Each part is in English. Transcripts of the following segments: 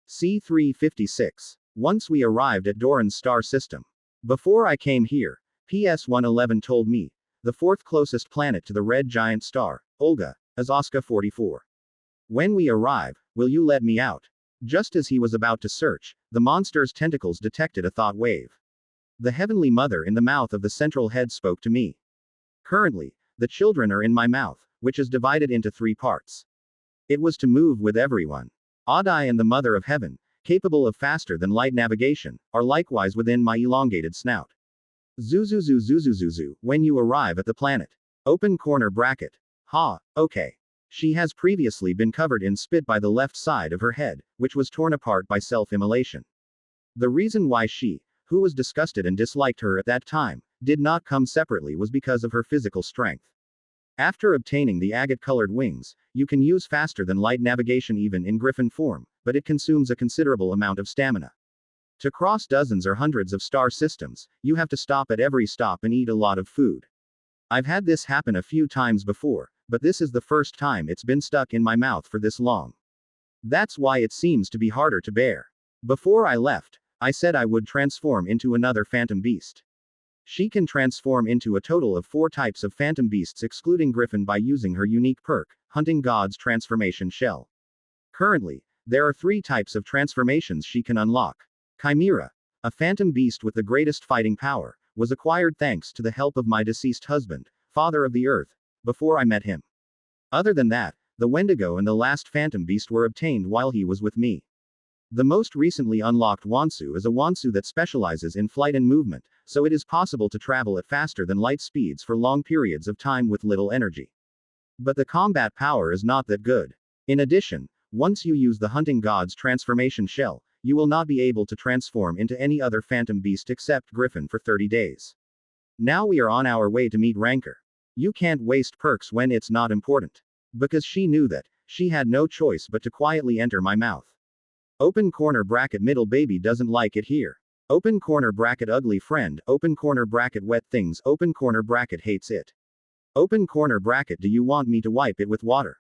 C356. Once we arrived at Doran's star system. Before I came here, PS111 told me, the fourth closest planet to the red giant star, Olga, is Osca 44. When we arrive, will you let me out? Just as he was about to search, the monster's tentacles detected a thought wave. The Heavenly Mother in the mouth of the central head spoke to me. Currently, the children are in my mouth, which is divided into 3 parts. It was to move with everyone. Adai and the Mother of Heaven, capable of faster than light navigation, are likewise within my elongated snout. Zuzuzuzuzuzuzu, when you arrive at the planet. Open corner bracket. Ha, okay. She has previously been covered in spit by the left side of her head, which was torn apart by self-immolation. The reason why she, who was disgusted and disliked her at that time, did not come separately was because of her physical strength. After obtaining the agate-colored wings, you can use faster than light navigation even in griffin form, but it consumes a considerable amount of stamina. To cross dozens or hundreds of star systems, you have to stop at every stop and eat a lot of food. I've had this happen a few times before, but this is the first time it's been stuck in my mouth for this long. That's why it seems to be harder to bear. Before I left, I said I would transform into another phantom beast. She can transform into a total of 4 types of phantom beasts excluding Griffin by using her unique perk, Hunting God's Transformation Shell. Currently, there are 3 types of transformations she can unlock. Chimera, a phantom beast with the greatest fighting power, was acquired thanks to the help of my deceased husband, Father of the Earth, before I met him. Other than that, the Wendigo and the last phantom beast were obtained while he was with me. The most recently unlocked Wansu is a Wansu that specializes in flight and movement, so it is possible to travel at faster than light speeds for long periods of time with little energy. But the combat power is not that good. In addition, once you use the Hunting God's Transformation Shell, you will not be able to transform into any other phantom beast except Griffin for 30 days. Now we are on our way to meet Rancor. You can't waste perks when it's not important. Because she knew that, she had no choice but to quietly enter my mouth. Open corner bracket middle baby doesn't like it here. Open corner bracket ugly friend, open corner bracket wet things, open corner bracket hates it. Open corner bracket do you want me to wipe it with water?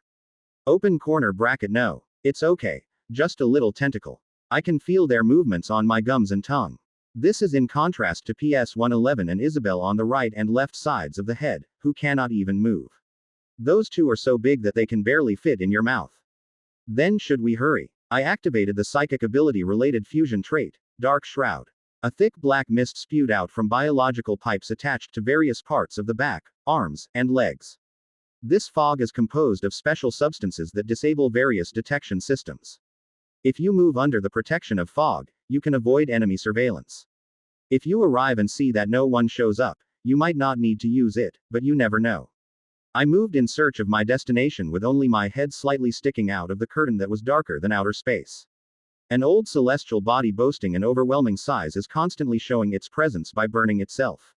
Open corner bracket no. It's okay. Just a little tentacle. I can feel their movements on my gums and tongue. This is in contrast to PS111 and Isabel on the right and left sides of the head, who cannot even move. Those 2 are so big that they can barely fit in your mouth. Then should we hurry? I activated the psychic ability related fusion trait, Dark Shroud. A thick black mist spewed out from biological pipes attached to various parts of the back, arms, and legs. This fog is composed of special substances that disable various detection systems. If you move under the protection of fog, you can avoid enemy surveillance. If you arrive and see that no one shows up, you might not need to use it, but you never know. I moved in search of my destination with only my head slightly sticking out of the curtain that was darker than outer space. An old celestial body boasting an overwhelming size is constantly showing its presence by burning itself.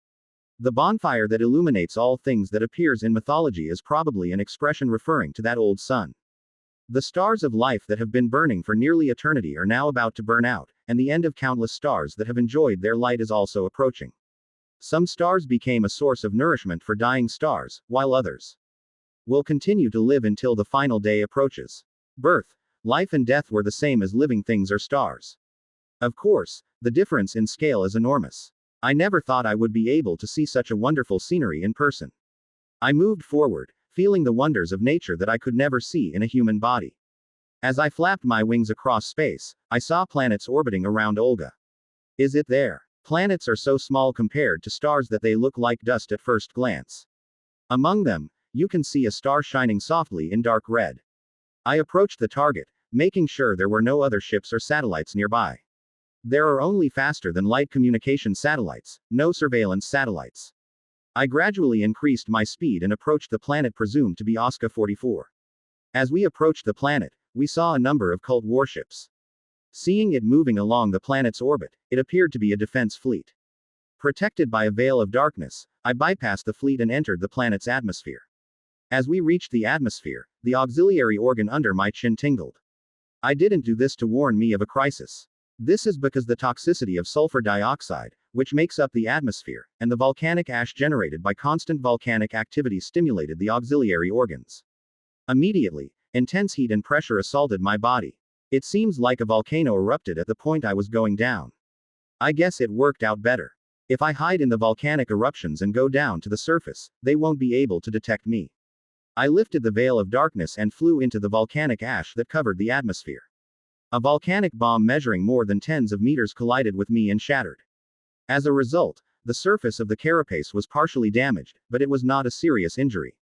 The bonfire that illuminates all things that appears in mythology is probably an expression referring to that old sun. The stars of life that have been burning for nearly eternity are now about to burn out, and the end of countless stars that have enjoyed their light is also approaching. Some stars became a source of nourishment for dying stars, while others will continue to live until the final day approaches. Birth, life and death were the same as living things or stars. Of course, the difference in scale is enormous. I never thought I would be able to see such a wonderful scenery in person. I moved forward, feeling the wonders of nature that I could never see in a human body. As I flapped my wings across space, I saw planets orbiting around Olga. Is it there? Planets are so small compared to stars that they look like dust at first glance. Among them, you can see a star shining softly in dark red. I approached the target, making sure there were no other ships or satellites nearby. There are only faster than light communication satellites, no surveillance satellites. I gradually increased my speed and approached the planet presumed to be Osca 44. As we approached the planet, we saw a number of cult warships. Seeing it moving along the planet's orbit, it appeared to be a defense fleet. Protected by a veil of darkness, I bypassed the fleet and entered the planet's atmosphere. As we reached the atmosphere, the auxiliary organ under my chin tingled. I didn't do this to warn me of a crisis. This is because the toxicity of sulfur dioxide, which makes up the atmosphere, and the volcanic ash generated by constant volcanic activity stimulated the auxiliary organs. Immediately, intense heat and pressure assaulted my body. It seems like a volcano erupted at the point I was going down. I guess it worked out better. If I hide in the volcanic eruptions and go down to the surface, they won't be able to detect me. I lifted the veil of darkness and flew into the volcanic ash that covered the atmosphere. A volcanic bomb measuring more than tens of meters collided with me and shattered. As a result, the surface of the carapace was partially damaged, but it was not a serious injury.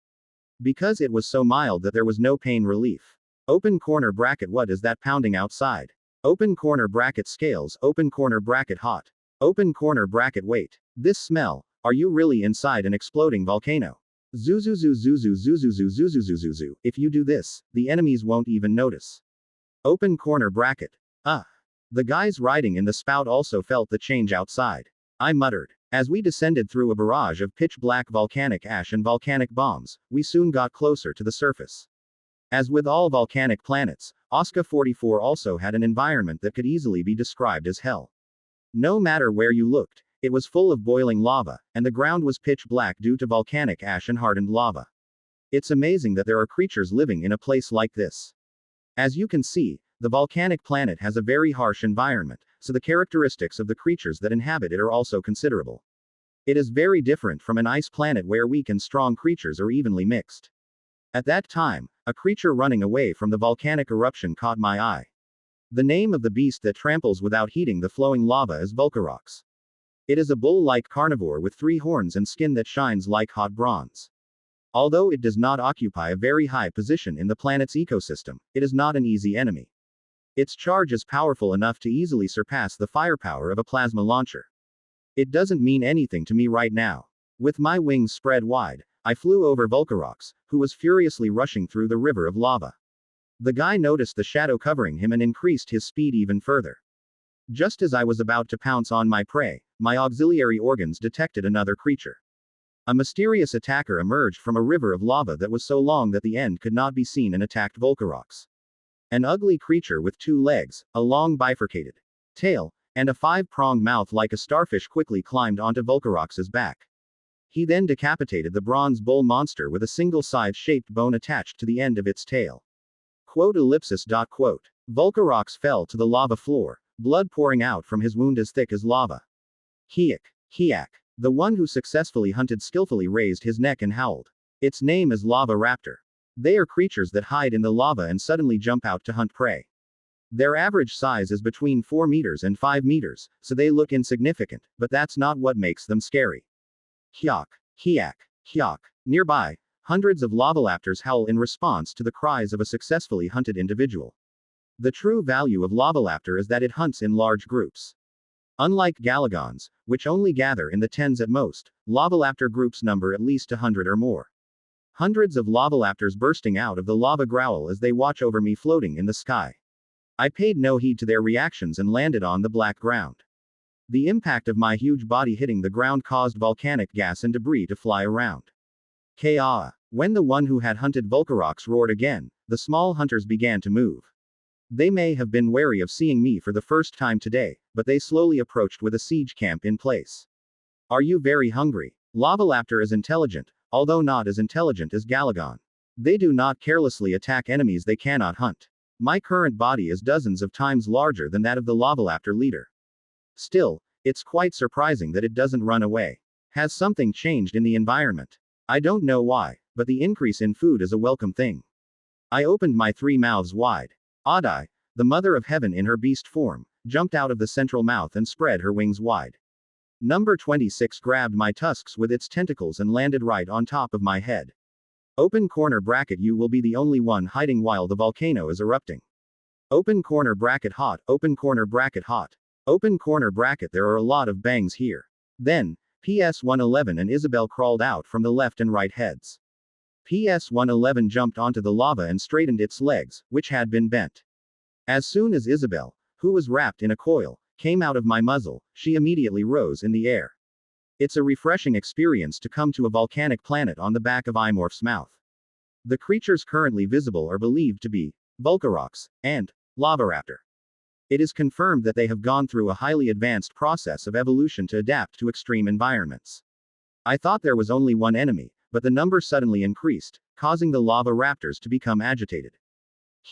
Because it was so mild that there was no pain relief. Open corner bracket. What is that pounding outside? Open corner bracket scales. Open corner bracket hot. Open corner bracket wait. This smell, are you really inside an exploding volcano? Zuzuzuzuzuzuzuzuzuzuzuzuzuzu. If you do this, the enemies won't even notice. Open corner bracket. The guys riding in the spout also felt the change outside. I muttered. As we descended through a barrage of pitch-black volcanic ash and volcanic bombs, we soon got closer to the surface. As with all volcanic planets, Osca 44 also had an environment that could easily be described as hell. No matter where you looked, it was full of boiling lava, and the ground was pitch black due to volcanic ash and hardened lava. It's amazing that there are creatures living in a place like this. As you can see, the volcanic planet has a very harsh environment, so the characteristics of the creatures that inhabit it are also considerable. It is very different from an ice planet where weak and strong creatures are evenly mixed. At that time, a creature running away from the volcanic eruption caught my eye. The name of the beast that tramples without heeding the flowing lava is Vulcarox. It is a bull-like carnivore with 3 horns and skin that shines like hot bronze. Although it does not occupy a very high position in the planet's ecosystem, it is not an easy enemy. Its charge is powerful enough to easily surpass the firepower of a plasma launcher. It doesn't mean anything to me right now. With my wings spread wide, I flew over Vulcarox, who was furiously rushing through the river of lava. The guy noticed the shadow covering him and increased his speed even further. Just as I was about to pounce on my prey, my auxiliary organs detected another creature. A mysterious attacker emerged from a river of lava that was so long that the end could not be seen and attacked Vulcarox. An ugly creature with 2 legs, a long bifurcated tail, and a 5-pronged mouth like a starfish quickly climbed onto Vulcarox's back. He then decapitated the bronze bull monster with a single scythe-shaped bone attached to the end of its tail. Vulcarox fell to the lava floor, blood pouring out from his wound as thick as lava. Hiak. The one who successfully hunted skillfully raised his neck and howled. Its name is Lava Raptor. They are creatures that hide in the lava and suddenly jump out to hunt prey. Their average size is between 4 meters and 5 meters, so they look insignificant, but that's not what makes them scary. Hiak. Nearby, hundreds of lavalaptors howl in response to the cries of a successfully hunted individual. The true value of lavalaptor is that it hunts in large groups. Unlike galagons, which only gather in the tens at most, lavalaptor groups number at least 100 or more. Hundreds of lavalaptors bursting out of the lava growl as they watch over me floating in the sky. I paid no heed to their reactions and landed on the black ground. The impact of my huge body hitting the ground caused volcanic gas and debris to fly around. When the one who had hunted Vulcarox roared again, the small hunters began to move. They may have been wary of seeing me for the first time today, but they slowly approached with a siege camp in place. Are you very hungry? Lavalaptor is intelligent, although not as intelligent as Galagon. They do not carelessly attack enemies they cannot hunt. My current body is dozens of times larger than that of the lavalaptor leader. Still, it's quite surprising that it doesn't run away. Has something changed in the environment? I don't know why, but the increase in food is a welcome thing. I opened my 3 mouths wide. Adai, the mother of heaven in her beast form, jumped out of the central mouth and spread her wings wide. Number 26 grabbed my tusks with its tentacles and landed right on top of my head. Open corner bracket. You will be the only one hiding while the volcano is erupting. Open corner bracket hot. Open corner bracket hot. Open corner bracket. There are a lot of bangs here. Then, PS-111 and Isabel crawled out from the left and right heads. PS-111 jumped onto the lava and straightened its legs, which had been bent. As soon as Isabel, who was wrapped in a coil, came out of my muzzle, she immediately rose in the air. It's a refreshing experience to come to a volcanic planet on the back of Imorph's mouth. The creatures currently visible are believed to be Vulcarox and Lavaraptor. It is confirmed that they have gone through a highly advanced process of evolution to adapt to extreme environments. I thought there was only one enemy, but the number suddenly increased, causing the lava raptors to become agitated.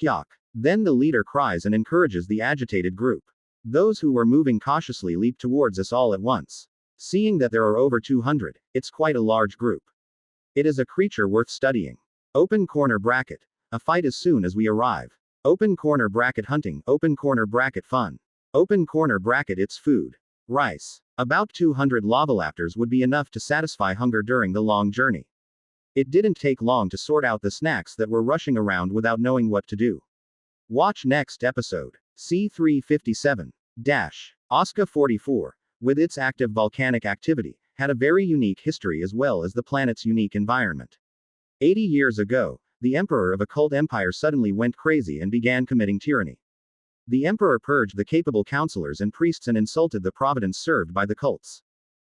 Hyok. Then the leader cries and encourages the agitated group. Those who were moving cautiously leap towards us all at once. Seeing that there are over 200, it's quite a large group. It is a creature worth studying. Open corner bracket. A fight as soon as we arrive. Open corner bracket hunting. Open corner bracket fun. Open corner bracket it's food. Rice. About 200 lavalaptors would be enough to satisfy hunger during the long journey. It didn't take long to sort out the snacks that were rushing around without knowing what to do. Watch next episode. C357. Osca 44, with its active volcanic activity, had a very unique history as well as the planet's unique environment. 80 years ago, the emperor of a cult empire suddenly went crazy and began committing tyranny. The emperor purged the capable counselors and priests and insulted the providence served by the cults.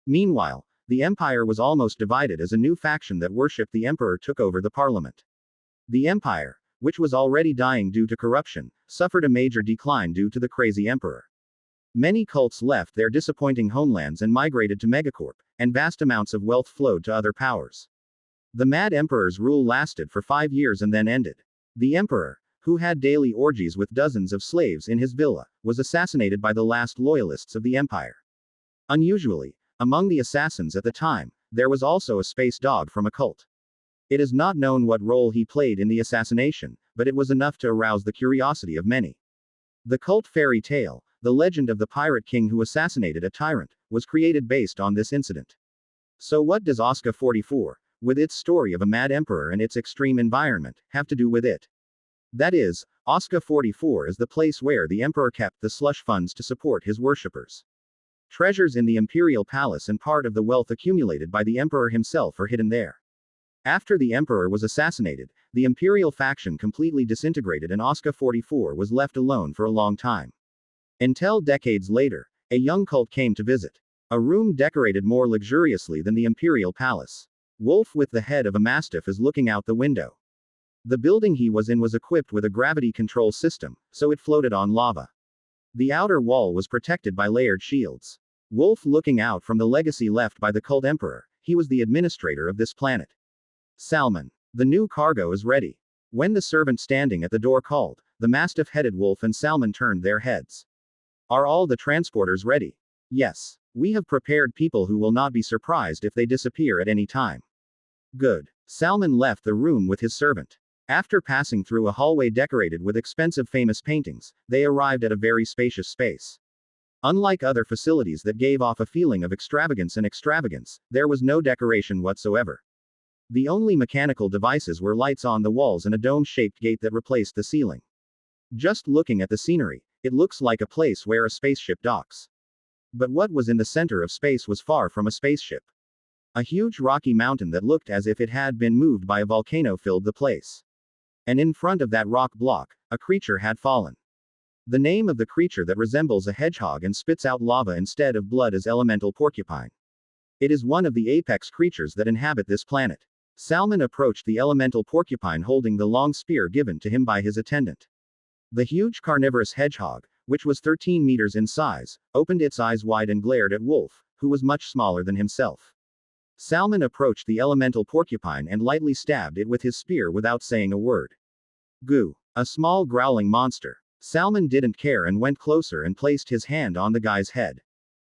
Meanwhile, the empire was almost divided as a new faction that worshipped the emperor took over the parliament. The empire, which was already dying due to corruption, suffered a major decline due to the crazy emperor. Many cults left their disappointing homelands and migrated to Megacorp, and vast amounts of wealth flowed to other powers. The Mad Emperor's rule lasted for 5 years and then ended. The emperor, who had daily orgies with dozens of slaves in his villa, was assassinated by the last loyalists of the empire. Unusually, among the assassins at the time, there was also a space dog from a cult. It is not known what role he played in the assassination, but it was enough to arouse the curiosity of many. The cult fairy tale, the legend of the pirate king who assassinated a tyrant, was created based on this incident. So what does Osca 44, with its story of a mad emperor and its extreme environment, have to do with it? That is, Osca 44 is the place where the emperor kept the slush funds to support his worshippers. Treasures in the imperial palace and part of the wealth accumulated by the emperor himself are hidden there. After the emperor was assassinated, the imperial faction completely disintegrated and Osca 44 was left alone for a long time. Until decades later, a young cult came to visit. A room decorated more luxuriously than the imperial palace. Wolf with the head of a mastiff is looking out the window. The building he was in was equipped with a gravity control system, so it floated on lava. The outer wall was protected by layered shields. Wolf looking out from the legacy left by the cult emperor, he was the administrator of this planet. Salmon. The new cargo is ready. When the servant standing at the door called, the mastiff-headed Wolf and Salmon turned their heads. Are all the transporters ready? Yes. We have prepared people who will not be surprised if they disappear at any time. Good. Salmon left the room with his servant. After passing through a hallway decorated with expensive famous paintings, they arrived at a very spacious space. Unlike other facilities that gave off a feeling of extravagance, there was no decoration whatsoever. The only mechanical devices were lights on the walls and a dome-shaped gate that replaced the ceiling. Just looking at the scenery, it looks like a place where a spaceship docks. But what was in the center of space was far from a spaceship. A huge rocky mountain that looked as if it had been moved by a volcano filled the place. And in front of that rock block, a creature had fallen. The name of the creature that resembles a hedgehog and spits out lava instead of blood is elemental porcupine. It is one of the apex creatures that inhabit this planet. Salmon approached the elemental porcupine holding the long spear given to him by his attendant. The huge carnivorous hedgehog, which was 13 meters in size, opened its eyes wide and glared at Wolf, who was much smaller than himself. Salmon approached the elemental porcupine and lightly stabbed it with his spear without saying a word. Goo. A small growling monster. Salmon didn't care and went closer and placed his hand on the guy's head.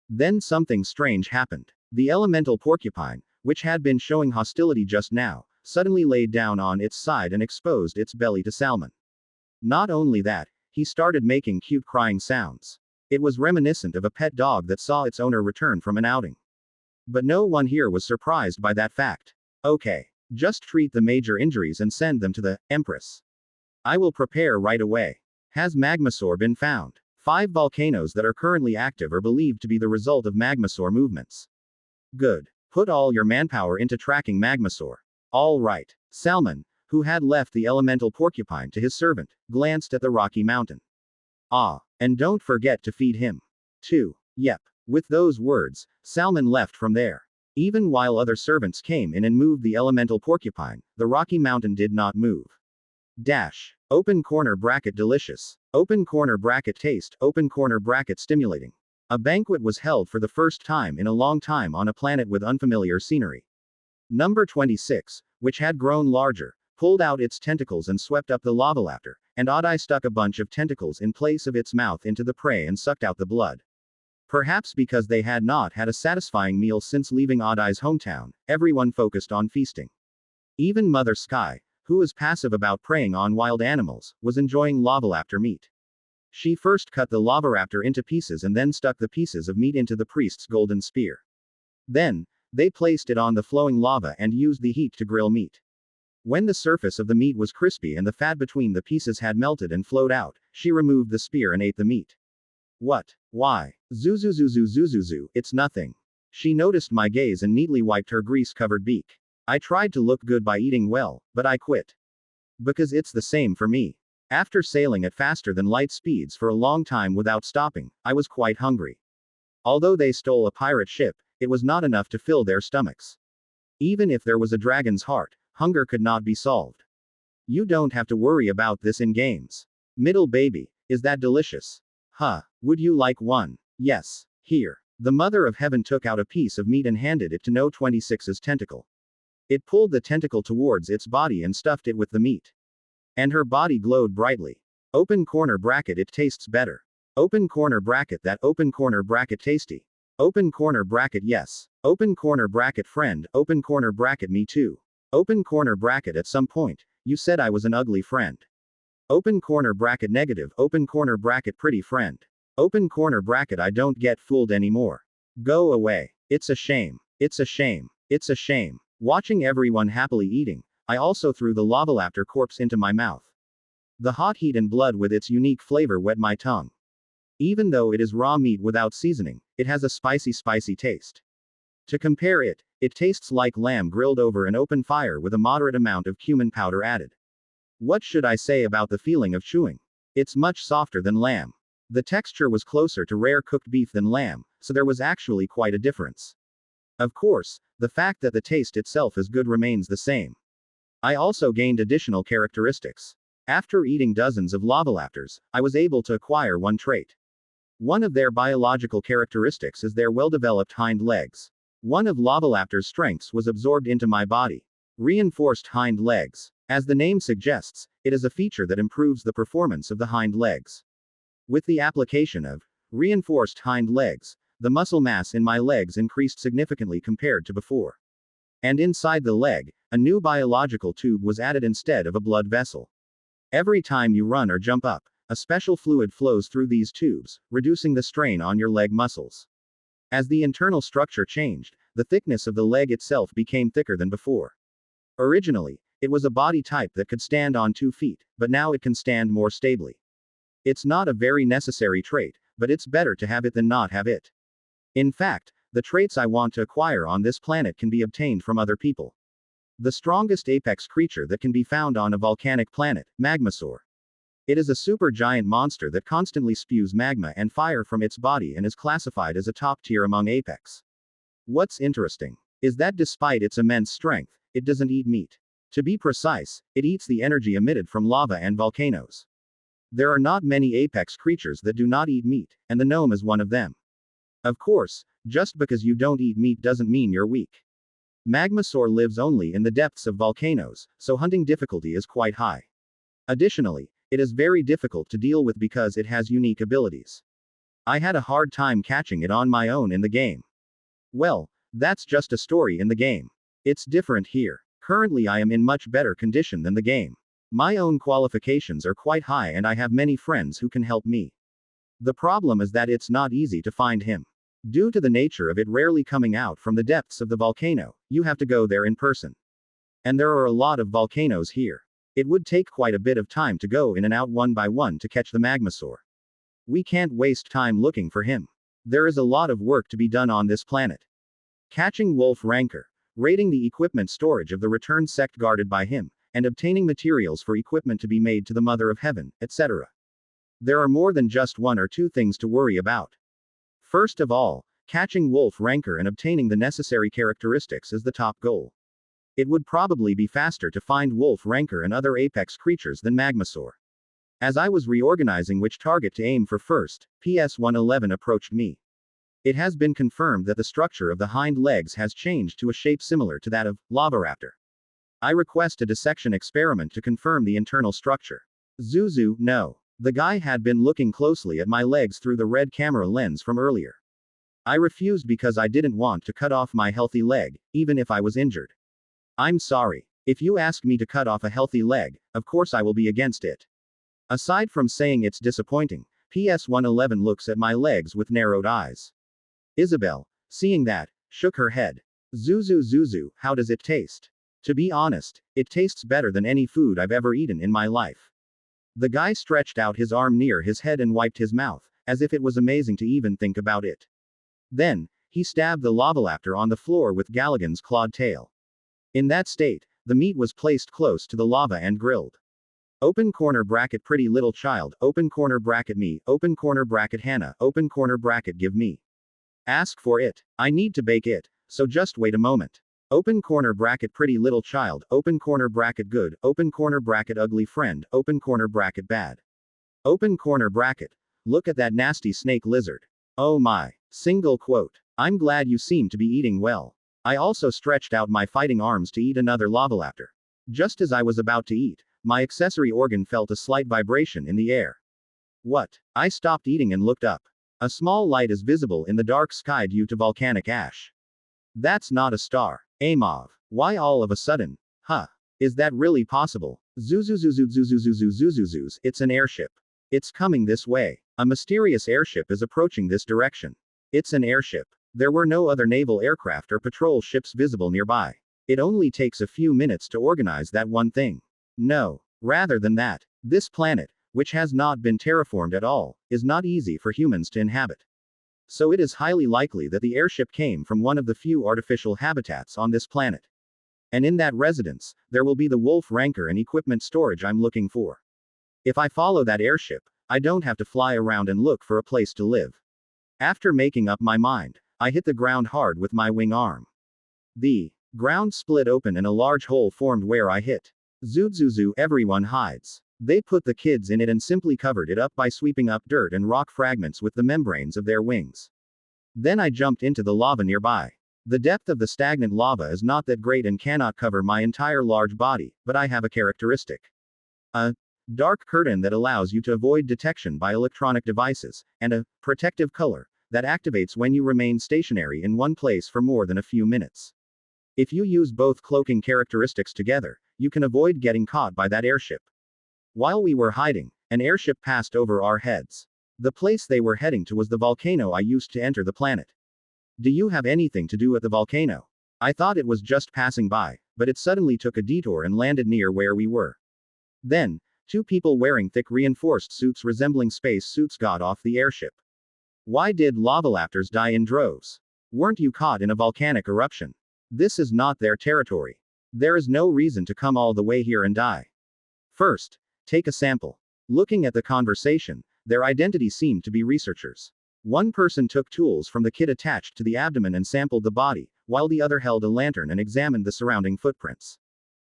Then something strange happened. The elemental porcupine, which had been showing hostility just now, suddenly laid down on its side and exposed its belly to Salmon. Not only that, he started making cute crying sounds. It was reminiscent of a pet dog that saw its owner return from an outing. But no one here was surprised by that fact. Okay. Just treat the major injuries and send them to the Empress. I will prepare right away. Has Magmasaur been found? 5 volcanoes that are currently active are believed to be the result of Magmasaur movements. Good. Put all your manpower into tracking Magmasaur. All right. Salmon, who had left the elemental porcupine to his servant, glanced at the rocky mountain. Ah, and don't forget to feed him. 2. Yep. With those words, Salmon left from there. Even while other servants came in and moved the elemental porcupine, the rocky mountain did not move. Open corner bracket delicious. Open corner bracket taste. Open corner bracket stimulating. A banquet was held for the first time in a long time on a planet with unfamiliar scenery. Number 26, which had grown larger, pulled out its tentacles and swept up the lava laughter, and Oddeye stuck a bunch of tentacles in place of its mouth into the prey and sucked out the blood. Perhaps because they had not had a satisfying meal since leaving Oddeye's hometown, everyone focused on feasting. Even Mother Sky, who was passive about preying on wild animals, was enjoying lavaraptor meat. She first cut the lavaraptor into pieces and then stuck the pieces of meat into the priest's golden spear. Then, they placed it on the flowing lava and used the heat to grill meat. When the surface of the meat was crispy and the fat between the pieces had melted and flowed out, she removed the spear and ate the meat. What? Why? Zuzuzuzuzuzuzu, it's nothing. She noticed my gaze and neatly wiped her grease-covered beak. I tried to look good by eating well, but I quit. Because it's the same for me. After sailing at faster than light speeds for a long time without stopping, I was quite hungry. Although they stole a pirate ship, it was not enough to fill their stomachs. Even if there was a dragon's heart, hunger could not be solved. You don't have to worry about this in games. Middle baby, is that delicious? Huh, would you like one? Yes. Here. The Mother of Heaven took out a piece of meat and handed it to No 26's tentacle. It pulled the tentacle towards its body and stuffed it with the meat. And her body glowed brightly. Open corner bracket, it tastes better. Open corner bracket, that open corner bracket tasty. Open corner bracket, yes. Open corner bracket, friend. Open corner bracket, me too. Open corner bracket, at some point, you said I was an ugly friend. Open corner bracket, negative. Open corner bracket, pretty friend. Open corner bracket, I don't get fooled anymore. Go away. It's a shame. It's a shame. It's a shame. Watching everyone happily eating, I also threw the lavaraptor corpse into my mouth. The hot heat and blood with its unique flavor wet my tongue. Even though it is raw meat without seasoning, it has a spicy taste. To compare it, it tastes like lamb grilled over an open fire with a moderate amount of cumin powder added. What should I say about the feeling of chewing? It's much softer than lamb. The texture was closer to rare cooked beef than lamb, so there was actually quite a difference. Of course, the fact that the taste itself is good remains the same. I also gained additional characteristics. After eating dozens of lavaraptors, I was able to acquire one trait. One of their biological characteristics is their well-developed hind legs. One of lavaraptor's strengths was absorbed into my body. Reinforced hind legs. As the name suggests, it is a feature that improves the performance of the hind legs. With the application of reinforced hind legs, the muscle mass in my legs increased significantly compared to before. And inside the leg, a new biological tube was added instead of a blood vessel. Every time you run or jump up, a special fluid flows through these tubes, reducing the strain on your leg muscles. As the internal structure changed, the thickness of the leg itself became thicker than before. Originally, it was a body type that could stand on 2 feet, but now it can stand more stably. It's not a very necessary trait, but it's better to have it than not have it. In fact, the traits I want to acquire on this planet can be obtained from other people. The strongest apex creature that can be found on a volcanic planet, Magmasaur. It is a supergiant monster that constantly spews magma and fire from its body and is classified as a top tier among apex. What's interesting is that despite its immense strength, it doesn't eat meat. To be precise, it eats the energy emitted from lava and volcanoes. There are not many apex creatures that do not eat meat, and the gnome is one of them. Of course, just because you don't eat meat doesn't mean you're weak. Magmasaur lives only in the depths of volcanoes, so hunting difficulty is quite high. Additionally, it is very difficult to deal with because it has unique abilities. I had a hard time catching it on my own in the game. Well, that's just a story in the game. It's different here. Currently I am in much better condition than the game. My own qualifications are quite high and I have many friends who can help me. The problem is that it's not easy to find him. Due to the nature of it rarely coming out from the depths of the volcano, you have to go there in person. And there are a lot of volcanoes here. It would take quite a bit of time to go in and out one by one to catch the Magmasaur. We can't waste time looking for him. There is a lot of work to be done on this planet. Catching Wolf Rancor, raiding the equipment storage of the returned sect guarded by him, and obtaining materials for equipment to be made to the Mother of Heaven, etc. There are more than just 1 or 2 things to worry about. First of all, catching Wolf Rancor and obtaining the necessary characteristics is the top goal. It would probably be faster to find Wolf Rancor and other apex creatures than Magmasaur. As I was reorganizing which target to aim for first, PS111 approached me. It has been confirmed that the structure of the hind legs has changed to a shape similar to that of Lavaraptor. I request a dissection experiment to confirm the internal structure. Zuzu, no. The guy had been looking closely at my legs through the red camera lens from earlier. I refused because I didn't want to cut off my healthy leg, even if I was injured. I'm sorry. If you ask me to cut off a healthy leg, of course I will be against it. Aside from saying it's disappointing, PS111 looks at my legs with narrowed eyes. Isabel, seeing that, shook her head. Zuzu, how does it taste? To be honest, it tastes better than any food I've ever eaten in my life. The guy stretched out his arm near his head and wiped his mouth, as if it was amazing to even think about it. Then, he stabbed the lavalaptor on the floor with Galligan's clawed tail. In that state, the meat was placed close to the lava and grilled. Open corner bracket pretty little child, open corner bracket me, open corner bracket Hannah, open corner bracket give me. Ask for it. I need to bake it, so just wait a moment. Open corner bracket pretty little child, open corner bracket good, open corner bracket ugly friend, open corner bracket bad. Open corner bracket. Look at that nasty snake lizard. Oh my. Single quote. I'm glad you seem to be eating well. I also stretched out my fighting arms to eat another lavalaptor. Just as I was about to eat, my accessory organ felt a slight vibration in the air. What? I stopped eating and looked up. A small light is visible in the dark sky due to volcanic ash. That's not a star. Amov. Why all of a sudden? Huh. Is that really possible? Zuzuzuzuzuzuzuzuzuzuzuzuz. It's an airship. It's coming this way. A mysterious airship is approaching this direction. It's an airship. There were no other naval aircraft or patrol ships visible nearby. It only takes a few minutes to organize that one thing. No. Rather than that, this planet, which has not been terraformed at all, is not easy for humans to inhabit. So it is highly likely that the airship came from one of the few artificial habitats on this planet. And in that residence, there will be the wolf rancor and equipment storage I'm looking for. If I follow that airship, I don't have to fly around and look for a place to live. After making up my mind, I hit the ground hard with my wing arm. The ground split open and a large hole formed where I hit. Zuzuzu, everyone hides. They put the kids in it and simply covered it up by sweeping up dirt and rock fragments with the membranes of their wings. Then I jumped into the lava nearby. The depth of the stagnant lava is not that great and cannot cover my entire large body, but I have a characteristic. A dark curtain that allows you to avoid detection by electronic devices, and a protective color that activates when you remain stationary in one place for more than a few minutes. If you use both cloaking characteristics together, you can avoid getting caught by that airship. While we were hiding, an airship passed over our heads. The place they were heading to was the volcano I used to enter the planet. Do you have anything to do at the volcano? I thought it was just passing by, but it suddenly took a detour and landed near where we were. Then, two people wearing thick reinforced suits resembling space suits got off the airship. Why did lavalaptors die in droves? Weren't you caught in a volcanic eruption? This is not their territory. There is no reason to come all the way here and die. First, take a sample. Looking at the conversation, their identity seemed to be researchers. One person took tools from the kit attached to the abdomen and sampled the body, while the other held a lantern and examined the surrounding footprints.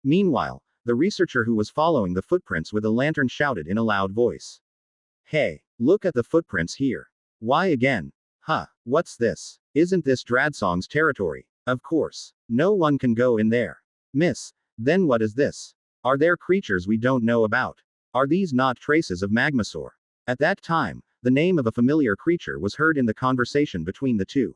Meanwhile, the researcher who was following the footprints with a lantern shouted in a loud voice. Hey, look at the footprints here. Why again? Huh, what's this? Isn't this Dradsong's territory? Of course. No one can go in there. Miss, then what is this? Are there creatures we don't know about? Are these not traces of Magmasaur? At that time, the name of a familiar creature was heard in the conversation between the two.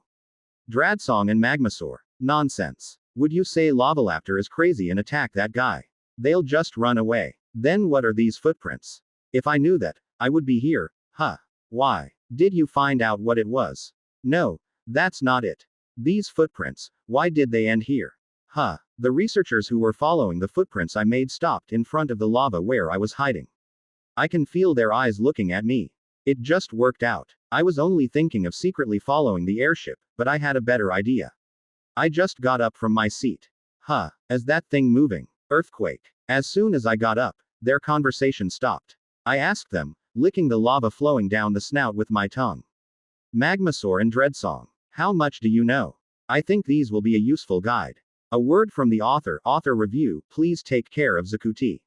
Dradsong and Magmasaur. Nonsense. Would you say Lavalaptor is crazy and attack that guy? They'll just run away. Then what are these footprints? If I knew that, I would be here. Huh. Why? Did you find out what it was? No, that's not it. These footprints, why did they end here? Huh. The researchers who were following the footprints I made stopped in front of the lava where I was hiding. I can feel their eyes looking at me. It just worked out. I was only thinking of secretly following the airship, but I had a better idea. I just got up from my seat. Huh. Is that thing moving? Earthquake. As soon as I got up, their conversation stopped. I asked them, licking the lava flowing down the snout with my tongue. Magmasaur and Dreadsong. How much do you know? I think these will be a useful guide. A word from the author review, please take care of Zakuti.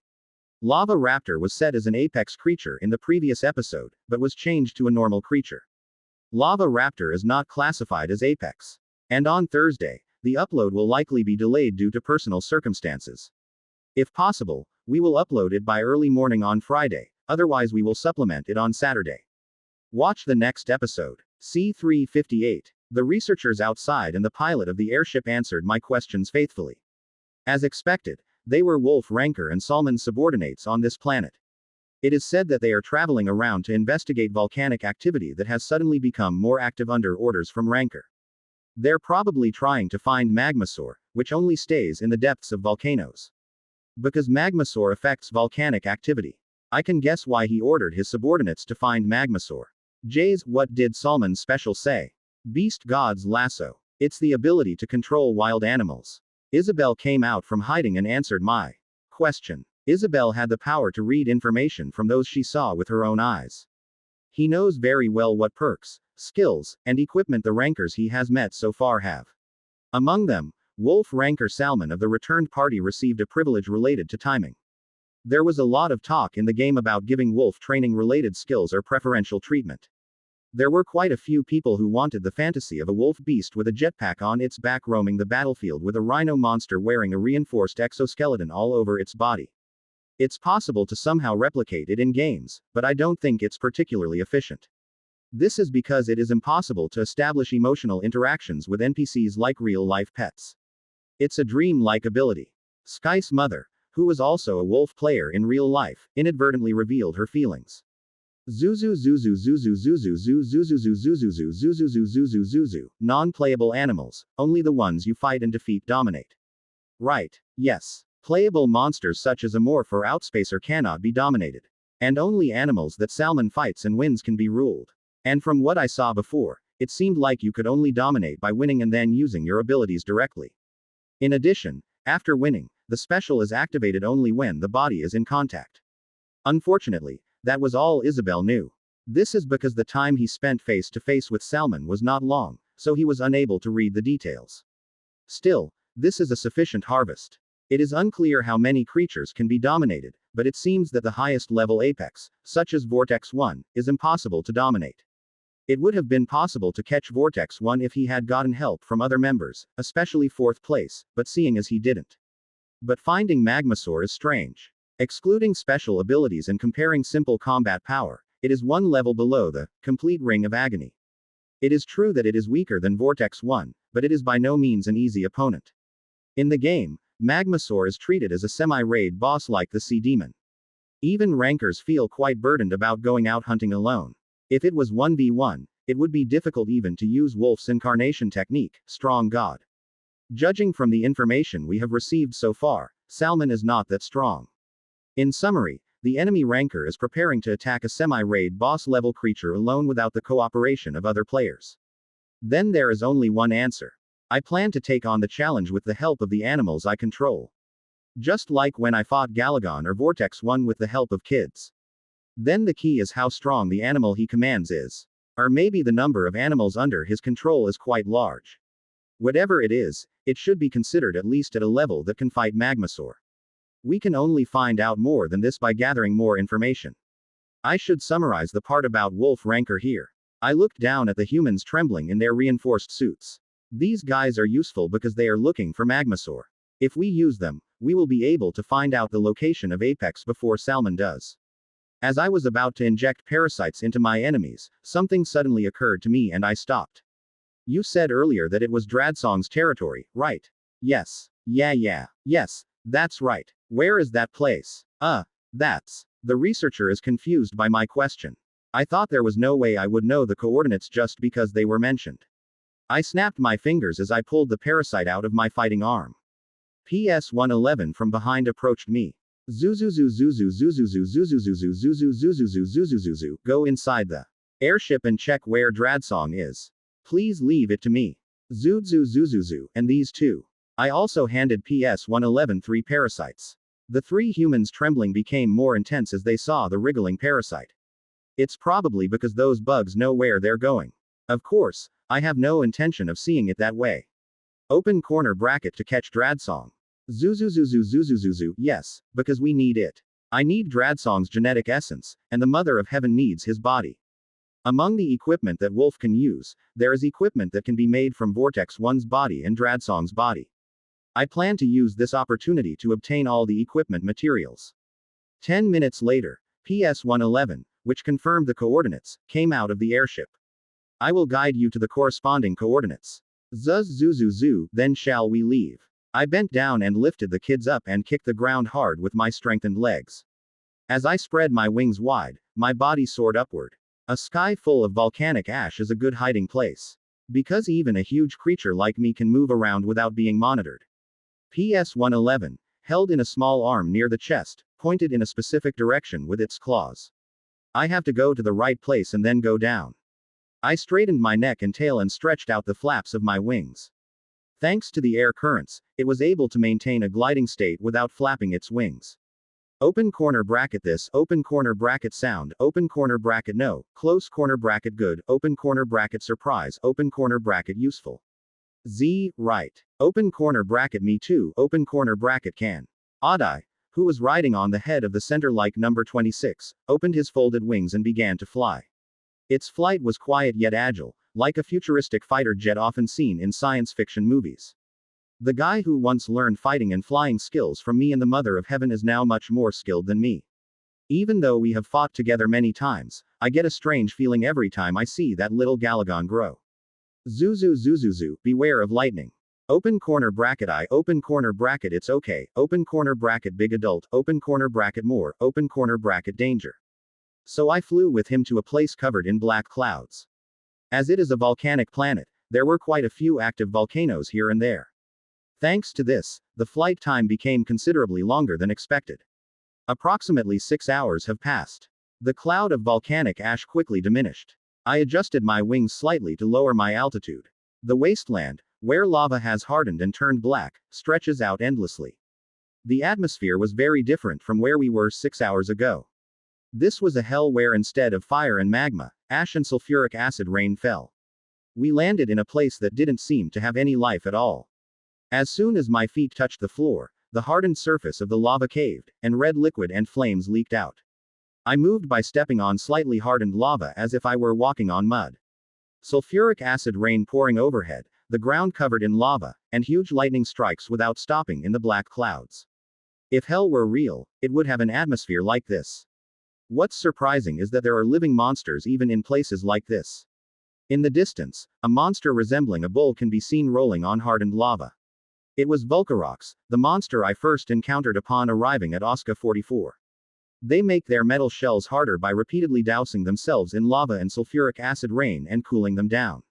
Lava Raptor was set as an apex creature in the previous episode, but was changed to a normal creature. Lava Raptor is not classified as apex. And on Thursday, the upload will likely be delayed due to personal circumstances. If possible, we will upload it by early morning on Friday, otherwise we will supplement it on Saturday. Watch the next episode. C-358. The researchers outside and the pilot of the airship answered my questions faithfully. As expected, they were Wolf Ranker and Salmon's subordinates on this planet. It is said that they are traveling around to investigate volcanic activity that has suddenly become more active under orders from Ranker. They're probably trying to find Magmasaur, which only stays in the depths of volcanoes. Because Magmasaur affects volcanic activity. I can guess why he ordered his subordinates to find Magmasaur. Jays, what did Salmon's special say? Beast God's lasso. It's the ability to control wild animals. Isabel came out from hiding and answered my question. Isabel had the power to read information from those she saw with her own eyes. He knows very well what perks, skills, and equipment the rankers he has met so far have. Among them, Wolf Ranker Salmon of the returned party received a privilege related to timing. There was a lot of talk in the game about giving wolf training related skills or preferential treatment. There were quite a few people who wanted the fantasy of a wolf beast with a jetpack on its back roaming the battlefield with a rhino monster wearing a reinforced exoskeleton all over its body. It's possible to somehow replicate it in games, but I don't think it's particularly efficient. This is because it is impossible to establish emotional interactions with NPCs like real-life pets. It's a dream-like ability. Sky's mother, who was also a wolf player in real life, inadvertently revealed her feelings. Zuzu Zuzu Zuzu Zuzu Zuzu Zuzu Zuzu Zuzu Zuzu Zuzu. Non-playable animals, only the ones you fight and defeat dominate. Right. Yes. Playable monsters such as a morph or outspacer cannot be dominated. And only animals that Salmon fights and wins can be ruled. And from what I saw before, it seemed like you could only dominate by winning and then using your abilities directly. In addition, after winning, the special is activated only when the body is in contact. Unfortunately, that was all Isabel knew. This is because the time he spent face to face with Salmon was not long, so he was unable to read the details. Still, this is a sufficient harvest. It is unclear how many creatures can be dominated, but it seems that the highest level apex, such as Vortex 1, is impossible to dominate. It would have been possible to catch Vortex 1 if he had gotten help from other members, especially 4th place, but seeing as he didn't. But finding Magmasaur is strange. Excluding special abilities and comparing simple combat power, it is one level below the complete Ring of Agony. It is true that it is weaker than Vortex 1, but it is by no means an easy opponent. In the game, Magmasaur is treated as a semi-raid boss like the Sea Demon. Even rankers feel quite burdened about going out hunting alone. If it was 1v1, it would be difficult even to use Wolf's incarnation technique, Strong God. Judging from the information we have received so far, Salmon is not that strong. In summary, the enemy ranker is preparing to attack a semi-raid boss-level creature alone without the cooperation of other players. Then there is only one answer. I plan to take on the challenge with the help of the animals I control. Just like when I fought Galagon or Vortex 1 with the help of kids. Then the key is how strong the animal he commands is. Or maybe the number of animals under his control is quite large. Whatever it is, it should be considered at least at a level that can fight Magmasaur. We can only find out more than this by gathering more information. I should summarize the part about Wolf Ranker here. I looked down at the humans trembling in their reinforced suits. These guys are useful because they are looking for Magmasaur. If we use them, we will be able to find out the location of Apex before Salmon does. As I was about to inject parasites into my enemies, something suddenly occurred to me and I stopped. You said earlier that it was Dradsong's territory, right? Yes. Yes, that's right. Where is that place? That's. The researcher is confused by my question. I thought there was no way I would know the coordinates just because they were mentioned. I snapped my fingers as I pulled the parasite out of my fighting arm. PS-111 from behind approached me. Zuzuzu. Go inside the airship and check where Dradsong is. Please leave it to me. Zuzu. And these two. I also handed PS-111 3 parasites. The 3 humans trembling became more intense as they saw the wriggling parasite. It's probably because those bugs know where they're going. Of course, I have no intention of seeing it that way. Open corner bracket to catch Dradsong. Zuzu. Yes, because we need it. I need Dradsong's genetic essence, and the Mother of Heaven needs his body. Among the equipment that Wolf can use, there is equipment that can be made from Vortex 1's body and Dradsong's body. I plan to use this opportunity to obtain all the equipment materials. 10 minutes later, PS-111, which confirmed the coordinates, came out of the airship. I will guide you to the corresponding coordinates. Zuz, then shall we leave? I bent down and lifted the kids up and kicked the ground hard with my strengthened legs. As I spread my wings wide, my body soared upward. A sky full of volcanic ash is a good hiding place. Because even a huge creature like me can move around without being monitored. PS-111, held in a small arm near the chest, pointed in a specific direction with its claws. I have to go to the right place and then go down. I straightened my neck and tail and stretched out the flaps of my wings. Thanks to the air currents, it was able to maintain a gliding state without flapping its wings. Open corner bracket this, open corner bracket sound, open corner bracket no, close corner bracket good, open corner bracket surprise, open corner bracket useful. Z, right. Open corner bracket me too, open corner bracket can. Oddeye, who was riding on the head of the center like number 26, opened his folded wings and began to fly. Its flight was quiet yet agile, like a futuristic fighter jet often seen in science fiction movies. The guy who once learned fighting and flying skills from me and the Mother of Heaven is now much more skilled than me. Even though we have fought together many times, I get a strange feeling every time I see that little Galagon grow. Zuzu, beware of lightning. Open corner bracket I, open corner bracket it's okay, open corner bracket big adult, open corner bracket more, open corner bracket danger. So I flew with him to a place covered in black clouds. As it is a volcanic planet, there were quite a few active volcanoes here and there. Thanks to this, the flight time became considerably longer than expected. Approximately 6 hours have passed. The cloud of volcanic ash quickly diminished. I adjusted my wings slightly to lower my altitude. The wasteland, where lava has hardened and turned black, stretches out endlessly. The atmosphere was very different from where we were 6 hours ago. This was a hell where instead of fire and magma, ash and sulfuric acid rain fell. We landed in a place that didn't seem to have any life at all. As soon as my feet touched the floor, the hardened surface of the lava caved, and red liquid and flames leaked out. I moved by stepping on slightly hardened lava as if I were walking on mud. Sulfuric acid rain pouring overhead, the ground covered in lava, and huge lightning strikes without stopping in the black clouds. If hell were real, it would have an atmosphere like this. What's surprising is that there are living monsters even in places like this. In the distance, a monster resembling a bull can be seen rolling on hardened lava. It was Vulcarox, the monster I first encountered upon arriving at Osca 44. They make their metal shells harder by repeatedly dousing themselves in lava and sulfuric acid rain and cooling them down.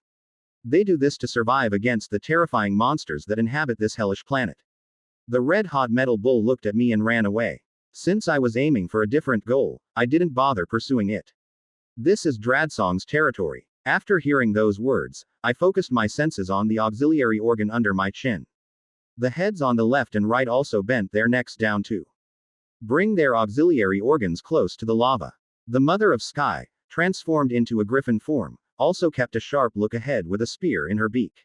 They do this to survive against the terrifying monsters that inhabit this hellish planet. The red-hot metal bull looked at me and ran away. Since I was aiming for a different goal, I didn't bother pursuing it. This is Dradsong's territory. After hearing those words, I focused my senses on the auxiliary organ under my chin. The heads on the left and right also bent their necks down too. Bring their auxiliary organs close to the lava. The Mother of Sky, transformed into a griffin form, also kept a sharp look ahead with a spear in her beak.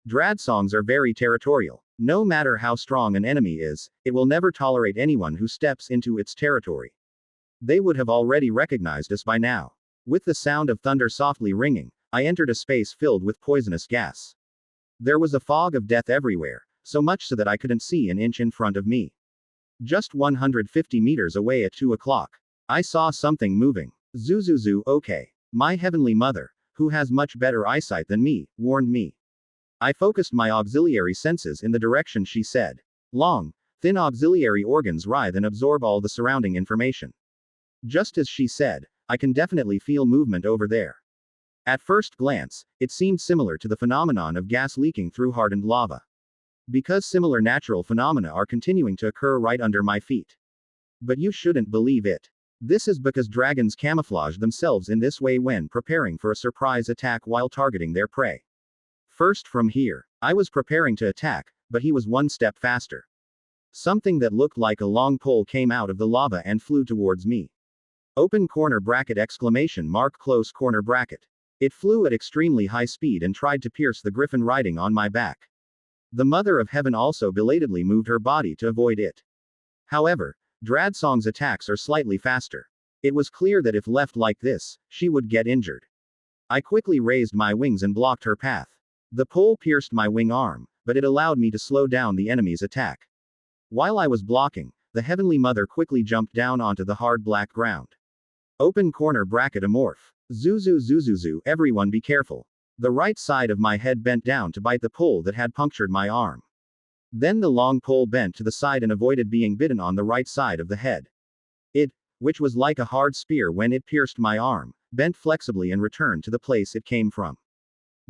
Dradsongs are very territorial. No matter how strong an enemy is, it will never tolerate anyone who steps into its territory. They would have already recognized us by now. With the sound of thunder softly ringing, I entered a space filled with poisonous gas. There was a fog of death everywhere, so much so that I couldn't see an inch in front of me. Just 150 meters away at 2 o'clock, I saw something moving. Zuzuzu, okay. My heavenly mother, who has much better eyesight than me, warned me. I focused my auxiliary senses in the direction she said. Long, thin auxiliary organs writhe and absorb all the surrounding information. Just as she said, I can definitely feel movement over there. At first glance, it seemed similar to the phenomenon of gas leaking through hardened lava. Because similar natural phenomena are continuing to occur right under my feet. But you shouldn't believe it. This is because dragons camouflage themselves in this way when preparing for a surprise attack while targeting their prey. First from here, I was preparing to attack, but he was one step faster. Something that looked like a long pole came out of the lava and flew towards me. Open corner bracket exclamation mark close corner bracket. It flew at extremely high speed and tried to pierce the griffin riding on my back. The Mother of Heaven also belatedly moved her body to avoid it. However, Dradsong's attacks are slightly faster. It was clear that if left like this, she would get injured. I quickly raised my wings and blocked her path. The pole pierced my wing arm, but it allowed me to slow down the enemy's attack. While I was blocking, the Heavenly Mother quickly jumped down onto the hard black ground. Open corner bracket amorph. Zuzu zuzuzu, everyone be careful. The right side of my head bent down to bite the pole that had punctured my arm. Then the long pole bent to the side and avoided being bitten on the right side of the head. It, which was like a hard spear when it pierced my arm, bent flexibly and returned to the place it came from.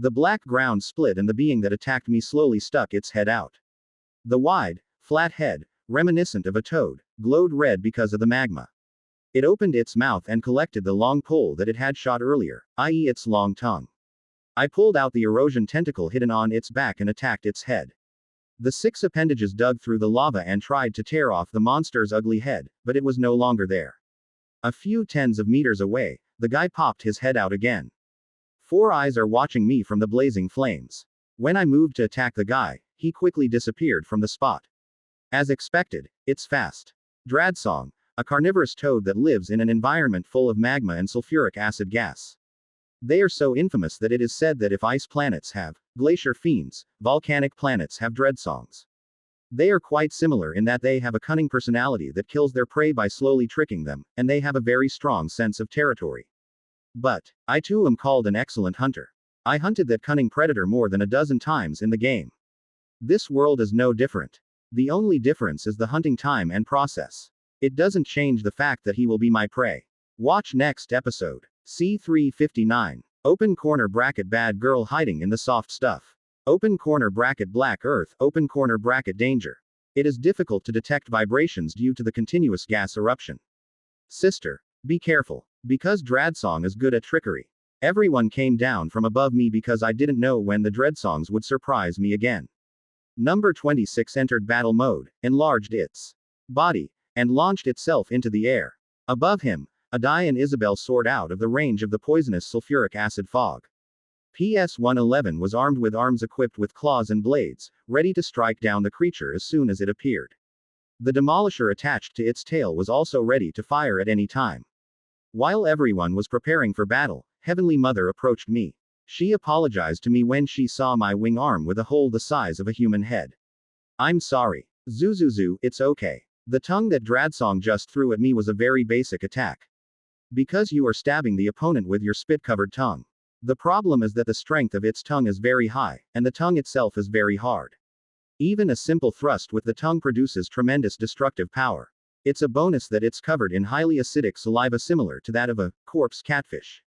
The black ground split and the being that attacked me slowly stuck its head out. The wide, flat head, reminiscent of a toad, glowed red because of the magma. It opened its mouth and collected the long pole that it had shot earlier, i.e. its long tongue. I pulled out the erosion tentacle hidden on its back and attacked its head. The 6 appendages dug through the lava and tried to tear off the monster's ugly head, but it was no longer there. A few tens of meters away, the guy popped his head out again. 4 eyes are watching me from the blazing flames. When I moved to attack the guy, he quickly disappeared from the spot. As expected, it's fast. Dradsong, a carnivorous toad that lives in an environment full of magma and sulfuric acid gas. They are so infamous that it is said that if ice planets have glacier fiends, volcanic planets have dreadsongs. They are quite similar in that they have a cunning personality that kills their prey by slowly tricking them, and they have a very strong sense of territory. But, I too am called an excellent hunter. I hunted that cunning predator more than a dozen times in the game. This world is no different. The only difference is the hunting time and process. It doesn't change the fact that he will be my prey. Watch next episode. C359. Open corner bracket bad girl hiding in the soft stuff. Open corner bracket black earth, open corner bracket danger. It is difficult to detect vibrations due to the continuous gas eruption. Sister, be careful. Because Dradsong is good at trickery. Everyone came down from above me because I didn't know when the Dreadsongs would surprise me again. Number 26 entered battle mode, enlarged its body, and launched itself into the air. Above him, Adai and Isabel soared out of the range of the poisonous sulfuric acid fog. PS-111 was armed with arms equipped with claws and blades, ready to strike down the creature as soon as it appeared. The demolisher attached to its tail was also ready to fire at any time. While everyone was preparing for battle, Heavenly Mother approached me. She apologized to me when she saw my wing arm with a hole the size of a human head. I'm sorry. Zuzuzu, it's okay. The tongue that Dradsong just threw at me was a very basic attack. Because you are stabbing the opponent with your spit-covered tongue. The problem is that the strength of its tongue is very high, and the tongue itself is very hard. Even a simple thrust with the tongue produces tremendous destructive power. It's a bonus that it's covered in highly acidic saliva similar to that of a corpse catfish.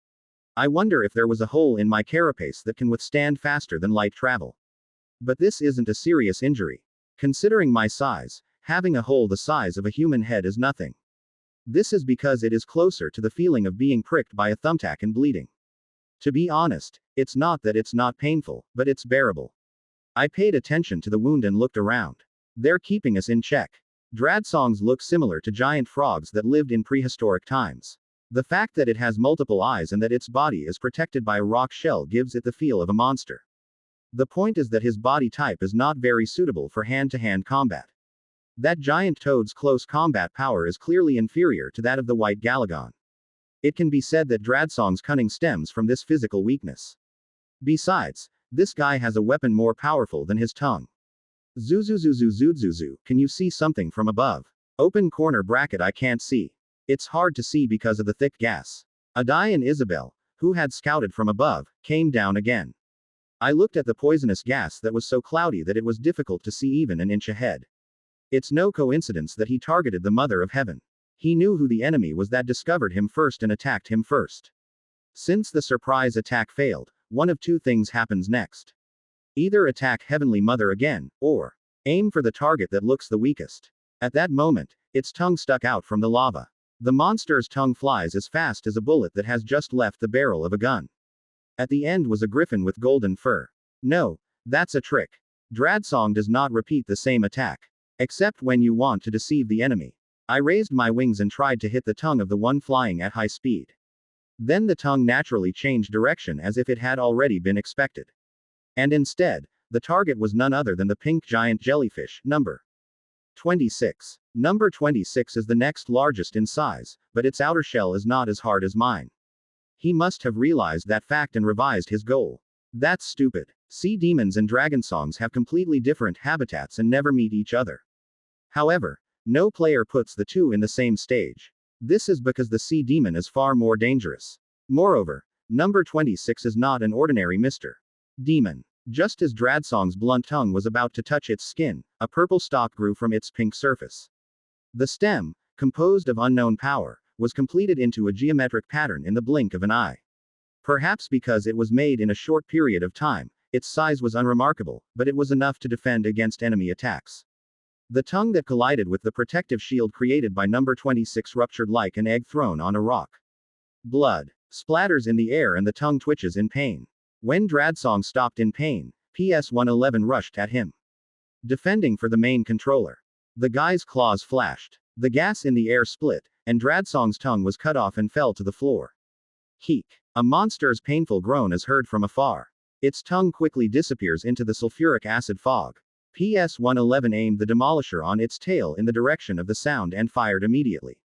I wonder if there was a hole in my carapace that can withstand faster than light travel. But this isn't a serious injury. Considering my size, having a hole the size of a human head is nothing. This is because it is closer to the feeling of being pricked by a thumbtack and bleeding. To be honest, it's not that it's not painful, but it's bearable. I paid attention to the wound and looked around. They're keeping us in check. Dradsongs look similar to giant frogs that lived in prehistoric times. The fact that it has multiple eyes and that its body is protected by a rock shell gives it the feel of a monster. The point is that his body type is not very suitable for hand-to-hand combat. That giant toad's close combat power is clearly inferior to that of the white Galagon. It can be said that Dradsong's cunning stems from this physical weakness. Besides, this guy has a weapon more powerful than his tongue. Zuzuzuzuzuzuzu, can you see something from above? Open corner bracket I can't see. It's hard to see because of the thick gas. Adai and Isabel, who had scouted from above, came down again. I looked at the poisonous gas that was so cloudy that it was difficult to see even an inch ahead. It's no coincidence that he targeted the Mother of Heaven. He knew who the enemy was that discovered him first and attacked him first. Since the surprise attack failed, one of two things happens next. Either attack Heavenly Mother again, or aim for the target that looks the weakest. At that moment, its tongue stuck out from the lava. The monster's tongue flies as fast as a bullet that has just left the barrel of a gun. At the end was a griffin with golden fur. No, that's a trick. Dradsong does not repeat the same attack. Except when you want to deceive the enemy. I raised my wings and tried to hit the tongue of the one flying at high speed. Then the tongue naturally changed direction as if it had already been expected. And instead, the target was none other than the pink giant jellyfish, number 26. Number 26 is the next largest in size, but its outer shell is not as hard as mine. He must have realized that fact and revised his goal. That's stupid. Sea demons and dragon songs have completely different habitats and never meet each other. However, no player puts the two in the same stage. This is because the sea demon is far more dangerous. Moreover, number 26 is not an ordinary Mr. Demon. Just as Dradsong's blunt tongue was about to touch its skin, a purple stalk grew from its pink surface. The stem, composed of unknown power, was completed into a geometric pattern in the blink of an eye. Perhaps because it was made in a short period of time, its size was unremarkable, but it was enough to defend against enemy attacks. The tongue that collided with the protective shield created by number 26 ruptured like an egg thrown on a rock. Blood splatters in the air and the tongue twitches in pain. When Dradsong stopped in pain, PS-111 rushed at him, defending for the main controller. The guy's claws flashed. The gas in the air split, and Dradsong's tongue was cut off and fell to the floor. Heek! A monster's painful groan is heard from afar. Its tongue quickly disappears into the sulfuric acid fog. PS-111 aimed the demolisher on its tail in the direction of the sound and fired immediately.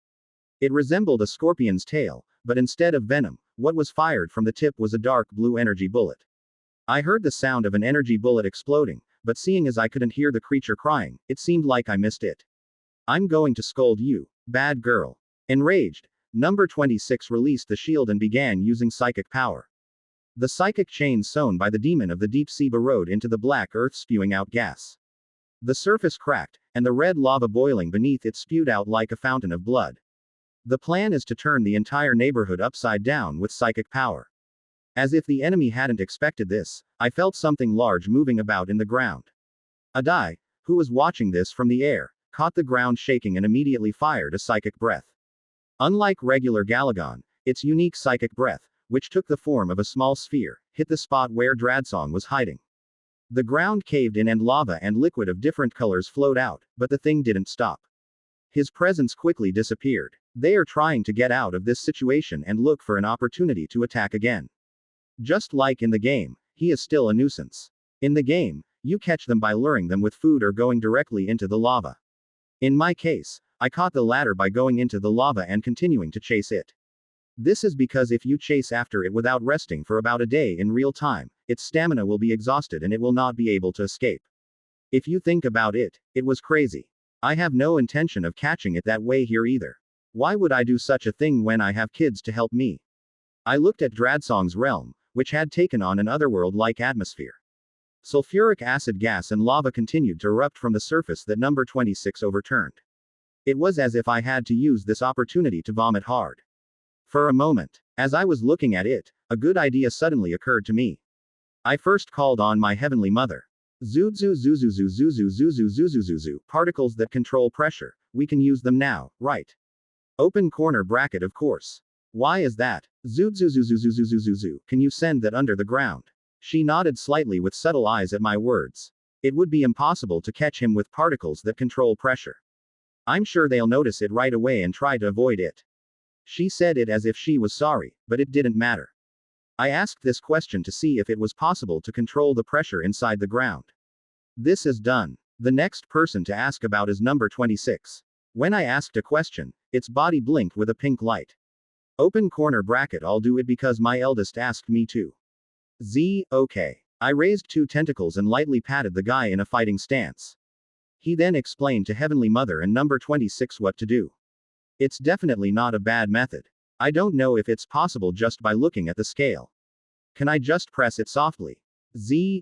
It resembled a scorpion's tail, but instead of venom, what was fired from the tip was a dark blue energy bullet. I heard the sound of an energy bullet exploding, but seeing as I couldn't hear the creature crying, it seemed like I missed it. I'm going to scold you, bad girl. Enraged, number 26 released the shield and began using psychic power. The psychic chains sewn by the demon of the deep sea burrowed into the black earth, spewing out gas. The surface cracked, and the red lava boiling beneath it spewed out like a fountain of blood. The plan is to turn the entire neighborhood upside down with psychic power. As if the enemy hadn't expected this, I felt something large moving about in the ground. Adai, who was watching this from the air, caught the ground shaking and immediately fired a psychic breath. Unlike regular Galagon, its unique psychic breath, which took the form of a small sphere, hit the spot where Dradsong was hiding. The ground caved in and lava and liquid of different colors flowed out, but the thing didn't stop. His presence quickly disappeared. They are trying to get out of this situation and look for an opportunity to attack again. Just like in the game, he is still a nuisance. In the game, you catch them by luring them with food or going directly into the lava. In my case, I caught the latter by going into the lava and continuing to chase it. This is because if you chase after it without resting for about a day in real time, its stamina will be exhausted and it will not be able to escape. If you think about it, it was crazy. I have no intention of catching it that way here either. Why would I do such a thing when I have kids to help me? I looked at Dradsong's realm, which had taken on an otherworld-like atmosphere. Sulfuric acid gas and lava continued to erupt from the surface that number 26 overturned. It was as if I had to use this opportunity to vomit hard. For a moment, as I was looking at it, a good idea suddenly occurred to me. I first called on my heavenly mother. Zuzu zuzu zuzu zuzu zuzu zuzu, particles that control pressure, we can use them now, right? Open corner bracket, of course. Why is that? Zuzu zuzu zuzu zuzu zuzu, can you send that under the ground? She nodded slightly with subtle eyes at my words. It would be impossible to catch him with particles that control pressure. I'm sure they'll notice it right away and try to avoid it. She said it as if she was sorry, but it didn't matter. I asked this question to see if it was possible to control the pressure inside the ground. This is done. The next person to ask about is number 26. When I asked a question, its body blinked with a pink light. Open corner bracket, I'll do it because my eldest asked me to. Okay. I raised two tentacles and lightly patted the guy in a fighting stance. He then explained to Heavenly Mother and number 26 what to do. It's definitely not a bad method. I don't know if it's possible just by looking at the scale. Can I just press it softly?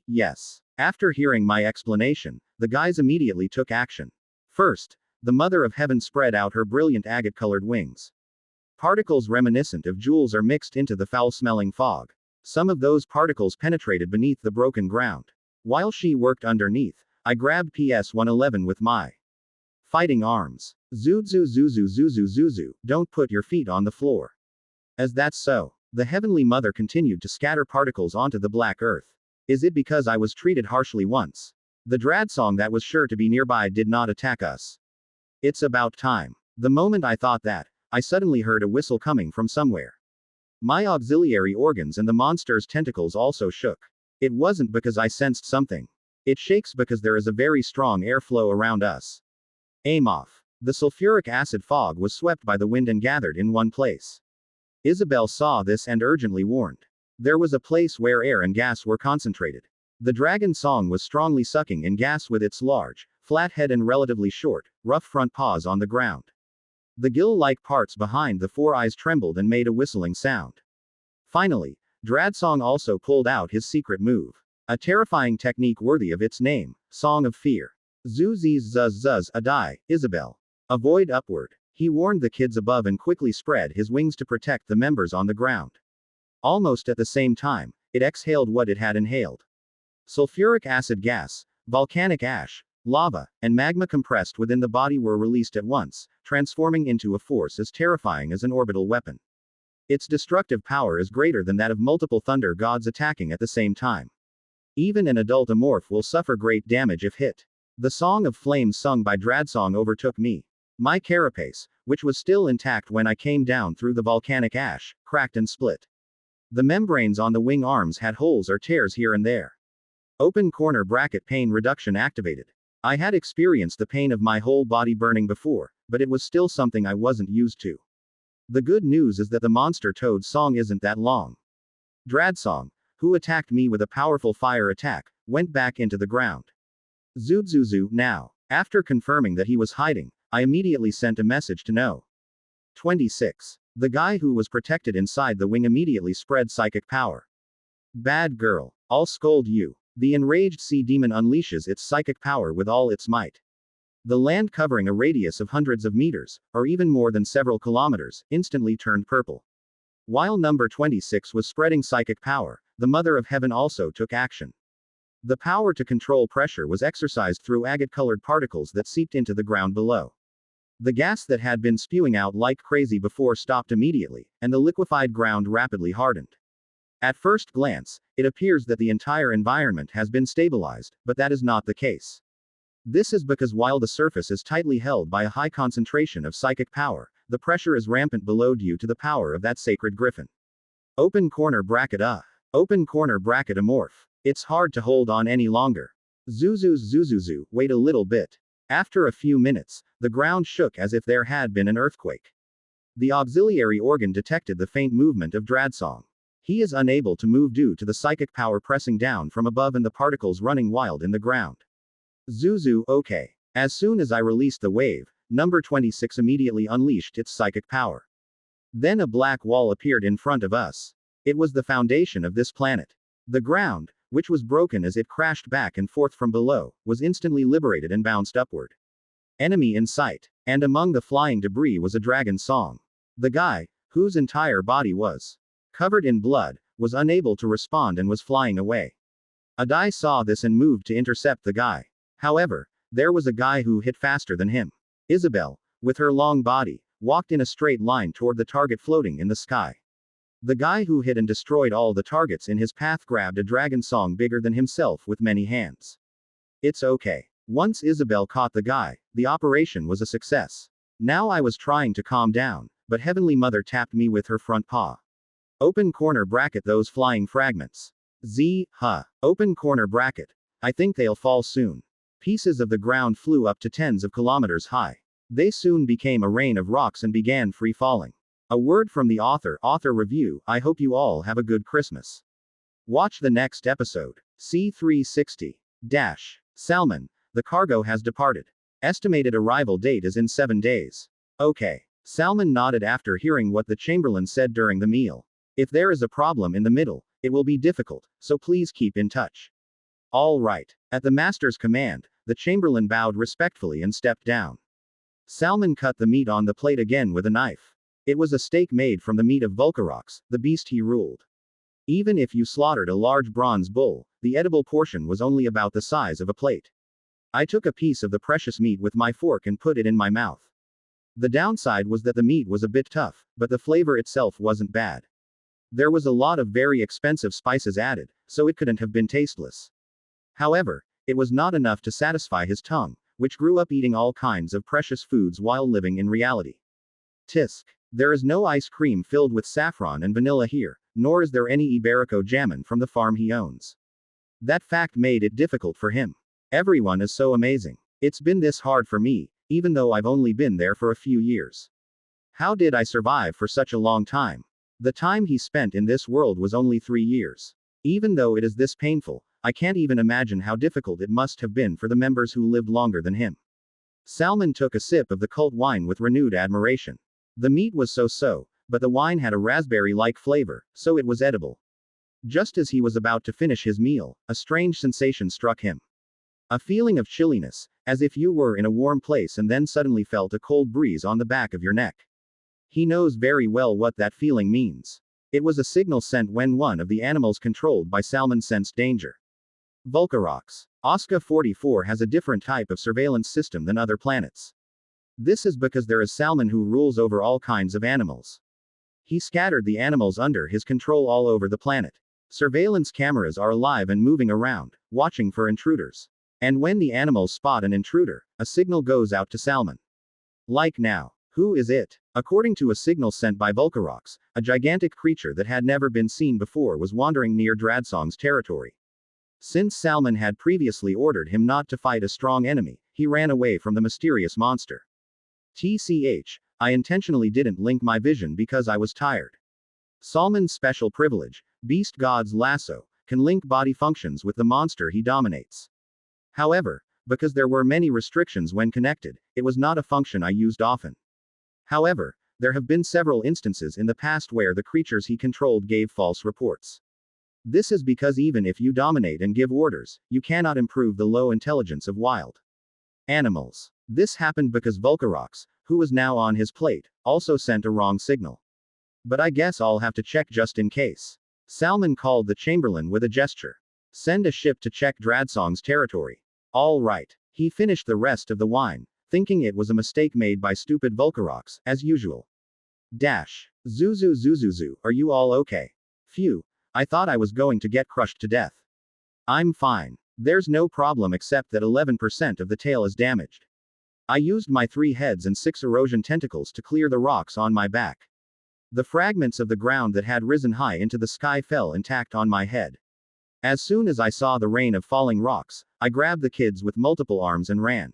Yes. After hearing my explanation, the guys immediately took action. First, the Mother of Heaven spread out her brilliant agate-colored wings. Particles reminiscent of jewels are mixed into the foul-smelling fog. Some of those particles penetrated beneath the broken ground. While she worked underneath, I grabbed PS-111 with my fighting arms. Zuzu zuzu zuzu zuzu, don't put your feet on the floor. As that's so, the Heavenly Mother continued to scatter particles onto the black earth. Is it because I was treated harshly once? The Dradsong that was sure to be nearby did not attack us. It's about time. The moment I thought that, I suddenly heard a whistle coming from somewhere. My auxiliary organs and the monster's tentacles also shook. It wasn't because I sensed something. It shakes because there is a very strong airflow around us. Aim off. The sulfuric acid fog was swept by the wind and gathered in one place. Isabel saw this and urgently warned. There was a place where air and gas were concentrated. The dragon song was strongly sucking in gas with its large, flat head and relatively short, rough front paws on the ground. The gill-like parts behind the four eyes trembled and made a whistling sound. Finally, Dradsong also pulled out his secret move. A terrifying technique worthy of its name, Song of Fear. Zuz zuz zuz adai, Isabel. Avoid upward. He warned the kids above and quickly spread his wings to protect the members on the ground. Almost at the same time, it exhaled what it had inhaled. Sulfuric acid gas, volcanic ash, lava, and magma compressed within the body were released at once, transforming into a force as terrifying as an orbital weapon. Its destructive power is greater than that of multiple thunder gods attacking at the same time. Even an adult amorph will suffer great damage if hit. The Song of Flames sung by Dradsong overtook me. My carapace, which was still intact when I came down through the volcanic ash, cracked and split. The membranes on the wing arms had holes or tears here and there. Open corner bracket pain reduction activated. I had experienced the pain of my whole body burning before, but it was still something I wasn't used to. The good news is that the monster toad song isn't that long. Dradsong, who attacked me with a powerful fire attack, went back into the ground. Zuzuzu, now. After confirming that he was hiding, I immediately sent a message to No. 26. The guy who was protected inside the wing immediately spread psychic power. Bad girl. I'll scold you. The enraged sea demon unleashes its psychic power with all its might. The land covering a radius of hundreds of meters, or even more than several kilometers, instantly turned purple. While number 26 was spreading psychic power, the Mother of Heaven also took action. The power to control pressure was exercised through agate-colored particles that seeped into the ground below. The gas that had been spewing out like crazy before stopped immediately, and the liquefied ground rapidly hardened. At first glance, it appears that the entire environment has been stabilized, but that is not the case. This is because while the surface is tightly held by a high concentration of psychic power, the pressure is rampant below due to the power of that sacred griffin. Open corner bracket Open corner bracket amorph. It's hard to hold on any longer. Zuzuzu, wait a little bit. After a few minutes, the ground shook as if there had been an earthquake. The auxiliary organ detected the faint movement of Dradsong. He is unable to move due to the psychic power pressing down from above and the particles running wild in the ground. Zuzu, okay. As soon as I released the wave, number 26 immediately unleashed its psychic power. Then a black wall appeared in front of us. It was the foundation of this planet. The ground, which was broken as it crashed back and forth from below, was instantly liberated and bounced upward. Enemy in sight. And among the flying debris was a dragon song. The guy, whose entire body was covered in blood, was unable to respond and was flying away. Adai saw this and moved to intercept the guy. However, there was a guy who hit faster than him. Isabel, with her long body, walked in a straight line toward the target floating in the sky. The guy who hit and destroyed all the targets in his path grabbed a dragon song bigger than himself with many hands. It's okay. Once Isabel caught the guy, the operation was a success. Now I was trying to calm down, but Heavenly Mother tapped me with her front paw. Open corner bracket those flying fragments. Open corner bracket. I think they'll fall soon. Pieces of the ground flew up to tens of kilometers high. They soon became a rain of rocks and began free falling. A word from the author review. I hope you all have a good Christmas. Watch the next episode. C360. Salmon. The cargo has departed. Estimated arrival date is in 7 days. Okay. Salmon nodded after hearing what the Chamberlain said during the meal. If there is a problem in the middle, it will be difficult, so please keep in touch. All right. At the master's command, the Chamberlain bowed respectfully and stepped down. Salmon cut the meat on the plate again with a knife. It was a steak made from the meat of Vulcarox, the beast he ruled. Even if you slaughtered a large bronze bull, the edible portion was only about the size of a plate. I took a piece of the precious meat with my fork and put it in my mouth. The downside was that the meat was a bit tough, but the flavor itself wasn't bad. There was a lot of very expensive spices added, so it couldn't have been tasteless. However, it was not enough to satisfy his tongue, which grew up eating all kinds of precious foods while living in reality. Tisk. There is no ice cream filled with saffron and vanilla here, nor is there any Iberico jamon from the farm he owns. That fact made it difficult for him. Everyone is so amazing. It's been this hard for me, even though I've only been there for a few years. How did I survive for such a long time? The time he spent in this world was only 3 years. Even though it is this painful, I can't even imagine how difficult it must have been for the members who lived longer than him. Salmon took a sip of the cult wine with renewed admiration. The meat was so-so, but the wine had a raspberry-like flavor, so it was edible. Just as he was about to finish his meal, a strange sensation struck him. A feeling of chilliness, as if you were in a warm place and then suddenly felt a cold breeze on the back of your neck. He knows very well what that feeling means. It was a signal sent when one of the animals controlled by Salmon sensed danger. Volcarox. Osca 44 has a different type of surveillance system than other planets. This is because there is Salmon who rules over all kinds of animals. He scattered the animals under his control all over the planet. Surveillance cameras are alive and moving around, watching for intruders. And when the animals spot an intruder, a signal goes out to Salmon. Like now. Who is it? According to a signal sent by Volcarox, a gigantic creature that had never been seen before was wandering near Dradsong's territory. Since Salmon had previously ordered him not to fight a strong enemy, he ran away from the mysterious monster. TCH, I intentionally didn't link my vision because I was tired. Salmon's special privilege, Beast God's lasso, can link body functions with the monster he dominates. However, because there were many restrictions when connected, it was not a function I used often. However, there have been several instances in the past where the creatures he controlled gave false reports. This is because even if you dominate and give orders, you cannot improve the low intelligence of wild animals. This happened because Volcarox, who was now on his plate, also sent a wrong signal. But I guess I'll have to check just in case. Salmon called the Chamberlain with a gesture. Send a ship to check Dradsong's territory. All right. He finished the rest of the wine, thinking it was a mistake made by stupid Volcarox, as usual. Zuzu, are you all okay? Phew. I thought I was going to get crushed to death. I'm fine. There's no problem except that 11% of the tail is damaged. I used my 3 heads and 6 erosion tentacles to clear the rocks on my back. The fragments of the ground that had risen high into the sky fell intact on my head. As soon as I saw the rain of falling rocks, I grabbed the kids with multiple arms and ran.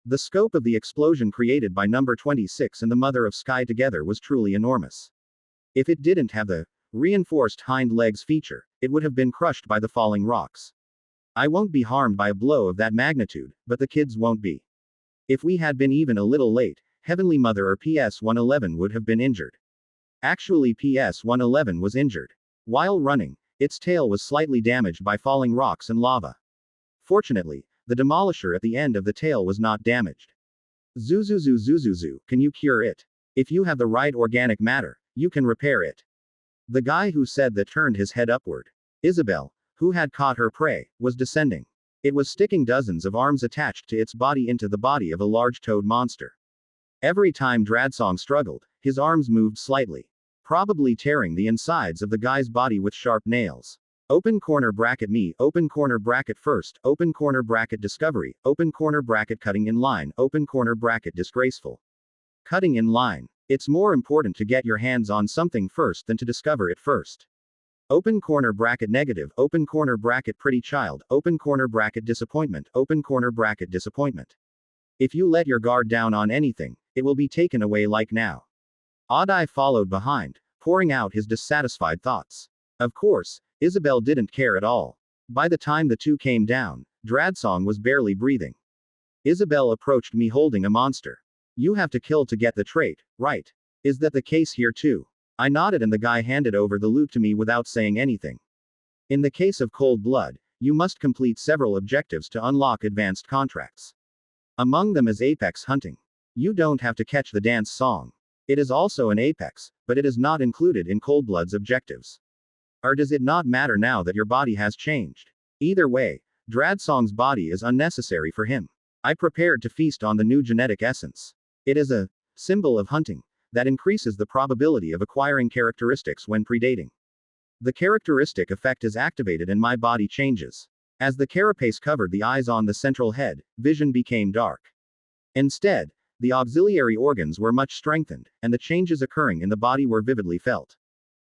The scope of the explosion created by number 26 and the Mother of Sky together was truly enormous. If it didn't have the reinforced hind legs feature, it would have been crushed by the falling rocks. I won't be harmed by a blow of that magnitude, but the kids won't be. If we had been even a little late, Heavenly Mother or PS-111 would have been injured. Actually, PS-111 was injured. While running, its tail was slightly damaged by falling rocks and lava. Fortunately, the demolisher at the end of the tail was not damaged. Zuzu, can you cure it? If you have the right organic matter, you can repair it. The guy who said that turned his head upward. Isabel, who had caught her prey, was descending. It was sticking dozens of arms attached to its body into the body of a large toad monster. Every time Dradsong struggled, his arms moved slightly, probably tearing the insides of the guy's body with sharp nails. Open corner bracket me, open corner bracket first, open corner bracket discovery, open corner bracket cutting in line, open corner bracket disgraceful. Cutting in line. It's more important to get your hands on something first than to discover it first. Open corner bracket negative, open corner bracket pretty child, open corner bracket disappointment, open corner bracket disappointment. If you let your guard down on anything, it will be taken away like now. Oddeye followed behind, pouring out his dissatisfied thoughts. Of course, Isabel didn't care at all. By the time the two came down, Dradsong was barely breathing. Isabel approached me holding a monster. You have to kill to get the trait, right? Is that the case here too? I nodded and the guy handed over the loot to me without saying anything. In the case of Cold Blood, you must complete several objectives to unlock advanced contracts. Among them is apex hunting. You don't have to catch the dance song. It is also an apex, but it is not included in Cold Blood's objectives. Or does it not matter now that your body has changed? Either way, Dradsong's body is unnecessary for him. I prepared to feast on the new genetic essence. It is a symbol of hunting that increases the probability of acquiring characteristics when predating. The characteristic effect is activated and my body changes. As the carapace covered the eyes on the central head, vision became dark. Instead, the auxiliary organs were much strengthened, and the changes occurring in the body were vividly felt.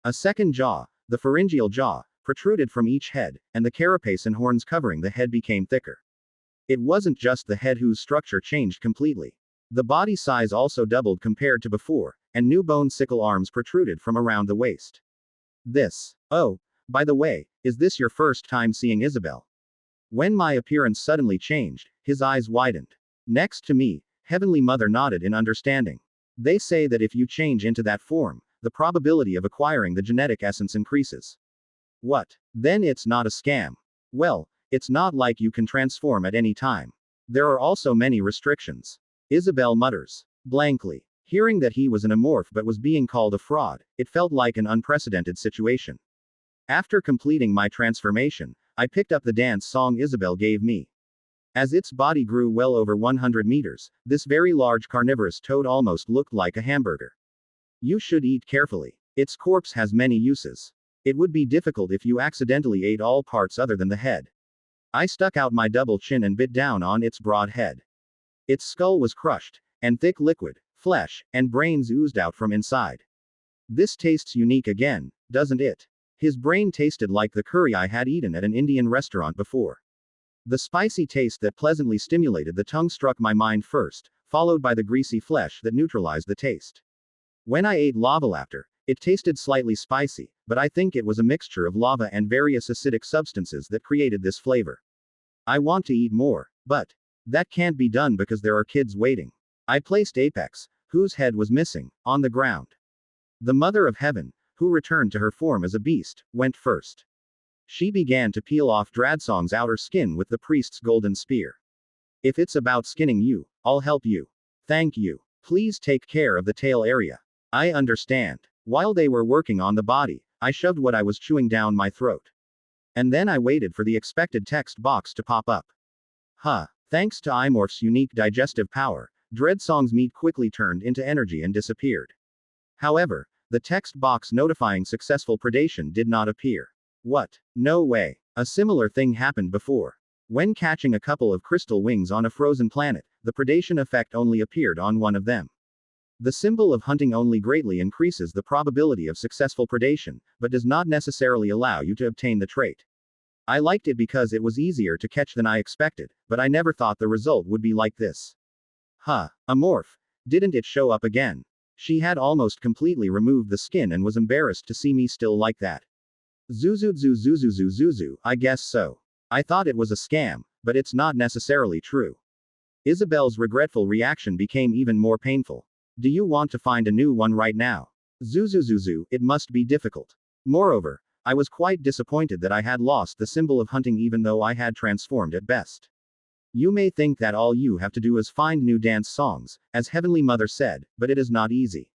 A second jaw, the pharyngeal jaw, protruded from each head, and the carapace and horns covering the head became thicker. It wasn't just the head whose structure changed completely. The body size also doubled compared to before, and new bone sickle arms protruded from around the waist. This, By the way, is this your first time seeing Isabel? When my appearance suddenly changed, his eyes widened. Next to me, Heavenly Mother nodded in understanding. They say that if you change into that form, the probability of acquiring the genetic essence increases. What? Then it's not a scam. Well, it's not like you can transform at any time. There are also many restrictions. Isabel mutters. Blankly. Hearing that he was an amorph but was being called a fraud, it felt like an unprecedented situation. After completing my transformation, I picked up the dance song Isabel gave me. As its body grew well over 100 meters, this very large carnivorous toad almost looked like a hamburger. You should eat carefully. Its corpse has many uses. It would be difficult if you accidentally ate all parts other than the head. I stuck out my double chin and bit down on its broad head. Its skull was crushed, and thick liquid, flesh, and brains oozed out from inside. This tastes unique again, doesn't it? His brain tasted like the curry I had eaten at an Indian restaurant before. The spicy taste that pleasantly stimulated the tongue struck my mind first, followed by the greasy flesh that neutralized the taste. When I ate lava after, it tasted slightly spicy, but I think it was a mixture of lava and various acidic substances that created this flavor. I want to eat more, but that can't be done because there are kids waiting. I placed Apex, whose head was missing, on the ground. The Mother of Heaven, who returned to her form as a beast, went first. She began to peel off Dradsong's outer skin with the priest's golden spear. If it's about skinning you, I'll help you. Thank you. Please take care of the tail area. I understand. While they were working on the body, I shoved what I was chewing down my throat. And then I waited for the expected text box to pop up. Thanks to Imorph's unique digestive power, Dreadsong's meat quickly turned into energy and disappeared. However, the text box notifying successful predation did not appear. What? No way. A similar thing happened before. When catching a couple of crystal wings on a frozen planet, the predation effect only appeared on one of them. The symbol of hunting only greatly increases the probability of successful predation, but does not necessarily allow you to obtain the trait. I liked it because it was easier to catch than I expected, but I never thought the result would be like this. Amorph. Didn't it show up again? She had almost completely removed the skin and was embarrassed to see me still like that. Zuzu, I guess so. I thought it was a scam, but it's not necessarily true. Isabel's regretful reaction became even more painful. Do you want to find a new one right now? Zuzu, it must be difficult. Moreover, I was quite disappointed that I had lost the symbol of hunting even though I had transformed at best. You may think that all you have to do is find new dance songs, as Heavenly Mother said, but it is not easy.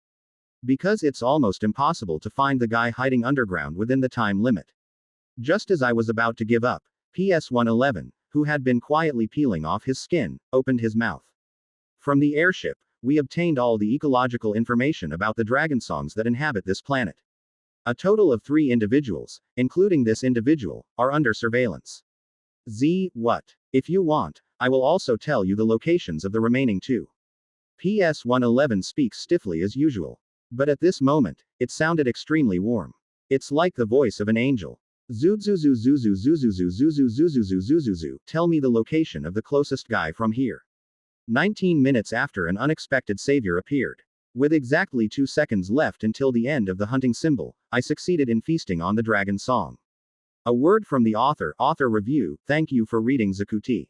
Because it's almost impossible to find the guy hiding underground within the time limit. Just as I was about to give up, PS111, who had been quietly peeling off his skin, opened his mouth. From the airship, we obtained all the ecological information about the dragon songs that inhabit this planet. A total of 3 individuals, including this individual, are under surveillance. What? If you want, I will also tell you the locations of the remaining 2. PS111 speaks stiffly as usual. But at this moment, it sounded extremely warm. It's like the voice of an angel. Zuzu, tell me the location of the closest guy from here. 19 minutes after an unexpected savior appeared. With exactly 2 seconds left until the end of the hunting symbol, I succeeded in feasting on the dragon song. A word from the author review, thank you for reading Zakuti.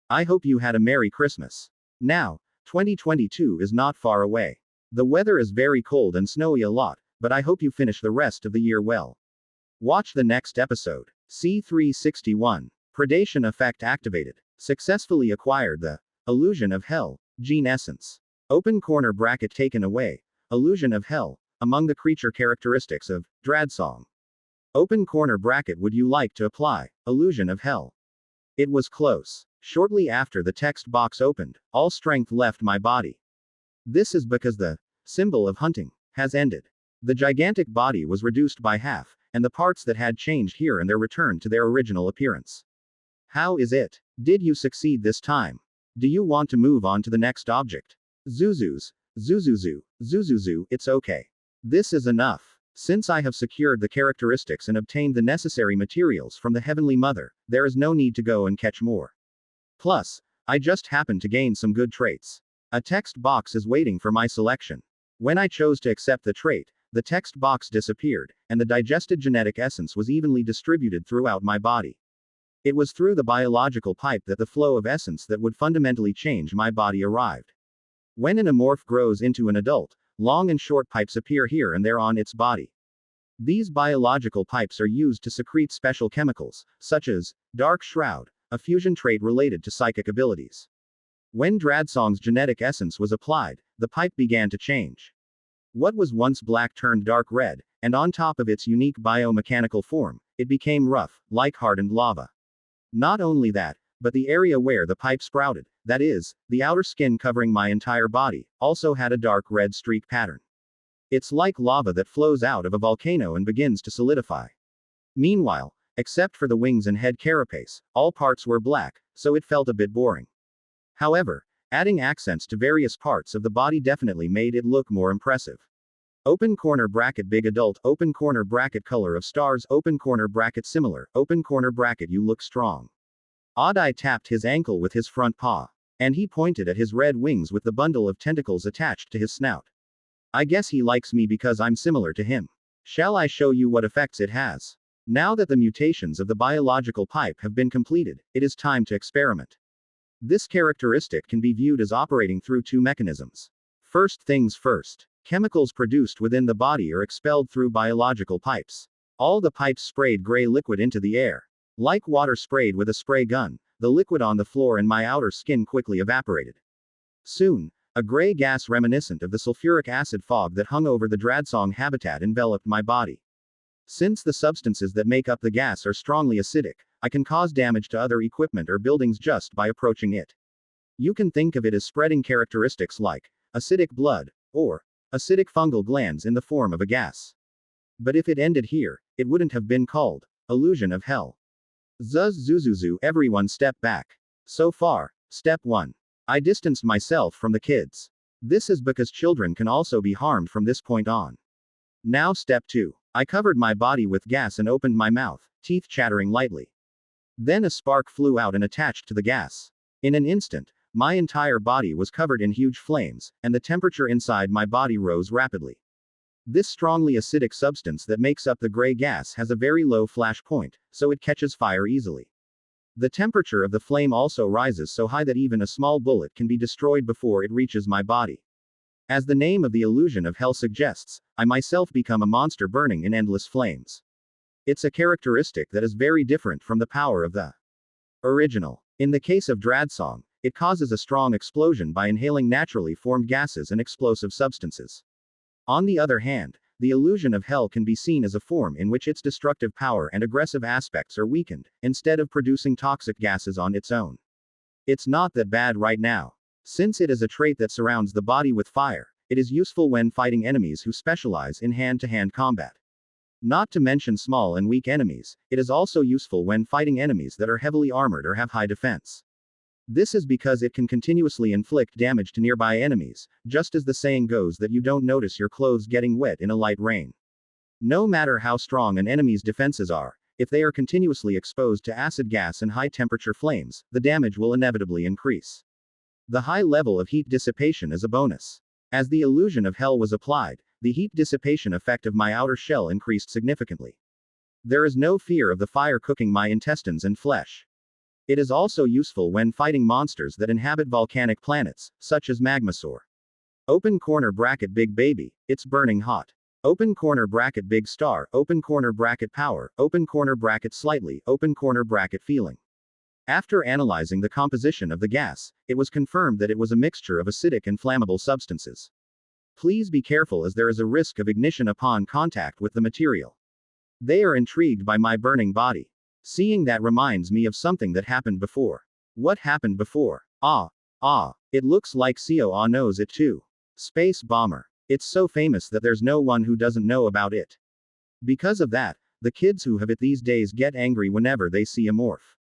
I hope you had a Merry Christmas. Now, 2022 is not far away. The weather is very cold and snowy a lot, but I hope you finish the rest of the year well. Watch the next episode. C361. Predation effect activated. Successfully acquired the illusion of hell, gene essence. Open corner bracket taken away. Illusion of hell, among the creature characteristics of Dradsong. Open corner bracket would you like to apply illusion of hell? It was close. Shortly after the text box opened, all strength left my body. This is because the symbol of hunting has ended. The gigantic body was reduced by half, and the parts that had changed here and there returned to their original appearance. How is it? Did you succeed this time? Do you want to move on to the next object? Zuzu, it's okay. This is enough. Since I have secured the characteristics and obtained the necessary materials from the Heavenly Mother, there is no need to go and catch more. Plus, I just happened to gain some good traits. A text box is waiting for my selection. When I chose to accept the trait, the text box disappeared, and the digested genetic essence was evenly distributed throughout my body. It was through the biological pipe that the flow of essence that would fundamentally change my body arrived. When an amorph grows into an adult, long and short pipes appear here and there on its body. These biological pipes are used to secrete special chemicals, such as dark shroud, a fusion trait related to psychic abilities. When Dradsong's genetic essence was applied, the pipe began to change. What was once black turned dark red, and on top of its unique biomechanical form, it became rough, like hardened lava. Not only that, but the area where the pipe sprouted, that is, the outer skin covering my entire body, also had a dark red streak pattern. It's like lava that flows out of a volcano and begins to solidify. Meanwhile, except for the wings and head carapace, all parts were black, so it felt a bit boring. However, adding accents to various parts of the body definitely made it look more impressive. Open corner bracket big adult, open corner bracket color of stars, open corner bracket similar, open corner bracket you look strong. Odd-Eye tapped his ankle with his front paw. And he pointed at his red wings with the bundle of tentacles attached to his snout. I guess he likes me because I'm similar to him. Shall I show you what effects it has? Now that the mutations of the biological pipe have been completed, it is time to experiment. This characteristic can be viewed as operating through two mechanisms. First things first. Chemicals produced within the body are expelled through biological pipes. All the pipes sprayed gray liquid into the air. Like water sprayed with a spray gun, the liquid on the floor and my outer skin quickly evaporated. Soon, a gray gas reminiscent of the sulfuric acid fog that hung over the Dradsong habitat enveloped my body. Since the substances that make up the gas are strongly acidic, I can cause damage to other equipment or buildings just by approaching it. You can think of it as spreading characteristics like acidic blood, or acidic fungal glands in the form of a gas. But if it ended here, it wouldn't have been called illusion of hell. Zuzuzuzu, everyone step back. So far, step 1. I distanced myself from the kids. This is because children can also be harmed from this point on. Now step 2. I covered my body with gas and opened my mouth, teeth chattering lightly. Then a spark flew out and attached to the gas. In an instant, my entire body was covered in huge flames, and the temperature inside my body rose rapidly. This strongly acidic substance that makes up the gray gas has a very low flash point, so it catches fire easily. The temperature of the flame also rises so high that even a small bullet can be destroyed before it reaches my body. As the name of the illusion of hell suggests, I myself become a monster burning in endless flames. It's a characteristic that is very different from the power of the original. In the case of Dradsong, it causes a strong explosion by inhaling naturally formed gases and explosive substances. On the other hand, the illusion of hell can be seen as a form in which its destructive power and aggressive aspects are weakened, instead of producing toxic gases on its own. It's not that bad right now. Since it is a trait that surrounds the body with fire, it is useful when fighting enemies who specialize in hand-to-hand combat. Not to mention small and weak enemies, it is also useful when fighting enemies that are heavily armored or have high defense. This is because it can continuously inflict damage to nearby enemies, just as the saying goes that you don't notice your clothes getting wet in a light rain. No matter how strong an enemy's defenses are, if they are continuously exposed to acid gas and high-temperature flames, the damage will inevitably increase. The high level of heat dissipation is a bonus. As the illusion of hell was applied, the heat dissipation effect of my outer shell increased significantly. There is no fear of the fire cooking my intestines and flesh. It is also useful when fighting monsters that inhabit volcanic planets, such as Magmasaur. Open corner bracket big baby, it's burning hot. Open corner bracket big star, open corner bracket power, open corner bracket slightly, open corner bracket feeling. After analyzing the composition of the gas, it was confirmed that it was a mixture of acidic and flammable substances. Please be careful as there is a risk of ignition upon contact with the material. They are intrigued by my burning body. Seeing that reminds me of something that happened before. What happened before? It looks like Seo knows it too. Space bomber. It's so famous that there's no one who doesn't know about it. Because of that, the kids who have it these days get angry whenever they see a morph.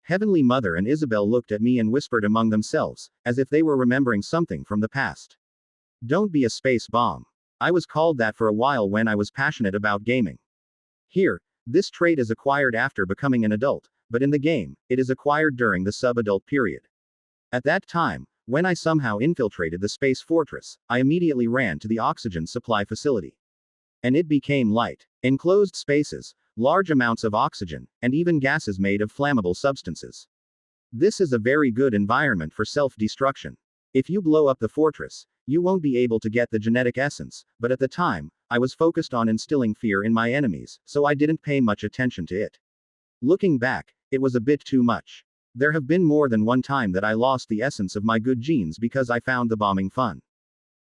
Heavenly Mother and Isabel looked at me and whispered among themselves, as if they were remembering something from the past. Don't be a space bomb. I was called that for a while when I was passionate about gaming. Here, this trait is acquired after becoming an adult, but in the game, it is acquired during the sub-adult period. At that time, when I somehow infiltrated the space fortress, I immediately ran to the oxygen supply facility. and it became light. Enclosed spaces, large amounts of oxygen, and even gases made of flammable substances. This is a very good environment for self-destruction. If you blow up the fortress, you won't be able to get the genetic essence, but at the time, I was focused on instilling fear in my enemies, so I didn't pay much attention to it. Looking back, it was a bit too much. There have been more than one time that I lost the essence of my good genes because I found the bombing fun.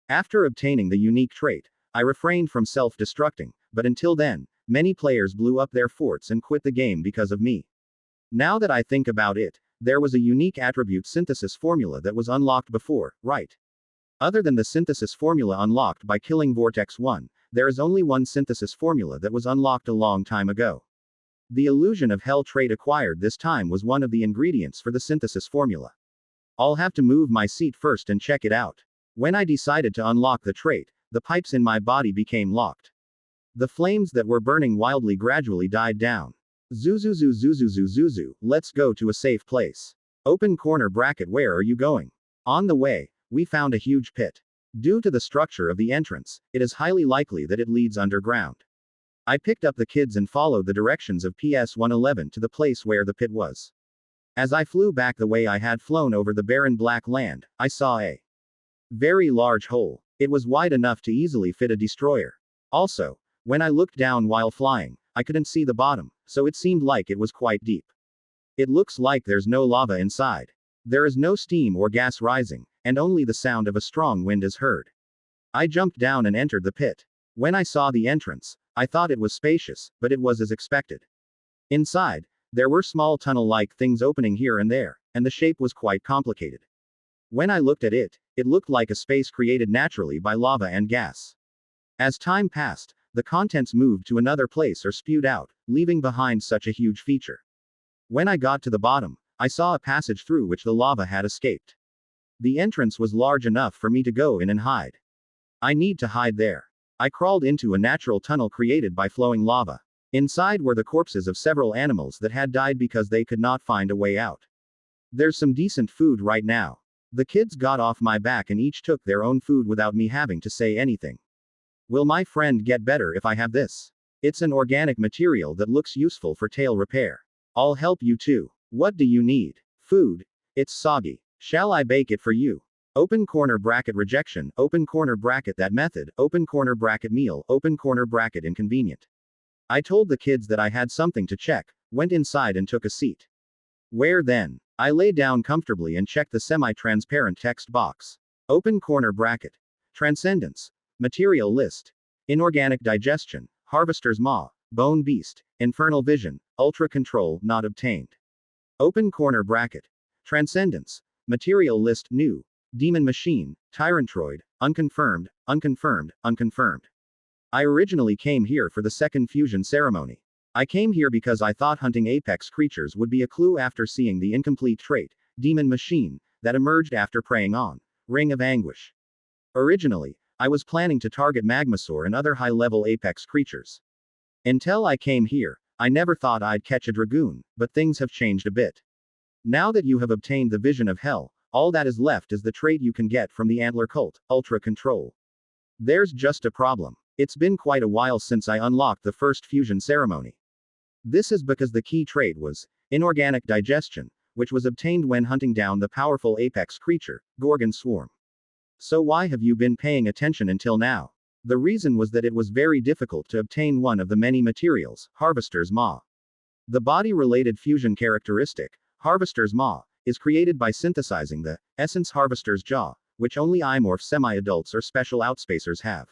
After obtaining the unique trait, I refrained from self-destructing, but until then, many players blew up their forts and quit the game because of me. Now that I think about it, there was a unique attribute synthesis formula that was unlocked before, right? Other than the synthesis formula unlocked by killing Vortex 1, there is only one synthesis formula that was unlocked a long time ago. The illusion of hell trait acquired this time was one of the ingredients for the synthesis formula. I'll have to move my seat first and check it out. When I decided to unlock the trait, the pipes in my body became locked. The flames that were burning wildly gradually died down. Zuzuzu, let's go to a safe place. Open corner bracket, where are you going? On the way, we found a huge pit. Due to the structure of the entrance, it is highly likely that it leads underground. I picked up the kids and followed the directions of PS-111 to the place where the pit was. As I flew back the way I had flown over the barren black land, I saw a very large hole. It was wide enough to easily fit a destroyer. Also, when I looked down while flying, I couldn't see the bottom, so it seemed like it was quite deep. It looks like there's no lava inside. There is no steam or gas rising, and only the sound of a strong wind is heard. I jumped down and entered the pit. When I saw the entrance, I thought it was spacious, but it was as expected. Inside, there were small tunnel-like things opening here and there, and the shape was quite complicated. When I looked at it, it looked like a space created naturally by lava and gas. As time passed, the contents moved to another place or spewed out, leaving behind such a huge feature. When I got to the bottom, I saw a passage through which the lava had escaped. The entrance was large enough for me to go in and hide. I need to hide there. I crawled into a natural tunnel created by flowing lava. Inside were the corpses of several animals that had died because they could not find a way out. There's some decent food right now. The kids got off my back and each took their own food without me having to say anything. Will my friend get better if I have this? It's an organic material that looks useful for tail repair. I'll help you too. What do you need? Food. It's soggy. Shall I bake it for you? Open corner bracket rejection, open corner bracket that method, open corner bracket meal, open corner bracket inconvenient. I told the kids that I had something to check, went inside and took a seat. Where then? I lay down comfortably and checked the semi-transparent text box. Open corner bracket. Transcendence. Material list. Inorganic digestion, harvester's maw, bone beast, infernal vision, ultra control not obtained. Open corner bracket. Transcendence. Material list new. Demon machine, tyrantroid, unconfirmed, unconfirmed, unconfirmed. I originally came here for the second fusion ceremony. I came here because I thought hunting apex creatures would be a clue after seeing the incomplete trait, demon machine, that emerged after preying on Ring of Anguish. Originally, I was planning to target Magmasaur and other high-level apex creatures. Until I came here, I never thought I'd catch a dragoon, but things have changed a bit. Now that you have obtained the vision of hell, all that is left is the trait you can get from the antler cult, ultra control. There's just a problem. It's been quite a while since I unlocked the first fusion ceremony. This is because the key trait was inorganic digestion, which was obtained when hunting down the powerful apex creature, Gorgon Swarm. So why have you been paying attention until now? The reason was that it was very difficult to obtain one of the many materials, Harvester's Maw. The body-related fusion characteristic, Harvester's Maw, is created by synthesizing the essence Harvester's Jaw, which only imorph semi-adults or special outspacers have.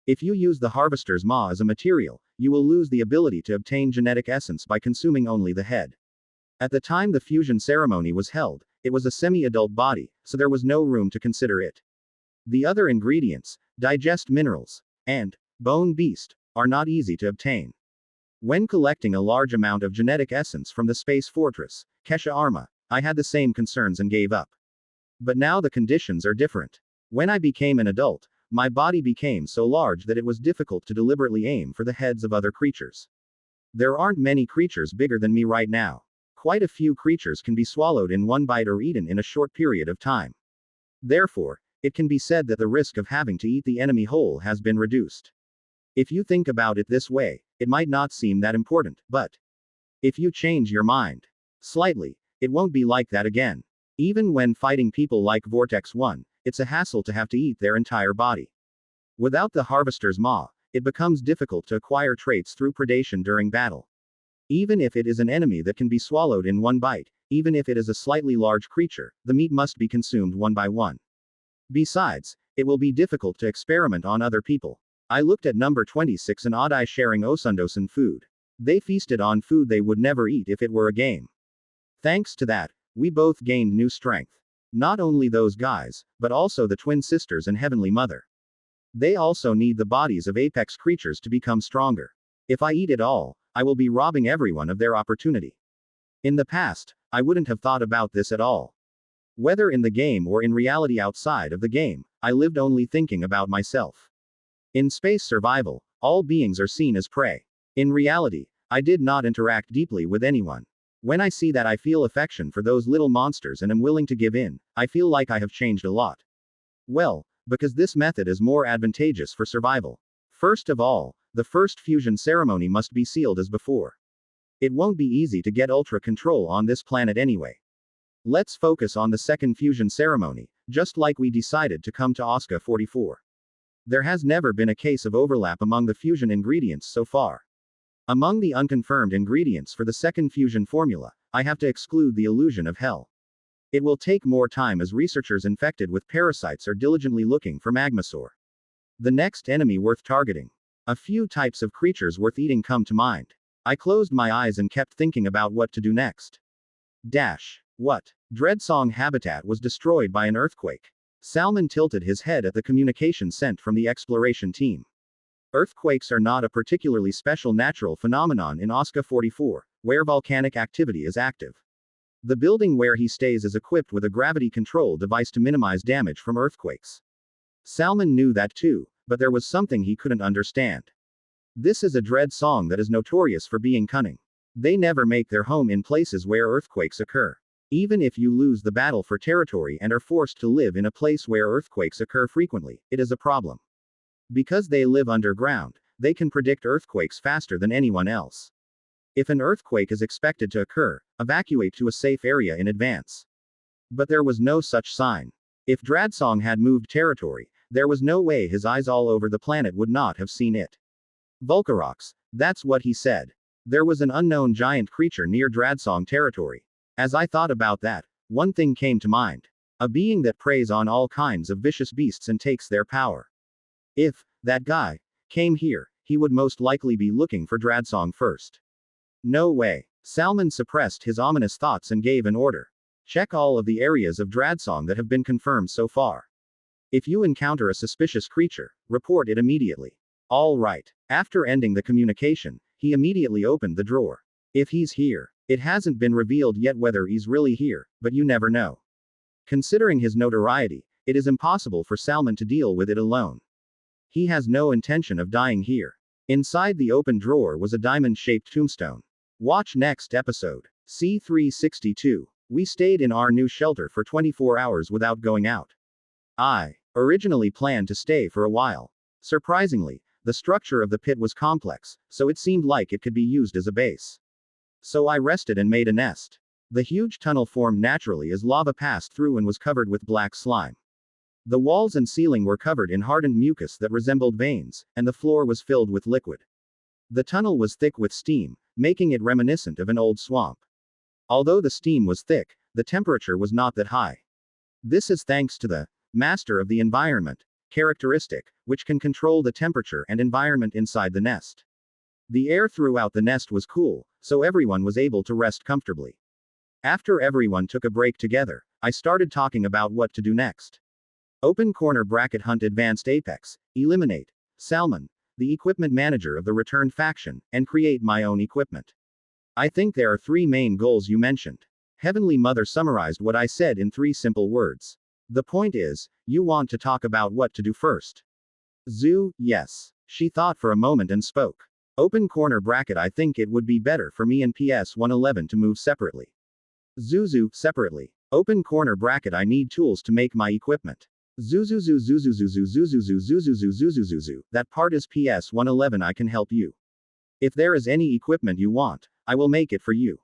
If you use the Harvester's Maw as a material, you will lose the ability to obtain genetic essence by consuming only the head. At the time the fusion ceremony was held, it was a semi-adult body, so there was no room to consider it. The other ingredients, digest minerals, and bone beast, are not easy to obtain. When collecting a large amount of genetic essence from the space fortress, Kesha Arma, I had the same concerns and gave up. But now the conditions are different. When I became an adult, my body became so large that it was difficult to deliberately aim for the heads of other creatures. There aren't many creatures bigger than me right now. Quite a few creatures can be swallowed in one bite or eaten in a short period of time. Therefore, it can be said that the risk of having to eat the enemy whole has been reduced. If you think about it this way, it might not seem that important, but if you change your mind slightly, it won't be like that again. Even when fighting people like Vortex 1, it's a hassle to have to eat their entire body. Without the Harvester's Maw, it becomes difficult to acquire traits through predation during battle. Even if it is an enemy that can be swallowed in one bite, even if it is a slightly large creature, the meat must be consumed one by one. Besides, it will be difficult to experiment on other people. I looked at number 26 and Oddeye sharing Osundosan food. They feasted on food they would never eat if it were a game. Thanks to that, we both gained new strength. Not only those guys, but also the twin sisters and Heavenly Mother. They also need the bodies of apex creatures to become stronger. If I eat it all, I will be robbing everyone of their opportunity. In the past, I wouldn't have thought about this at all. Whether in the game or in reality outside of the game, I lived only thinking about myself. In space survival, all beings are seen as prey. In reality, I did not interact deeply with anyone. When I see that, I feel affection for those little monsters and am willing to give in. I feel like I have changed a lot. Well, because this method is more advantageous for survival. First of all, the first fusion ceremony must be sealed as before. It won't be easy to get ultra control on this planet anyway. Let's focus on the second fusion ceremony, just like we decided to come to Osca 44. There has never been a case of overlap among the fusion ingredients so far. Among the unconfirmed ingredients for the second fusion formula, I have to exclude the illusion of hell. It will take more time as researchers infected with parasites are diligently looking for Magmasaur. The next enemy worth targeting. A few types of creatures worth eating come to mind. I closed my eyes and kept thinking about what to do next. What? Dreadsong habitat was destroyed by an earthquake. Salmon tilted his head at the communication sent from the exploration team. Earthquakes are not a particularly special natural phenomenon in Osca 44, where volcanic activity is active. The building where he stays is equipped with a gravity control device to minimize damage from earthquakes. Salmon knew that too, but there was something he couldn't understand. This is a dread song that is notorious for being cunning. They never make their home in places where earthquakes occur. Even if you lose the battle for territory and are forced to live in a place where earthquakes occur frequently, it is a problem. Because they live underground, they can predict earthquakes faster than anyone else. If an earthquake is expected to occur, evacuate to a safe area in advance. But there was no such sign. If Dreadsong had moved territory, there was no way his eyes all over the planet would not have seen it. Volcarox, that's what he said. There was an unknown giant creature near Dreadsong territory. As I thought about that, one thing came to mind. A being that preys on all kinds of vicious beasts and takes their power. If that guy came here, he would most likely be looking for Dreadsong first. No way. Salmon suppressed his ominous thoughts and gave an order. Check all of the areas of Dreadsong that have been confirmed so far. If you encounter a suspicious creature, report it immediately. All right. After ending the communication, he immediately opened the drawer. If he's here, it hasn't been revealed yet whether he's really here, but you never know. Considering his notoriety, it is impossible for Salmon to deal with it alone. He has no intention of dying here. Inside the open drawer was a diamond-shaped tombstone. Watch next episode. C362. We stayed in our new shelter for 24 hours without going out. I originally planned to stay for a while. Surprisingly, the structure of the pit was complex, so it seemed like it could be used as a base. So I rested and made a nest. The huge tunnel formed naturally as lava passed through and was covered with black slime. The walls and ceiling were covered in hardened mucus that resembled veins, and the floor was filled with liquid. The tunnel was thick with steam, making it reminiscent of an old swamp. Although the steam was thick, the temperature was not that high. This is thanks to the master of the environment characteristic, which can control the temperature and environment inside the nest. The air throughout the nest was cool, so everyone was able to rest comfortably. After everyone took a break together, I started talking about what to do next. Open corner bracket hunt advanced apex, eliminate Salmon, the equipment manager of the returned faction, and create my own equipment. I think there are 3 main goals you mentioned. Heavenly Mother summarized what I said in 3 simple words. The point is, you want to talk about what to do first. Zoo, yes. She thought for a moment and spoke. Open corner bracket, I think it would be better for me and PS111 to move separately. Zuzu, separately. Open corner bracket, I need tools to make my equipment. Zuzuzu. That part is PS-111. I can help you. If there is any equipment you want, I will make it for you.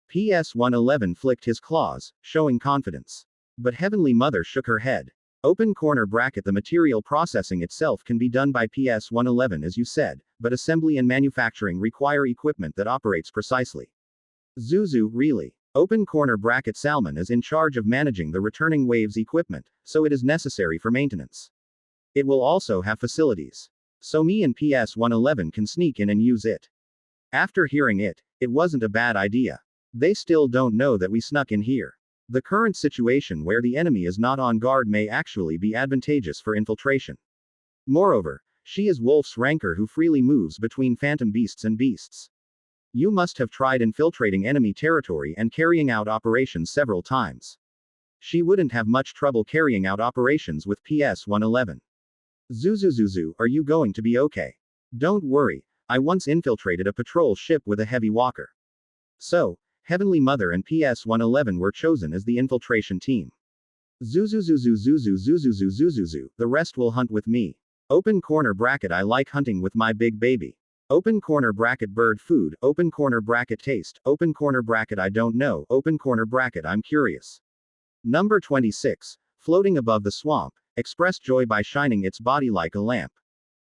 PS-111 flicked his claws, showing confidence. But Heavenly Mother shook her head. Open corner bracket. The material processing itself can be done by PS-111 as you said, but assembly and manufacturing require equipment that operates precisely. Zuzu, really? Open corner bracket. Salmon is in charge of managing the returning waves equipment, so it is necessary for maintenance. It will also have facilities. So me and PS-111 can sneak in and use it. After hearing it, it wasn't a bad idea. They still don't know that we snuck in here. The current situation where the enemy is not on guard may actually be advantageous for infiltration. Moreover, she is Wolf's rancor who freely moves between phantom beasts and beasts. You must have tried infiltrating enemy territory and carrying out operations several times. She wouldn't have much trouble carrying out operations with PS-111. Zuzuzuzu, are you going to be okay? Don't worry, I once infiltrated a patrol ship with a heavy walker. So, Heavenly Mother and PS-111 were chosen as the infiltration team. Zuzuzuzu, the rest will hunt with me. Open corner bracket. I like hunting with my big baby. Open corner bracket. Bird food. Open corner bracket. Taste. Open corner bracket. I don't know. Open corner bracket. I'm curious. Number 26. Floating above the swamp, expressed joy by shining its body like a lamp.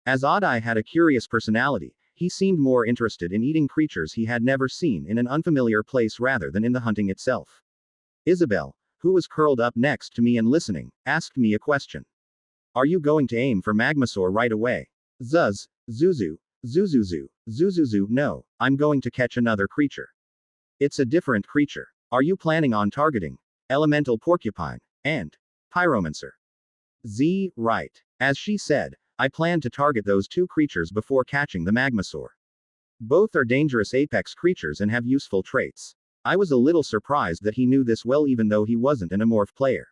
As Oddeye had a curious personality, he seemed more interested in eating creatures he had never seen in an unfamiliar place rather than in the hunting itself. Isabel, who was curled up next to me and listening, asked me a question. Are you going to aim for Magmasaur right away? Zuzuzu, no, I'm going to catch another creature. It's a different creature. Are you planning on targeting elemental porcupine and pyromancer? Right. As she said, I plan to target those two creatures before catching the Magmasaur. Both are dangerous apex creatures and have useful traits. I was a little surprised that he knew this well even though he wasn't an Amorph player.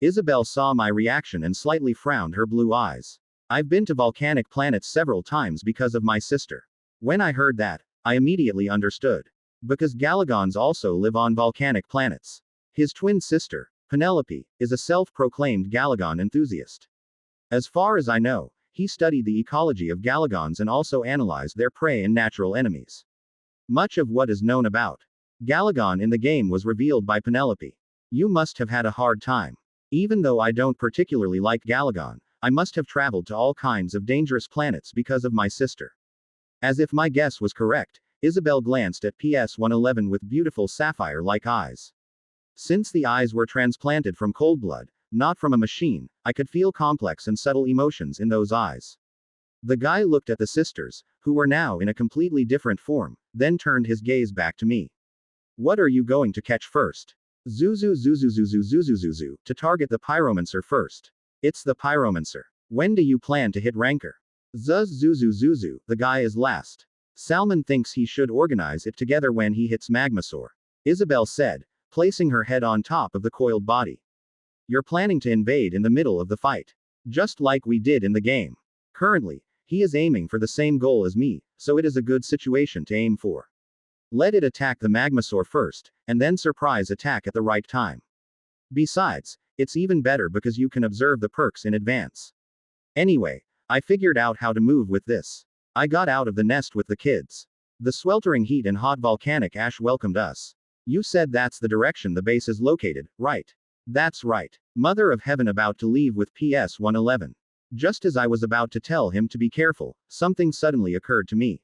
Isabel saw my reaction and slightly frowned her blue eyes. I've been to volcanic planets several times because of my sister. When I heard that, I immediately understood. Because Galagons also live on volcanic planets. His twin sister, Penelope, is a self-proclaimed Galagon enthusiast. As far as I know, he studied the ecology of Galagons and also analyzed their prey and natural enemies. Much of what is known about Galagon in the game was revealed by Penelope. You must have had a hard time. Even though I don't particularly like Galagon, I must have traveled to all kinds of dangerous planets because of my sister. As if my guess was correct, Isabel glanced at PS-111 with beautiful sapphire-like eyes. Since the eyes were transplanted from cold blood, not from a machine, I could feel complex and subtle emotions in those eyes. The guy looked at the sisters, who were now in a completely different form, then turned his gaze back to me. What are you going to catch first? Zuzuzuzu, to target the pyromancer first. It's the pyromancer. When do you plan to hit rancor? Zuzuzuzu, the guy is last. Salmon thinks he should organize it together when he hits Magmasaur. Isabel said, placing her head on top of the coiled body. You're planning to invade in the middle of the fight. Just like we did in the game. Currently, he is aiming for the same goal as me, so it is a good situation to aim for. Let it attack the Magmasaur first, and then surprise attack at the right time. Besides, it's even better because you can observe the perks in advance. Anyway, I figured out how to move with this. I got out of the nest with the kids. The sweltering heat and hot volcanic ash welcomed us. You said that's the direction the base is located, right? That's right. Mother of Heaven about to leave with PS-111. Just as I was about to tell him to be careful, something suddenly occurred to me.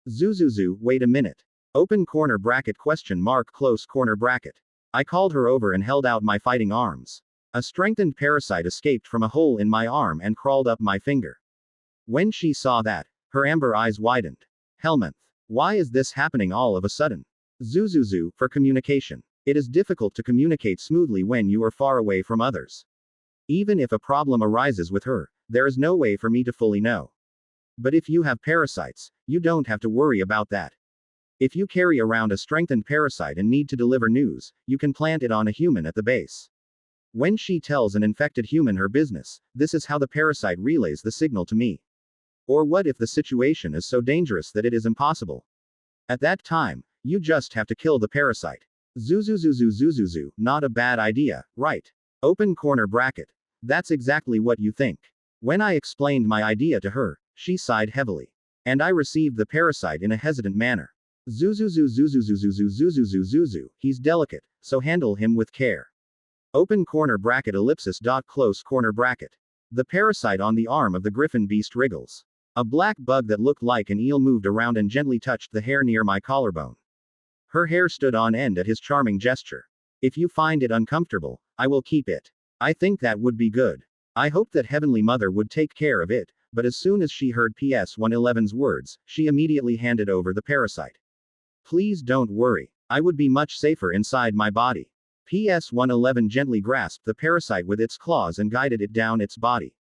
Zuzuzu, wait a minute. Open corner bracket ? Close corner bracket. I called her over and held out my fighting arms. A strengthened parasite escaped from a hole in my arm and crawled up my finger. When she saw that, her amber eyes widened. Helminth. Why is this happening all of a sudden? Zuzuzu, for communication. It is difficult to communicate smoothly when you are far away from others. Even if a problem arises with her, there is no way for me to fully know. But if you have parasites, you don't have to worry about that. If you carry around a strengthened parasite and need to deliver news, you can plant it on a human at the base. When she tells an infected human her business, this is how the parasite relays the signal to me. Or what if the situation is so dangerous that it is impossible? At that time, you just have to kill the parasite. Zuzuzuzu, not a bad idea, right? Open corner bracket. That's exactly what you think. When I explained my idea to her, she sighed heavily. And I received the parasite in a hesitant manner. Zuzuzu zuzuzuzuzu zuzuzu zuzu, he's delicate, so handle him with care. Open corner bracket ellipsis dot close corner bracket. The parasite on the arm of the griffin beast wriggles. A black bug that looked like an eel moved around and gently touched the hair near my collarbone. Her hair stood on end at his charming gesture. If you find it uncomfortable, I will keep it. I think that would be good. I hoped that Heavenly Mother would take care of it, but as soon as she heard PS 111's words, she immediately handed over the parasite. Please don't worry. I would be much safer inside my body. PS 111 gently grasped the parasite with its claws and guided it down its body.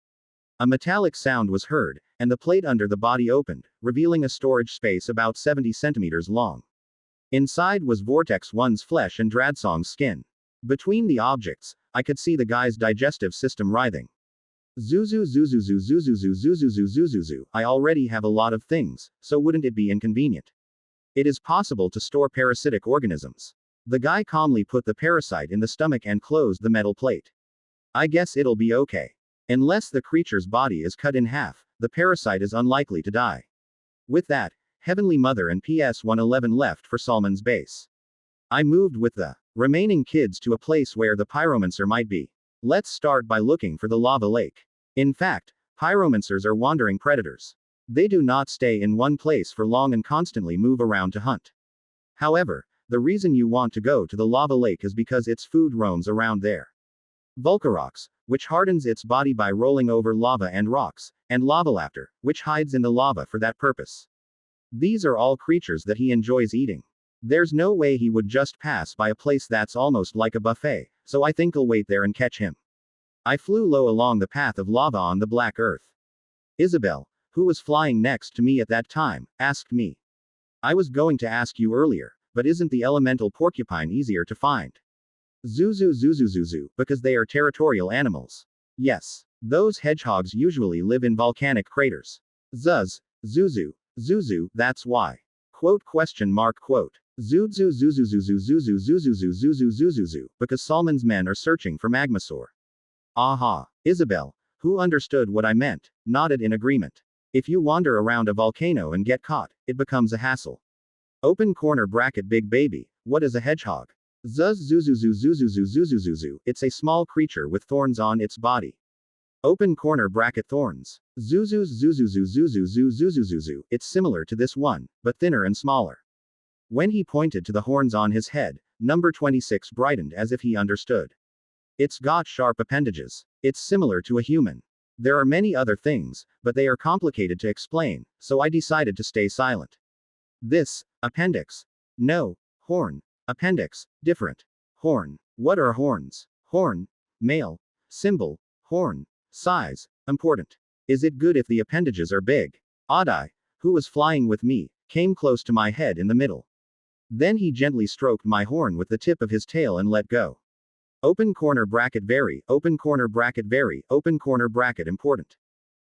A metallic sound was heard, and the plate under the body opened, revealing a storage space about 70 centimeters long. Inside was Vortex 1's flesh and Dradsong's skin. Between the objects, I could see the guy's digestive system writhing. Zuzu zuzuzu zuzuzu zuzuzu zuzuzu, I already have a lot of things, so wouldn't it be inconvenient? It is possible to store parasitic organisms. The guy calmly put the parasite in the stomach and closed the metal plate. I guess it'll be okay. Unless the creature's body is cut in half, the parasite is unlikely to die. With that, Heavenly Mother and PS 111 left for Salmon's base. I moved with the remaining kids to a place where the pyromancer might be. Let's start by looking for the lava lake. In fact, pyromancers are wandering predators. They do not stay in one place for long and constantly move around to hunt. However, the reason you want to go to the lava lake is because its food roams around there. Volcarox, which hardens its body by rolling over lava and rocks, and Lavalaptor, which hides in the lava for that purpose. These are all creatures that he enjoys eating. There's no way he would just pass by a place that's almost like a buffet, so I think I'll wait there and catch him. I flew low along the path of lava on the black earth. Isabel, who was flying next to me at that time, asked me. I was going to ask you earlier, but isn't the elemental porcupine easier to find? Zuzu zuzu zuzu, because they are territorial animals. Yes. Those hedgehogs usually live in volcanic craters. Zuz, zuzu, zuzu, that's why. Quote question mark quote. Zuzu zuzu zuzu zuzu zuzu zuzu zuzu, because Salmon's men are searching for Magmasaur. Aha. Isabel, who understood what I meant, nodded in agreement. If you wander around a volcano and get caught, it becomes a hassle. Open corner bracket big baby, what is a hedgehog? Zuz zuzuzu zuzuzu zuzuzuzu, it's a small creature with thorns on its body. Open corner bracket thorns. Zuzuz zuzuzu zuzuzu zuzuzuzu, it's similar to this one, but thinner and smaller. When he pointed to the horns on his head, number 26 brightened as if he understood. It's got sharp appendages. It's similar to a human. There are many other things, but they are complicated to explain, so I decided to stay silent. This, appendix. No, horn. Appendix, different. Horn. What are horns? Horn. Male. Symbol. Horn. Size. Important. Is it good if the appendages are big? Oddeye, who was flying with me, came close to my head in the middle. Then he gently stroked my horn with the tip of his tail and let go. Open corner bracket very, open corner bracket very, open corner bracket important.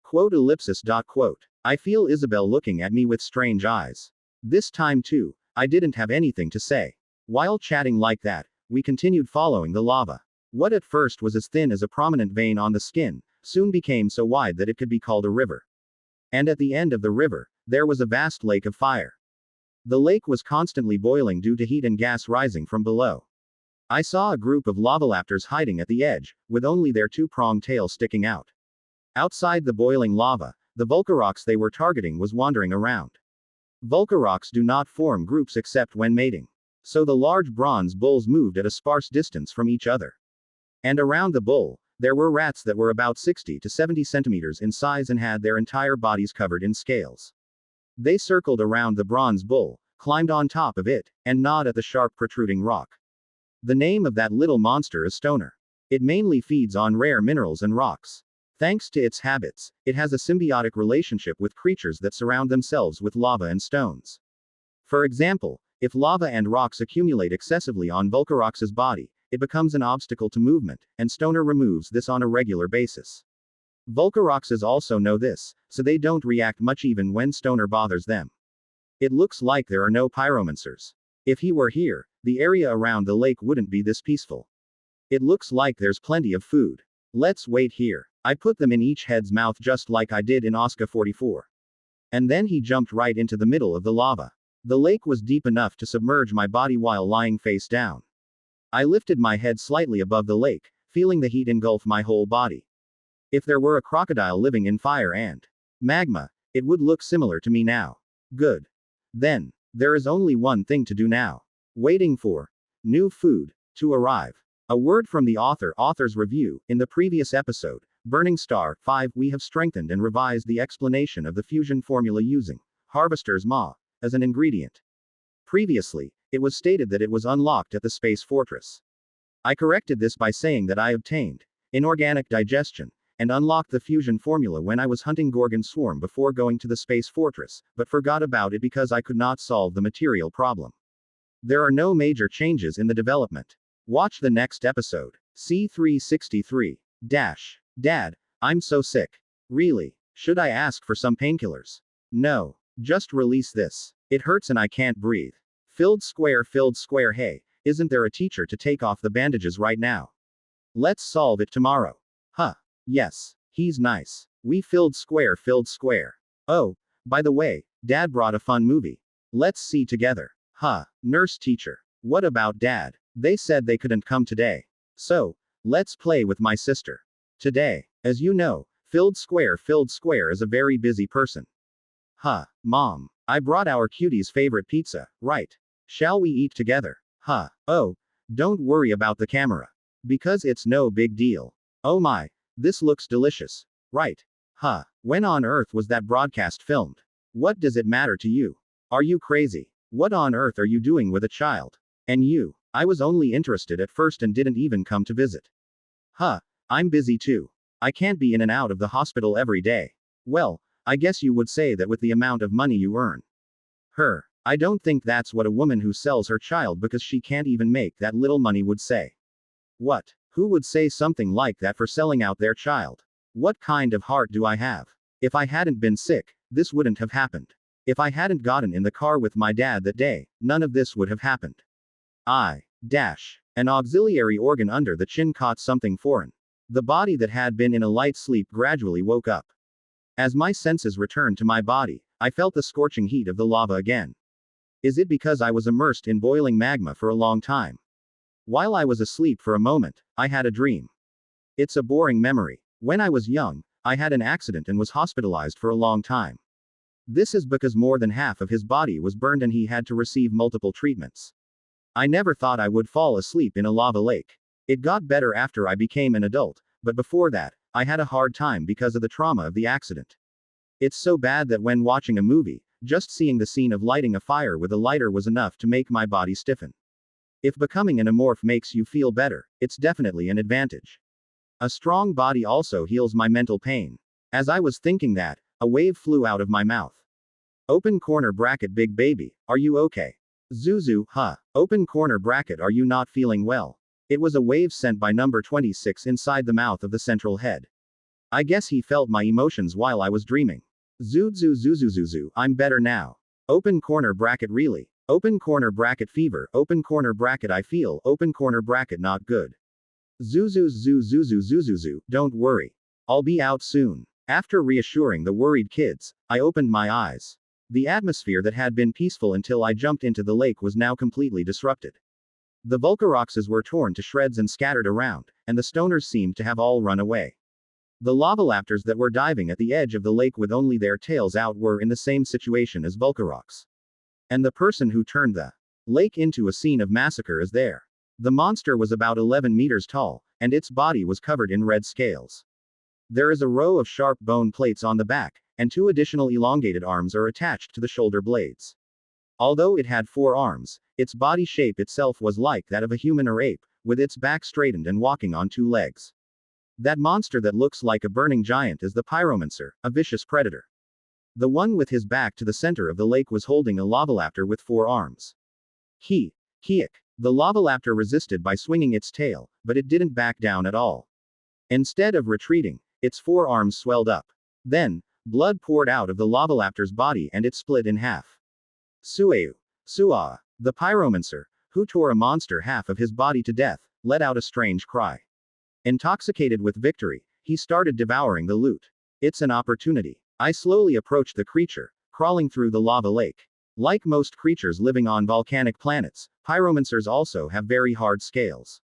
Quote ellipsis dot quote. I feel Isabel looking at me with strange eyes. This time too, I didn't have anything to say. While chatting like that, we continued following the lava. What at first was as thin as a prominent vein on the skin, soon became so wide that it could be called a river. And at the end of the river, there was a vast lake of fire. The lake was constantly boiling due to heat and gas rising from below. I saw a group of lavalaptors hiding at the edge, with only their two-pronged tails sticking out. Outside the boiling lava, the Volcarox they were targeting was wandering around. Volcarox do not form groups except when mating. So the large bronze bulls moved at a sparse distance from each other. And around the bull, there were rats that were about 60 to 70 centimeters in size and had their entire bodies covered in scales. They circled around the bronze bull, climbed on top of it, and gnawed at the sharp protruding rock. The name of that little monster is Stoner. It mainly feeds on rare minerals and rocks. Thanks to its habits, it has a symbiotic relationship with creatures that surround themselves with lava and stones. For example, if lava and rocks accumulate excessively on Volcarox's body, it becomes an obstacle to movement, and Stoner removes this on a regular basis. Volcaroxes also know this, so they don't react much even when Stoner bothers them. It looks like there are no pyromancers. If he were here, the area around the lake wouldn't be this peaceful. It looks like there's plenty of food. Let's wait here. I put them in each head's mouth just like I did in Oscar 44. And then he jumped right into the middle of the lava. The lake was deep enough to submerge my body while lying face down. I lifted my head slightly above the lake, feeling the heat engulf my whole body. If there were a crocodile living in fire and magma, it would look similar to me now. Good. Then, there is only one thing to do now. Waiting for new food to arrive. A word from the author's review. In the previous episode, Burning Star 5, we have strengthened and revised the explanation of the fusion formula using Harvester's Maw as an ingredient. Previously, it was stated that it was unlocked at the Space Fortress. I corrected this by saying that I obtained inorganic digestion and unlocked the fusion formula when I was hunting Gorgon Swarm before going to the Space Fortress, but forgot about it because I could not solve the material problem. There are no major changes in the development. Watch the next episode. C363. Dad, I'm so sick. Really? Should I ask for some painkillers? No. Just release this. It hurts and I can't breathe. Filled square, hey, isn't there a teacher to take off the bandages right now? Let's solve it tomorrow. Huh. Yes. He's nice. We filled square. Oh, by the way, Dad brought a fun movie. Let's see together. Huh. Nurse teacher. What about Dad? They said they couldn't come today. So, let's play with my sister. Today. As you know, Filled Square is a very busy person. Huh. Mom. I brought our cutie's favorite pizza, right? Shall we eat together? Huh. Oh. Don't worry about the camera. Because it's no big deal. Oh my. This looks delicious. Right. Huh. When on earth was that broadcast filmed? What does it matter to you? Are you crazy? What on earth are you doing with a child? And you? I was only interested at first and didn't even come to visit. Huh. I'm busy too. I can't be in and out of the hospital every day. Well, I guess you would say that with the amount of money you earn. I don't think that's what a woman who sells her child because she can't even make that little money would say. What? Who would say something like that for selling out their child? What kind of heart do I have? If I hadn't been sick, this wouldn't have happened. If I hadn't gotten in the car with my dad that day, none of this would have happened. An auxiliary organ under the chin caught something foreign. The body that had been in a light sleep gradually woke up. As my senses returned to my body, I felt the scorching heat of the lava again. Is it because I was immersed in boiling magma for a long time? While I was asleep for a moment, I had a dream. It's a boring memory. When I was young, I had an accident and was hospitalized for a long time. This is because more than half of his body was burned and he had to receive multiple treatments. I never thought I would fall asleep in a lava lake. It got better after I became an adult, but before that, I had a hard time because of the trauma of the accident. It's so bad that when watching a movie, just seeing the scene of lighting a fire with a lighter was enough to make my body stiffen. If becoming an amorph makes you feel better, it's definitely an advantage. A strong body also heals my mental pain. As I was thinking that, a wave flew out of my mouth. Open corner bracket big baby, are you okay? Zuzu, huh? Open corner bracket, are you not feeling well? It was a wave sent by number 26 inside the mouth of the central head. I guess he felt my emotions while I was dreaming. Zuzu, I'm better now. Open corner bracket really. Open corner bracket fever, open corner bracket I feel, open corner bracket not good. Zuzu, don't worry. I'll be out soon. After reassuring the worried kids, I opened my eyes. The atmosphere that had been peaceful until I jumped into the lake was now completely disrupted. The Vulcaroxes were torn to shreds and scattered around, and the stoners seemed to have all run away. The lavalaptors that were diving at the edge of the lake with only their tails out were in the same situation as Vulcarox. And the person who turned the lake into a scene of massacre is there. The monster was about 11 meters tall, and its body was covered in red scales. There is a row of sharp bone plates on the back, and 2 additional elongated arms are attached to the shoulder blades. Although it had 4 arms, its body shape itself was like that of a human or ape, with its back straightened and walking on 2 legs. That monster that looks like a burning giant is the pyromancer, a vicious predator. The one with his back to the center of the lake was holding a lavalaptor with 4 arms. Heek. The lavalaptor resisted by swinging its tail, but it didn't back down at all. Instead of retreating, its 4 arms swelled up. Then, blood poured out of the lavalaptor's body and it split in half. Suaa. The pyromancer, who tore a monster half of his body to death, let out a strange cry. Intoxicated with victory, he started devouring the loot. It's an opportunity. I slowly approached the creature, crawling through the lava lake. Like most creatures living on volcanic planets, pyromancers also have very hard scales.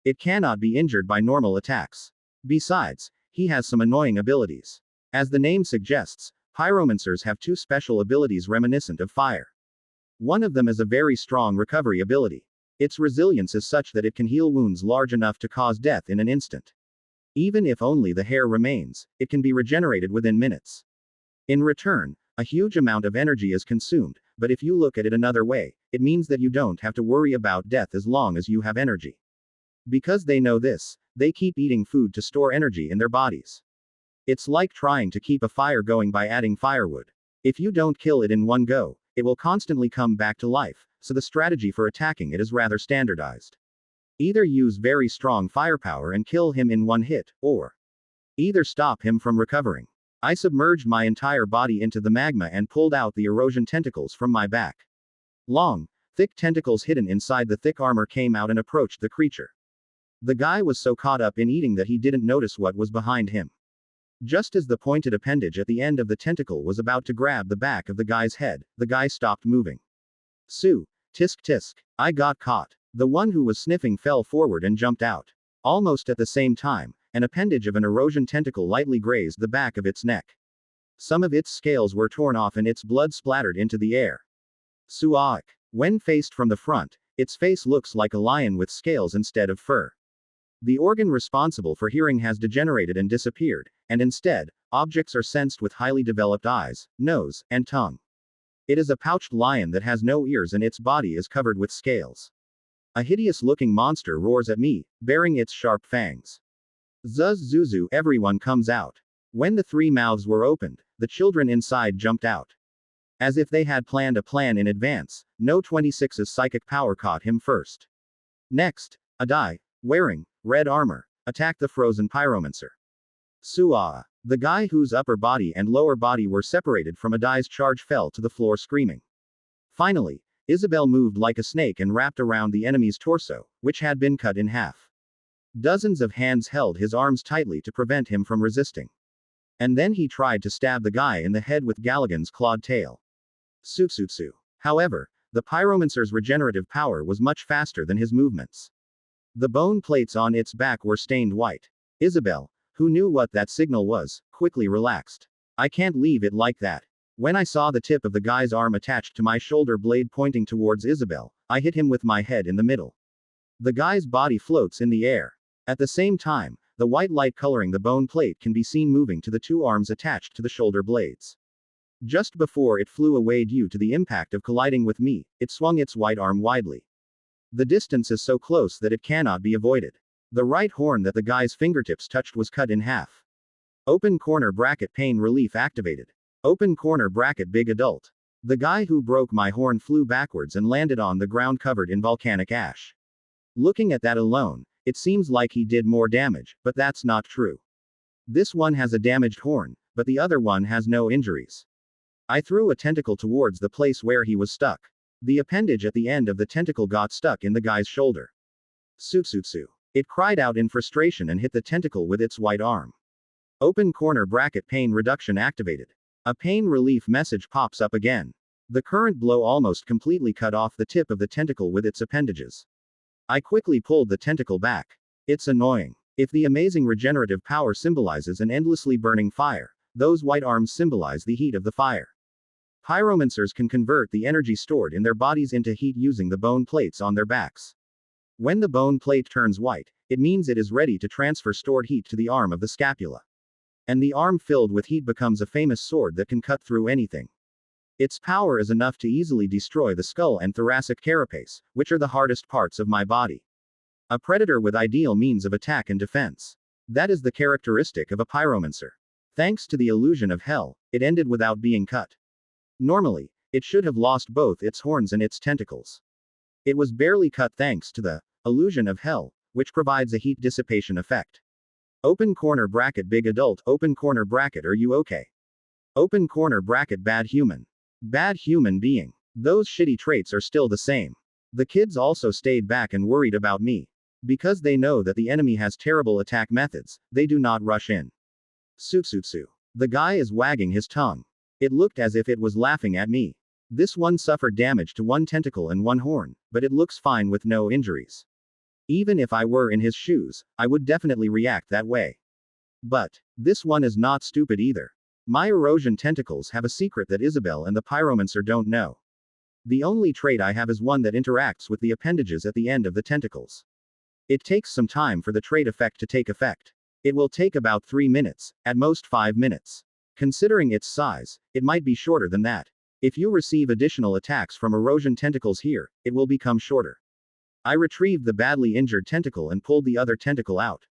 It cannot be injured by normal attacks. Besides, he has some annoying abilities. As the name suggests, pyromancers have two special abilities reminiscent of fire. One of them is a very strong recovery ability. Its resilience is such that it can heal wounds large enough to cause death in an instant. Even if only the hair remains, it can be regenerated within minutes. In return, a huge amount of energy is consumed, but if you look at it another way, it means that you don't have to worry about death as long as you have energy. Because they know this, they keep eating food to store energy in their bodies. It's like trying to keep a fire going by adding firewood. If you don't kill it in one go, it will constantly come back to life, so the strategy for attacking it is rather standardized. Either use very strong firepower and kill him in one hit, or either stop him from recovering. I submerged my entire body into the magma and pulled out the erosion tentacles from my back. Long, thick tentacles hidden inside the thick armor came out and approached the creature. The guy was so caught up in eating that he didn't notice what was behind him. Just as the pointed appendage at the end of the tentacle was about to grab the back of the guy's head, the guy stopped moving. Sue, tisk tisk. I got caught. The one who was sniffing fell forward and jumped out. Almost at the same time, an appendage of an erosion tentacle lightly grazed the back of its neck. Some of its scales were torn off and its blood splattered into the air. Suaik. When faced from the front, its face looks like a lion with scales instead of fur. The organ responsible for hearing has degenerated and disappeared, and instead, objects are sensed with highly developed eyes, nose, and tongue. It is a pouched lion that has no ears and its body is covered with scales. A hideous-looking monster roars at me, baring its sharp fangs. Zuz Zuzu, everyone comes out. When the three mouths were opened, the children inside jumped out. As if they had planned a plan in advance, No 26's psychic power caught him first. Next, Adai, wearing red armor, attacked the frozen pyromancer. Suaa. The guy whose upper body and lower body were separated from Adai's charge fell to the floor screaming. Finally, Isabel moved like a snake and wrapped around the enemy's torso, which had been cut in half. Dozens of hands held his arms tightly to prevent him from resisting. And then he tried to stab the guy in the head with Galligan's clawed tail. Sutsutsu. However, the pyromancer's regenerative power was much faster than his movements. The bone plates on its back were stained white. Isabel, who knew what that signal was, quickly relaxed. I can't leave it like that. When I saw the tip of the guy's arm attached to my shoulder blade pointing towards Isabel, I hit him with my head in the middle. The guy's body floats in the air. At the same time, the white light coloring the bone plate can be seen moving to the two arms attached to the shoulder blades. Just before it flew away due to the impact of colliding with me, it swung its white arm widely. The distance is so close that it cannot be avoided. The right horn that the guy's fingertips touched was cut in half. Open corner bracket pain relief activated. Open corner bracket big adult. The guy who broke my horn flew backwards and landed on the ground covered in volcanic ash. Looking at that alone, it seems like he did more damage, but that's not true. This one has a damaged horn, but the other one has no injuries. I threw a tentacle towards the place where he was stuck. The appendage at the end of the tentacle got stuck in the guy's shoulder. Sutsutsu. It cried out in frustration and hit the tentacle with its white arm. Open corner bracket pain reduction activated. A pain relief message pops up again. The current blow almost completely cut off the tip of the tentacle with its appendages. I quickly pulled the tentacle back. It's annoying. If the amazing regenerative power symbolizes an endlessly burning fire, those white arms symbolize the heat of the fire. Pyromancers can convert the energy stored in their bodies into heat using the bone plates on their backs. When the bone plate turns white, it means it is ready to transfer stored heat to the arm of the scapula. And the arm filled with heat becomes a famous sword that can cut through anything. Its power is enough to easily destroy the skull and thoracic carapace, which are the hardest parts of my body. A predator with ideal means of attack and defense. That is the characteristic of a pyromancer. Thanks to the illusion of hell, it ended without being cut. Normally, it should have lost both its horns and its tentacles. It was barely cut thanks to the illusion of hell, which provides a heat dissipation effect. Open corner bracket big adult. Open corner bracket, are you okay? Open corner bracket bad human. Bad human being. Those shitty traits are still the same. The kids also stayed back and worried about me. Because they know that the enemy has terrible attack methods, they do not rush in. Sutsutsu. The guy is wagging his tongue. It looked as if it was laughing at me. This one suffered damage to one tentacle and one horn, but it looks fine with no injuries. Even if I were in his shoes, I would definitely react that way. But this one is not stupid either. My erosion tentacles have a secret that Isabel and the pyromancer don't know. The only trait I have is one that interacts with the appendages at the end of the tentacles. It takes some time for the trait effect to take effect. It will take about 3 minutes, at most 5 minutes. Considering its size, it might be shorter than that. If you receive additional attacks from erosion tentacles here, it will become shorter. I retrieved the badly injured tentacle and pulled the other tentacle out.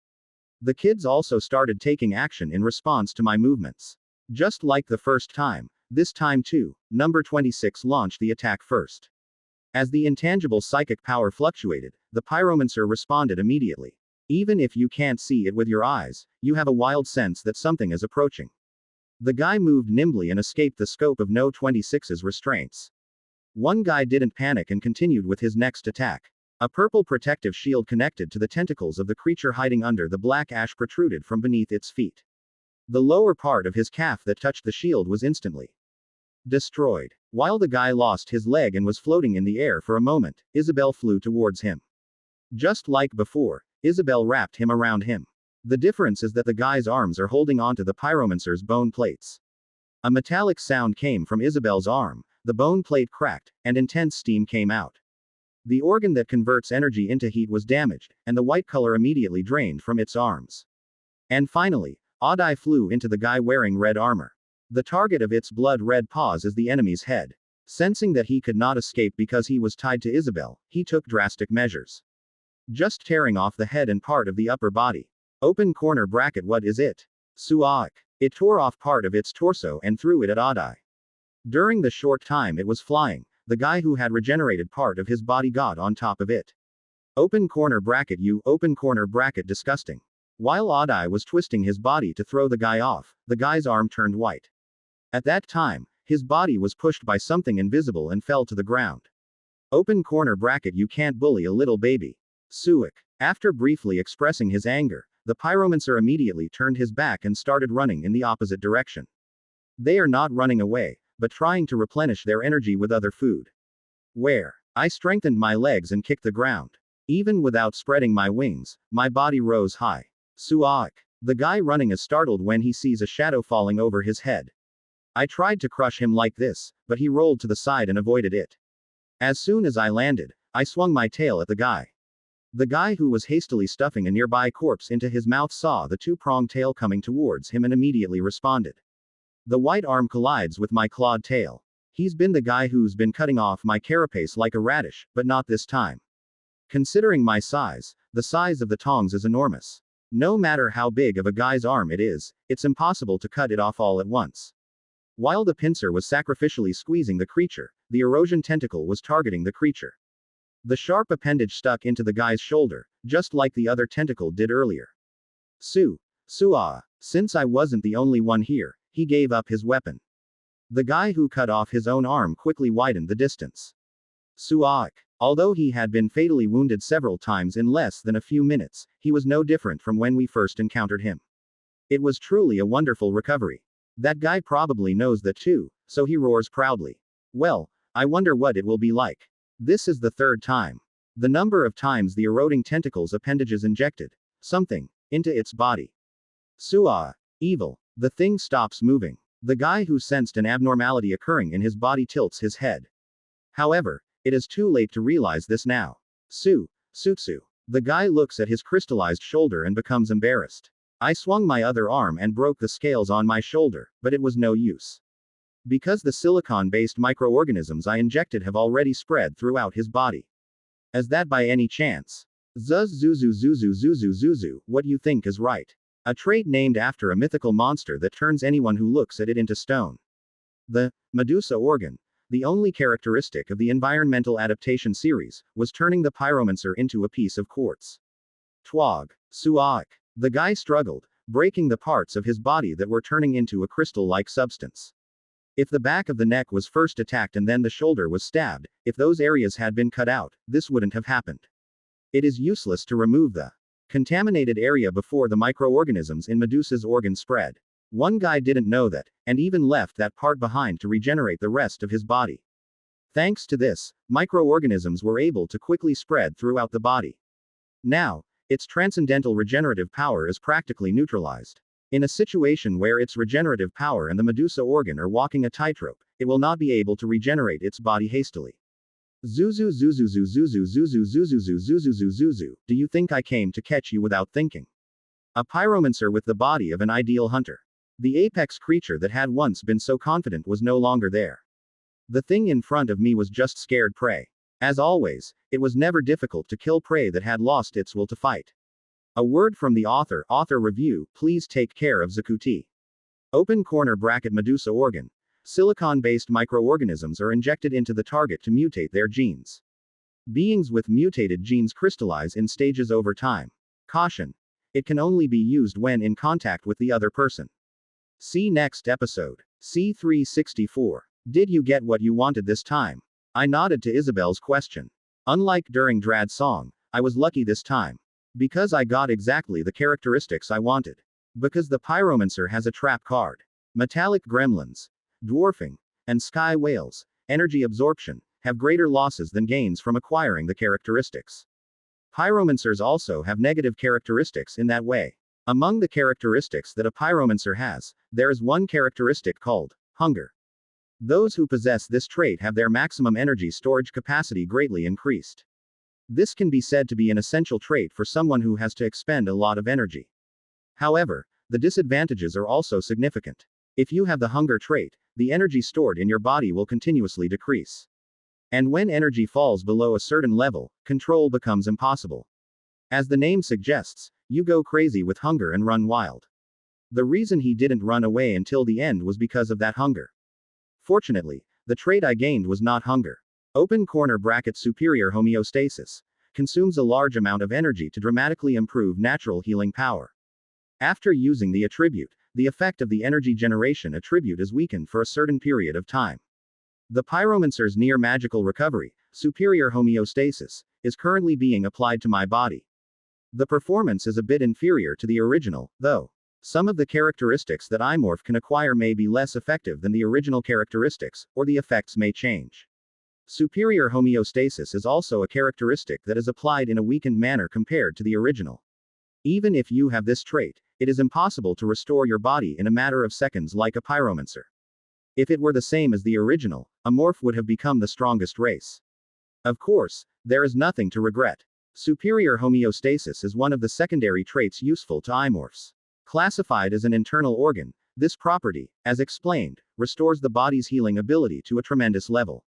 The kids also started taking action in response to my movements. Just like the first time, this time too, number 26 launched the attack first. As the intangible psychic power fluctuated, the pyromancer responded immediately. Even if you can't see it with your eyes, you have a wild sense that something is approaching. The guy moved nimbly and escaped the scope of No 26's restraints. One guy didn't panic and continued with his next attack. A purple protective shield connected to the tentacles of the creature hiding under the black ash protruded from beneath its feet. The lower part of his calf that touched the shield was instantly destroyed. While the guy lost his leg and was floating in the air for a moment, Isabel flew towards him. Just like before, Isabel wrapped him around him. The difference is that the guy's arms are holding onto the pyromancer's bone plates. A metallic sound came from Isabel's arm, the bone plate cracked, and intense steam came out. The organ that converts energy into heat was damaged, and the white color immediately drained from its arms. And finally, Odd-Eye flew into the guy wearing red armor. The target of its blood-red paws is the enemy's head. Sensing that he could not escape because he was tied to Isabel, he took drastic measures. Just tearing off the head and part of the upper body. Open corner bracket. What is it? Suaik. It tore off part of its torso and threw it at Odd-Eye. During the short time it was flying, the guy who had regenerated part of his body got on top of it. Open corner bracket. You open corner bracket. Disgusting. While Odd-Eye was twisting his body to throw the guy off, the guy's arm turned white. At that time, his body was pushed by something invisible and fell to the ground. Open corner bracket. You can't bully a little baby. Suik. After briefly expressing his anger, the pyromancer immediately turned his back and started running in the opposite direction. They are not running away, but trying to replenish their energy with other food. Where? I strengthened my legs and kicked the ground. Even without spreading my wings, my body rose high. Suaik. The guy running is startled when he sees a shadow falling over his head. I tried to crush him like this, but he rolled to the side and avoided it. As soon as I landed, I swung my tail at the guy. The guy who was hastily stuffing a nearby corpse into his mouth saw the two-pronged tail coming towards him and immediately responded. The white arm collides with my clawed tail. He's been the guy who's been cutting off my carapace like a radish, but not this time. Considering my size, the size of the tongs is enormous. No matter how big of a guy's arm it is, it's impossible to cut it off all at once. While the pincer was sacrificially squeezing the creature, the erosion tentacle was targeting the creature. The sharp appendage stuck into the guy's shoulder, just like the other tentacle did earlier. Suah. Since I wasn't the only one here, he gave up his weapon. The guy who cut off his own arm quickly widened the distance. Suaik. Although he had been fatally wounded several times in less than a few minutes, he was no different from when we first encountered him. It was truly a wonderful recovery. That guy probably knows that too, so he roars proudly. Well, I wonder what it will be like. This is the third time. The number of times the eroding tentacles appendages injected something into its body. Suah. Evil. The thing stops moving. The guy who sensed an abnormality occurring in his body tilts his head. However, it is too late to realize this now. Sutsu. The guy looks at his crystallized shoulder and becomes embarrassed. I swung my other arm and broke the scales on my shoulder, but it was no use. Because the silicon-based microorganisms I injected have already spread throughout his body. Is that by any chance? Zuzu, what you think is right. A trait named after a mythical monster that turns anyone who looks at it into stone. The Medusa organ, the only characteristic of the environmental adaptation series, was turning the pyromancer into a piece of quartz. Twog. Suaik. The guy struggled, breaking the parts of his body that were turning into a crystal-like substance. If the back of the neck was first attacked and then the shoulder was stabbed, if those areas had been cut out, this wouldn't have happened. It is useless to remove the contaminated area before the microorganisms in Medusa's organ spread. One guy didn't know that, and even left that part behind to regenerate the rest of his body. Thanks to this, microorganisms were able to quickly spread throughout the body. Now, its transcendental regenerative power is practically neutralized. In a situation where its regenerative power and the Medusa organ are walking a tightrope, it will not be able to regenerate its body hastily. Zuzu zuzu zuzu zuzu zuzu zuzu zuzu zuzu, do you think I came to catch you without thinking? A pyromancer with the body of an ideal hunter. The apex creature that had once been so confident was no longer there. The thing in front of me was just scared prey. As always, it was never difficult to kill prey that had lost its will to fight. A word from the author review, please take care of Zakuti. Open corner bracket Medusa organ. Silicon-based microorganisms are injected into the target to mutate their genes. Beings with mutated genes crystallize in stages over time. Caution. It can only be used when in contact with the other person. See next episode. C364. Did you get what you wanted this time? I nodded to Isabel's question. Unlike during Drad's song, I was lucky this time. Because I got exactly the characteristics I wanted. Because the pyromancer has a trap card. Metallic gremlins, dwarfing, and sky whales, energy absorption, have greater losses than gains from acquiring the characteristics. Pyromancers also have negative characteristics in that way. Among the characteristics that a pyromancer has, there is one characteristic called hunger. Those who possess this trait have their maximum energy storage capacity greatly increased. This can be said to be an essential trait for someone who has to expend a lot of energy. However, the disadvantages are also significant. If you have the hunger trait, the energy stored in your body will continuously decrease. And when energy falls below a certain level, control becomes impossible. As the name suggests, you go crazy with hunger and run wild. The reason he didn't run away until the end was because of that hunger. Fortunately, the trait I gained was not hunger. Open corner bracket superior homeostasis. Consumes a large amount of energy to dramatically improve natural healing power. After using the attribute, the effect of the energy generation attribute is weakened for a certain period of time. The pyromancer's near magical recovery, superior homeostasis, is currently being applied to my body. The performance is a bit inferior to the original, though. Some of the characteristics that iMorph can acquire may be less effective than the original characteristics, or the effects may change. Superior homeostasis is also a characteristic that is applied in a weakened manner compared to the original. Even if you have this trait, it is impossible to restore your body in a matter of seconds like a pyromancer. If it were the same as the original, a morph would have become the strongest race. Of course, there is nothing to regret. Superior homeostasis is one of the secondary traits useful to imorphs. Classified as an internal organ, this property, as explained, restores the body's healing ability to a tremendous level.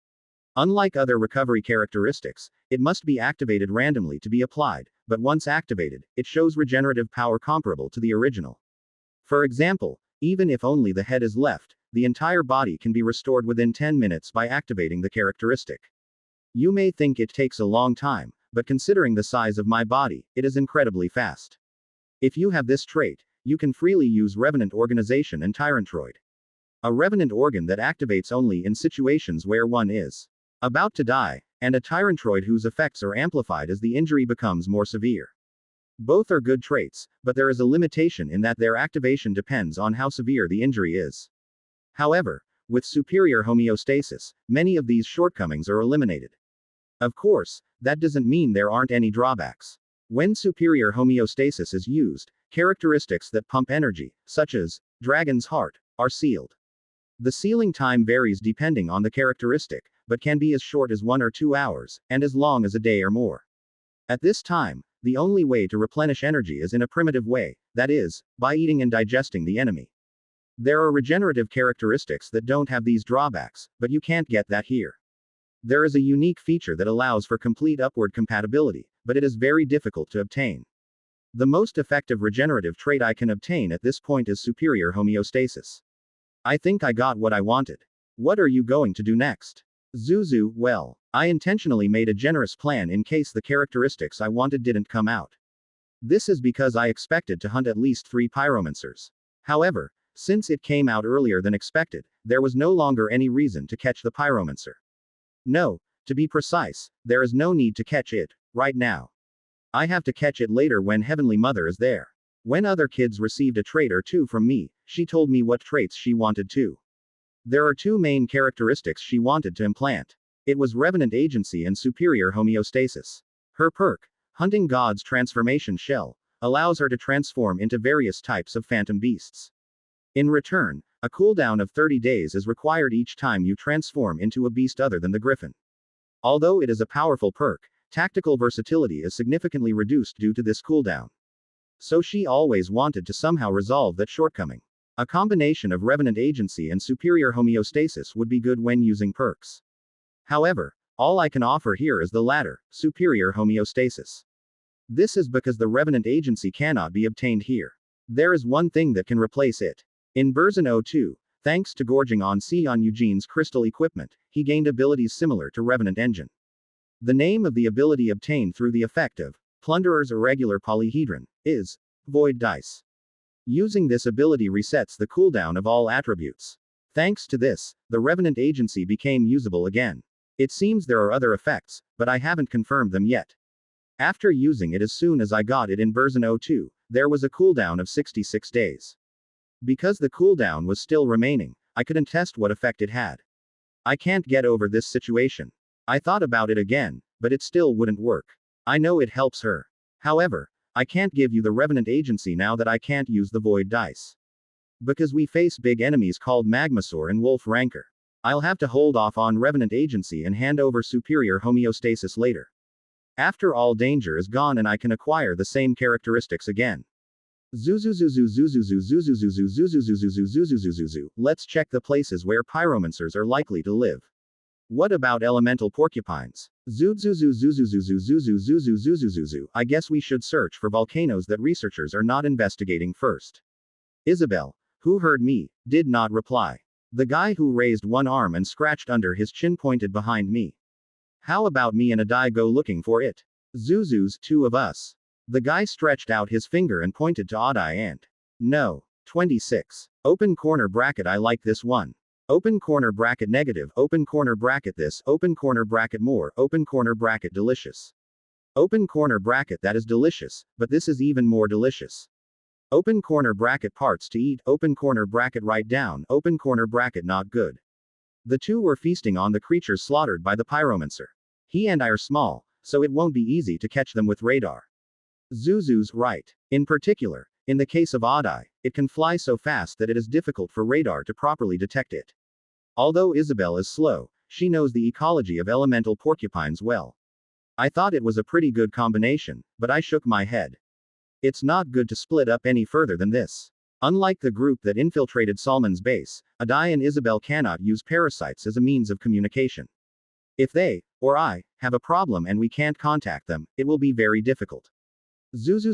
Unlike other recovery characteristics, it must be activated randomly to be applied, but once activated, it shows regenerative power comparable to the original. For example, even if only the head is left, the entire body can be restored within 10 minutes by activating the characteristic. You may think it takes a long time, but considering the size of my body, it is incredibly fast. If you have this trait, you can freely use Revenant Organization and Tyrantroid. A Revenant organ that activates only in situations where one is about to die, and a Tyrantroid whose effects are amplified as the injury becomes more severe. Both are good traits, but there is a limitation in that their activation depends on how severe the injury is. However, with superior homeostasis, many of these shortcomings are eliminated. Of course, that doesn't mean there aren't any drawbacks. When superior homeostasis is used, characteristics that pump energy, such as Dragon's Heart, are sealed. The sealing time varies depending on the characteristic, but can be as short as 1 or 2 hours, and as long as a day or more. At this time, the only way to replenish energy is in a primitive way, that is, by eating and digesting the enemy. There are regenerative characteristics that don't have these drawbacks, but you can't get that here. There is a unique feature that allows for complete upward compatibility, but it is very difficult to obtain. The most effective regenerative trait I can obtain at this point is superior homeostasis. I think I got what I wanted. What are you going to do next? Zuzu, well, I intentionally made a generous plan in case the characteristics I wanted didn't come out. This is because I expected to hunt at least 3 pyromancers. However, since it came out earlier than expected, there was no longer any reason to catch the pyromancer. No, to be precise, there is no need to catch it, right now. I have to catch it later when Heavenly Mother is there. When other kids received a trait or two from me, she told me what traits she wanted to. There are two main characteristics she wanted to implant. It was revenant agency and superior homeostasis. Her perk, Hunting God's Transformation Shell, allows her to transform into various types of phantom beasts. In return, a cooldown of 30 days is required each time you transform into a beast other than the griffin. Although it is a powerful perk, tactical versatility is significantly reduced due to this cooldown. So she always wanted to somehow resolve that shortcoming. A combination of revenant agency and superior homeostasis would be good when using perks. However, all I can offer here is the latter, superior homeostasis. This is because the revenant agency cannot be obtained here. There is one thing that can replace it. In version 02, thanks to gorging on Eugene's crystal equipment, he gained abilities similar to Revenant Engine. The name of the ability obtained through the effect of Plunderer's Irregular Polyhedron is Void Dice. Using this ability resets the cooldown of all attributes. Thanks to this, the Revenant Agency became usable again. It seems there are other effects, but I haven't confirmed them yet. After using it as soon as I got it in version 02, there was a cooldown of 66 days. Because the cooldown was still remaining, I couldn't test what effect it had. I can't get over this situation. I thought about it again, but it still wouldn't work. I know it helps her. However, I can't give you the Revenant Agency now that I can't use the Void Dice. Because we face big enemies called Magmasaur and Wolf Rancor. I'll have to hold off on Revenant Agency and hand over superior homeostasis later. After all danger is gone and I can acquire the same characteristics again. Let's check the places where pyromancers are likely to live. What about elemental porcupines? I guess we should search for volcanoes that researchers are not investigating first. Isabel, who heard me, did not reply. The guy who raised one arm and scratched under his chin pointed behind me. How about me and Adai go looking for it? Zuzu's, two of us. The guy stretched out his finger and pointed to Adai and. No. 26. Open corner bracket I like this one. Open corner bracket negative, open corner bracket this, open corner bracket more, open corner bracket delicious. Open corner bracket that is delicious, but this is even more delicious. Open corner bracket parts to eat, open corner bracket write down, open corner bracket not good. The two were feasting on the creatures slaughtered by the pyromancer. He and I are small, so it won't be easy to catch them with radar. Zuzu's right. In particular, in the case of Adai, it can fly so fast that it is difficult for radar to properly detect it. Although Isabel is slow, she knows the ecology of elemental porcupines well. I thought it was a pretty good combination, but I shook my head. It's not good to split up any further than this. Unlike the group that infiltrated Salmon's base, Adai and Isabel cannot use parasites as a means of communication. If they, or I, have a problem and we can't contact them, it will be very difficult. Zuzu,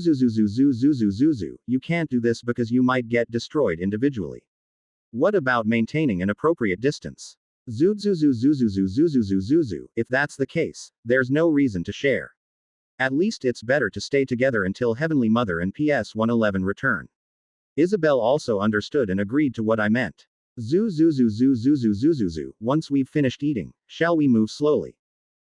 you can't do this because you might get destroyed individually. What about maintaining an appropriate distance? Zuzu, if that's the case, there's no reason to share. At least it's better to stay together until Heavenly Mother and PS111 return. Isabel also understood and agreed to what I meant. Once we've finished eating, shall we move slowly?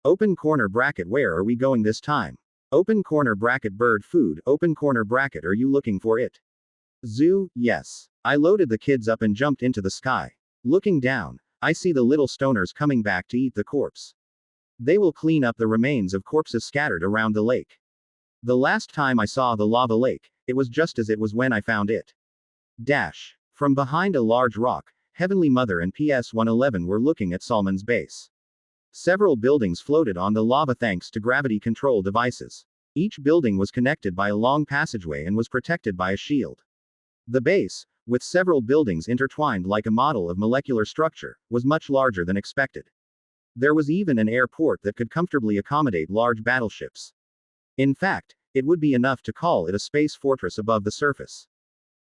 Open corner bracket where are we going this time? Open corner bracket bird food, open corner bracket are you looking for it? Yes. I loaded the kids up and jumped into the sky. Looking down, I see the little stoners coming back to eat the corpse. They will clean up the remains of corpses scattered around the lake. The last time I saw the lava lake, it was just as it was when I found it. From behind a large rock, Heavenly Mother and PS111 were looking at Salmon's base. Several buildings floated on the lava thanks to gravity control devices. Each building was connected by a long passageway and was protected by a shield. The base, with several buildings intertwined like a model of molecular structure, was much larger than expected. There was even an airport that could comfortably accommodate large battleships. In fact, it would be enough to call it a space fortress above the surface.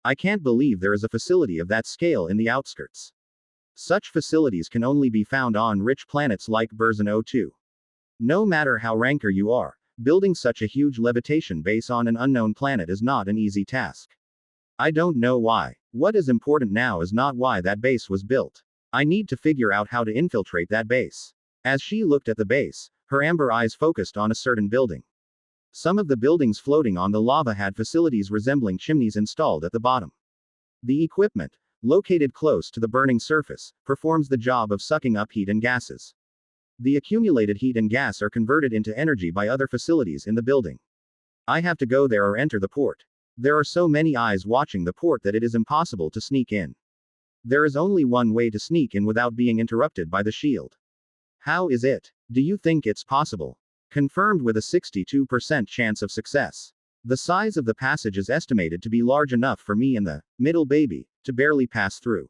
I can't believe there is a facility of that scale in the outskirts. Such facilities can only be found on rich planets like Burzon 02. No matter how ranker you are, building such a huge levitation base on an unknown planet is not an easy task. I don't know why. What is important now is not why that base was built. I need to figure out how to infiltrate that base. As she looked at the base, her amber eyes focused on a certain building. Some of the buildings floating on the lava had facilities resembling chimneys installed at the bottom. The equipment, located close to the burning surface, performs the job of sucking up heat and gases. The accumulated heat and gas are converted into energy by other facilities in the building. I have to go there or enter the port. There are so many eyes watching the port that it is impossible to sneak in. There is only one way to sneak in without being interrupted by the shield. How is it? Do you think it's possible? Confirmed with a 62% chance of success. The size of the passage is estimated to be large enough for me and the middle baby to barely pass through.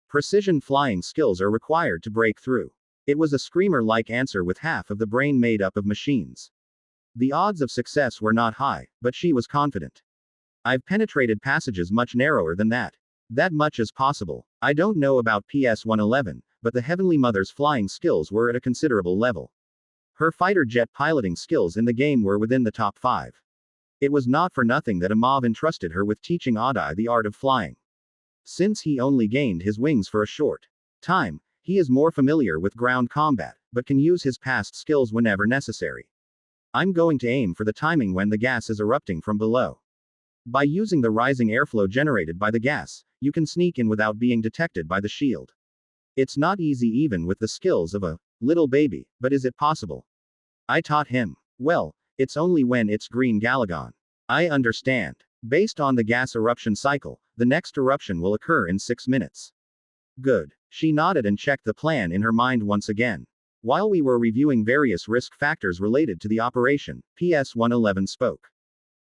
Precision flying skills are required to break through. It was a screamer-like answer with half of the brain made up of machines. The odds of success were not high, but she was confident. I've penetrated passages much narrower than that. That much is possible. I don't know about PS-111, but the Heavenly Mother's flying skills were at a considerable level. Her fighter jet piloting skills in the game were within the top 5. It was not for nothing that Amav entrusted her with teaching Adai the art of flying. Since he only gained his wings for a short time, he is more familiar with ground combat, but can use his past skills whenever necessary. I'm going to aim for the timing when the gas is erupting from below. By using the rising airflow generated by the gas, you can sneak in without being detected by the shield. It's not easy even with the skills of a little baby, but is it possible? I taught him. Well, it's only when it's green Galagon. I understand. Based on the gas eruption cycle, the next eruption will occur in 6 minutes. Good. She nodded and checked the plan in her mind once again. While we were reviewing various risk factors related to the operation, PS-111 spoke.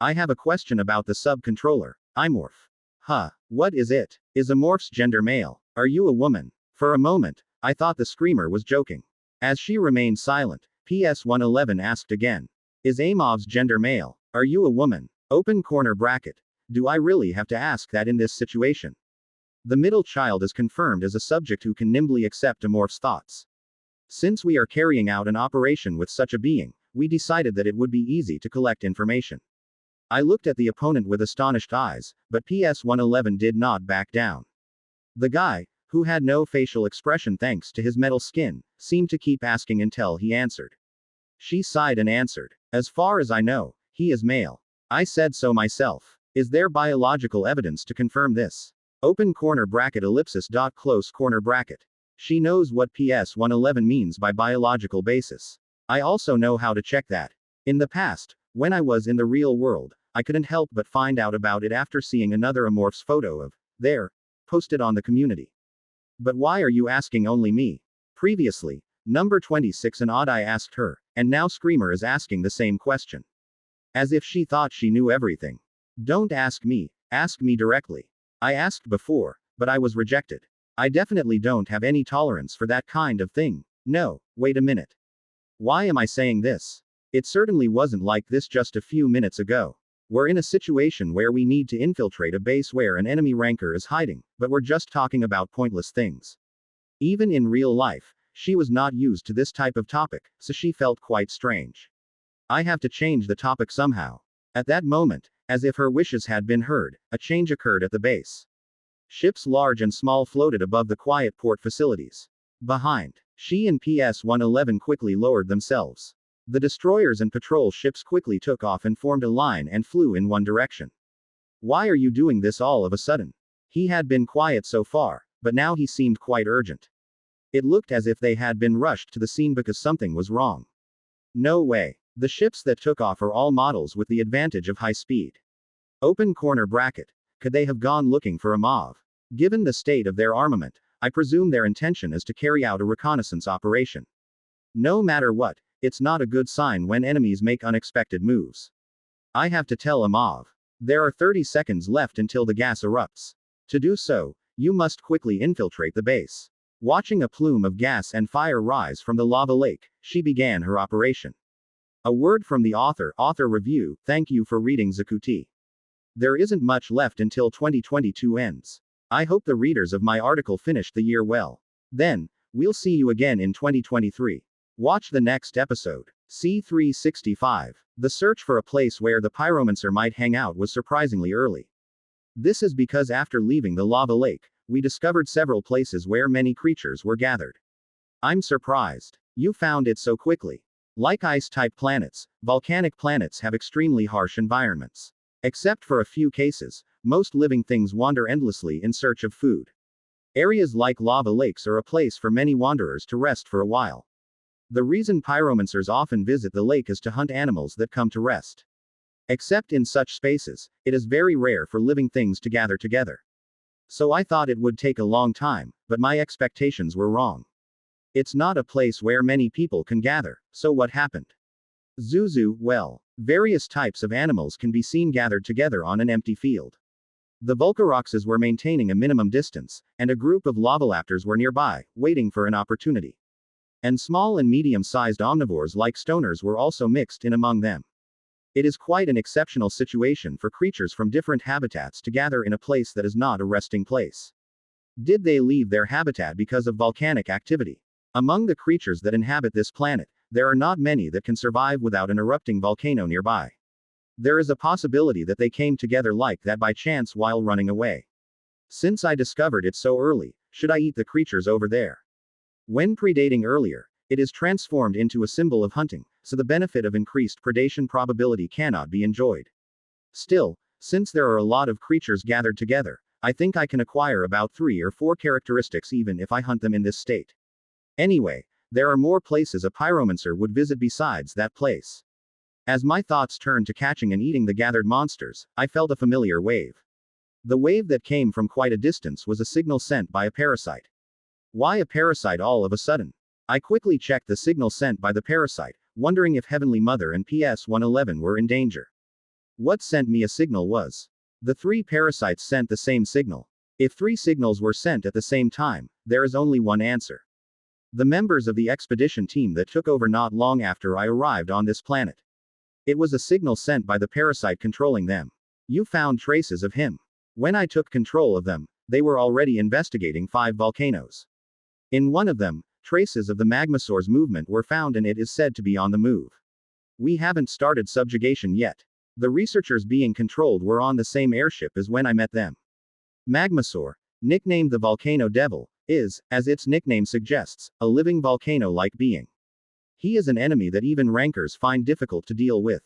I have a question about the sub-controller, Imorph. Huh. What is it? Is Amorph's gender male? Are you a woman? For a moment, I thought the screamer was joking. As she remained silent, PS-111 asked again. Is Amov's gender male? Are you a woman? Open corner bracket. Do I really have to ask that in this situation? The middle child is confirmed as a subject who can nimbly accept Amorph's thoughts. Since we are carrying out an operation with such a being, we decided that it would be easy to collect information. I looked at the opponent with astonished eyes, but PS-111 did not back down. The guy, who had no facial expression thanks to his metal skin, seemed to keep asking until he answered. She sighed and answered. As far as I know, he is male. I said so myself. Is there biological evidence to confirm this? Open corner bracket ellipsis dot close corner bracket. She knows what PS-111 means by biological basis. I also know how to check that. In the past, when I was in the real world, I couldn't help but find out about it after seeing another Amorph's photo of there posted on the community. But why are you asking only me? Previously, number 26 and Adai asked her, and now Screamer is asking the same question. As if she thought she knew everything. Don't ask me directly. I asked before, but I was rejected. I definitely don't have any tolerance for that kind of thing. No, wait a minute. Why am I saying this? It certainly wasn't like this just a few minutes ago. We're in a situation where we need to infiltrate a base where an enemy ranker is hiding, but we're just talking about pointless things. Even in real life, she was not used to this type of topic, so she felt quite strange. I have to change the topic somehow. At that moment, as if her wishes had been heard, a change occurred at the base. Ships large and small floated above the quiet port facilities. Behind, she and PS-111 quickly lowered themselves. The destroyers and patrol ships quickly took off and formed a line and flew in one direction. Why are you doing this all of a sudden? He had been quiet so far, but now he seemed quite urgent. It looked as if they had been rushed to the scene because something was wrong. No way. The ships that took off are all models with the advantage of high speed. Open corner bracket. Could they have gone looking for a MOV? Given the state of their armament, I presume their intention is to carry out a reconnaissance operation. No matter what, it's not a good sign when enemies make unexpected moves. I have to tell Amav. There are 30 seconds left until the gas erupts. To do so, you must quickly infiltrate the base. Watching a plume of gas and fire rise from the lava lake, she began her operation. A word from the author review, thank you for reading Zakuti. There isn't much left until 2022 ends. I hope the readers of my article finished the year well. Then, we'll see you again in 2023. Watch the next episode. C365. The search for a place where the pyromancer might hang out was surprisingly early. This is because after leaving the lava lake, we discovered several places where many creatures were gathered. I'm surprised. You found it so quickly. Like ice-type planets, volcanic planets have extremely harsh environments. Except for a few cases, most living things wander endlessly in search of food. Areas like lava lakes are a place for many wanderers to rest for a while. The reason pyromancers often visit the lake is to hunt animals that come to rest. Except in such spaces, it is very rare for living things to gather together. So I thought it would take a long time, but my expectations were wrong. It's not a place where many people can gather, so what happened? Zuzu, well, various types of animals can be seen gathered together on an empty field. The Volcaroxes were maintaining a minimum distance, and a group of lavalaptors were nearby, waiting for an opportunity. And small and medium-sized omnivores like stoners were also mixed in among them. It is quite an exceptional situation for creatures from different habitats to gather in a place that is not a resting place. Did they leave their habitat because of volcanic activity? Among the creatures that inhabit this planet, there are not many that can survive without an erupting volcano nearby. There is a possibility that they came together like that by chance while running away. Since I discovered it so early, should I eat the creatures over there? When predating earlier, it is transformed into a symbol of hunting, so the benefit of increased predation probability cannot be enjoyed. Still, since there are a lot of creatures gathered together, I think I can acquire about 3 or 4 characteristics even if I hunt them in this state. Anyway, there are more places a pyromancer would visit besides that place. As my thoughts turned to catching and eating the gathered monsters, I felt a familiar wave. The wave that came from quite a distance was a signal sent by a parasite. Why a parasite all of a sudden? I quickly checked the signal sent by the parasite, wondering if Heavenly Mother and PS-111 were in danger. What sent me a signal was. The 3 parasites sent the same signal. If 3 signals were sent at the same time, there is only one answer. The members of the expedition team that took over not long after I arrived on this planet. It was a signal sent by the parasite controlling them. You found traces of him. When I took control of them, they were already investigating 5 volcanoes. In one of them, traces of the magmasaur's movement were found and it is said to be on the move. We haven't started subjugation yet. The researchers being controlled were on the same airship as when I met them. Magmasaur, nicknamed the Volcano Devil, is, as its nickname suggests, a living volcano-like being. He is an enemy that even rankers find difficult to deal with.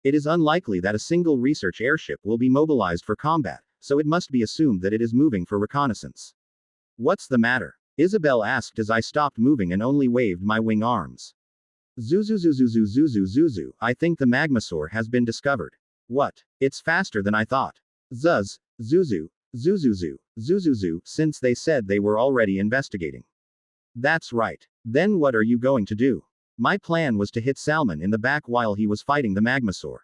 It is unlikely that a single research airship will be mobilized for combat, so it must be assumed that it is moving for reconnaissance. What's the matter? Isabel asked as I stopped moving and only waved my wing arms. Zuzu, I think the magmasaur has been discovered. What? It's faster than I thought. Zuzu, since they said they were already investigating. That's right. Then what are you going to do? My plan was to hit Salmon in the back while he was fighting the magmasaur.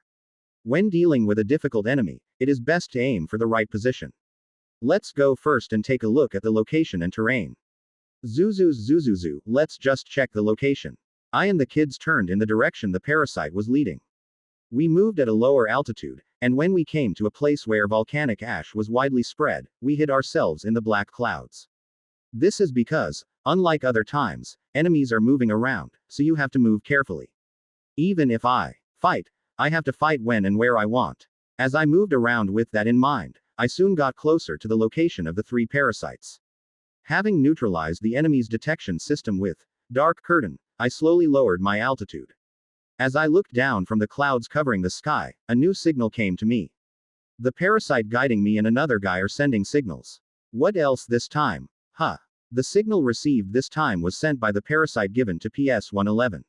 When dealing with a difficult enemy, it is best to aim for the right position. Let's go first and take a look at the location and terrain. Zuzu, let's just check the location. I and the kids turned in the direction the parasite was leading. We moved at a lower altitude, and when we came to a place where volcanic ash was widely spread, we hid ourselves in the black clouds. This is because, unlike other times, enemies are moving around, so you have to move carefully. Even if I fight, I have to fight when and where I want. As I moved around with that in mind, I soon got closer to the location of the 3 parasites. Having neutralized the enemy's detection system with dark curtain, I slowly lowered my altitude. As I looked down from the clouds covering the sky, a new signal came to me. The parasite guiding me and another guy are sending signals. What else this time? The signal received this time was sent by the parasite given to PS-111.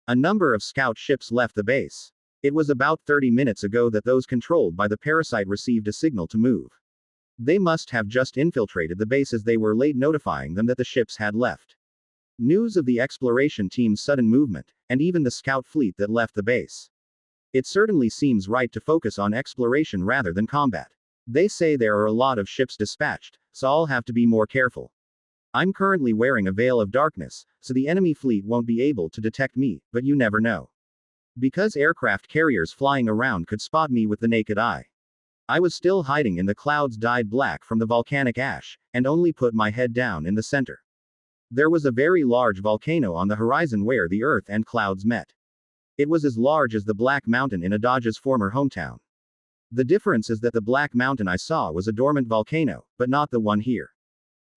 A number of scout ships left the base. It was about 30 minutes ago that those controlled by the parasite received a signal to move. They must have just infiltrated the base as they were late notifying them that the ships had left. News of the exploration team's sudden movement, and even the scout fleet that left the base. It certainly seems right to focus on exploration rather than combat. They say there are a lot of ships dispatched, so I'll have to be more careful. I'm currently wearing a veil of darkness, so the enemy fleet won't be able to detect me, but you never know. Because aircraft carriers flying around could spot me with the naked eye. I was still hiding in the clouds dyed black from the volcanic ash, and only put my head down in the center. There was a very large volcano on the horizon where the earth and clouds met. It was as large as the Black Mountain in Adaj's former hometown. The difference is that the Black Mountain I saw was a dormant volcano, but not the one here.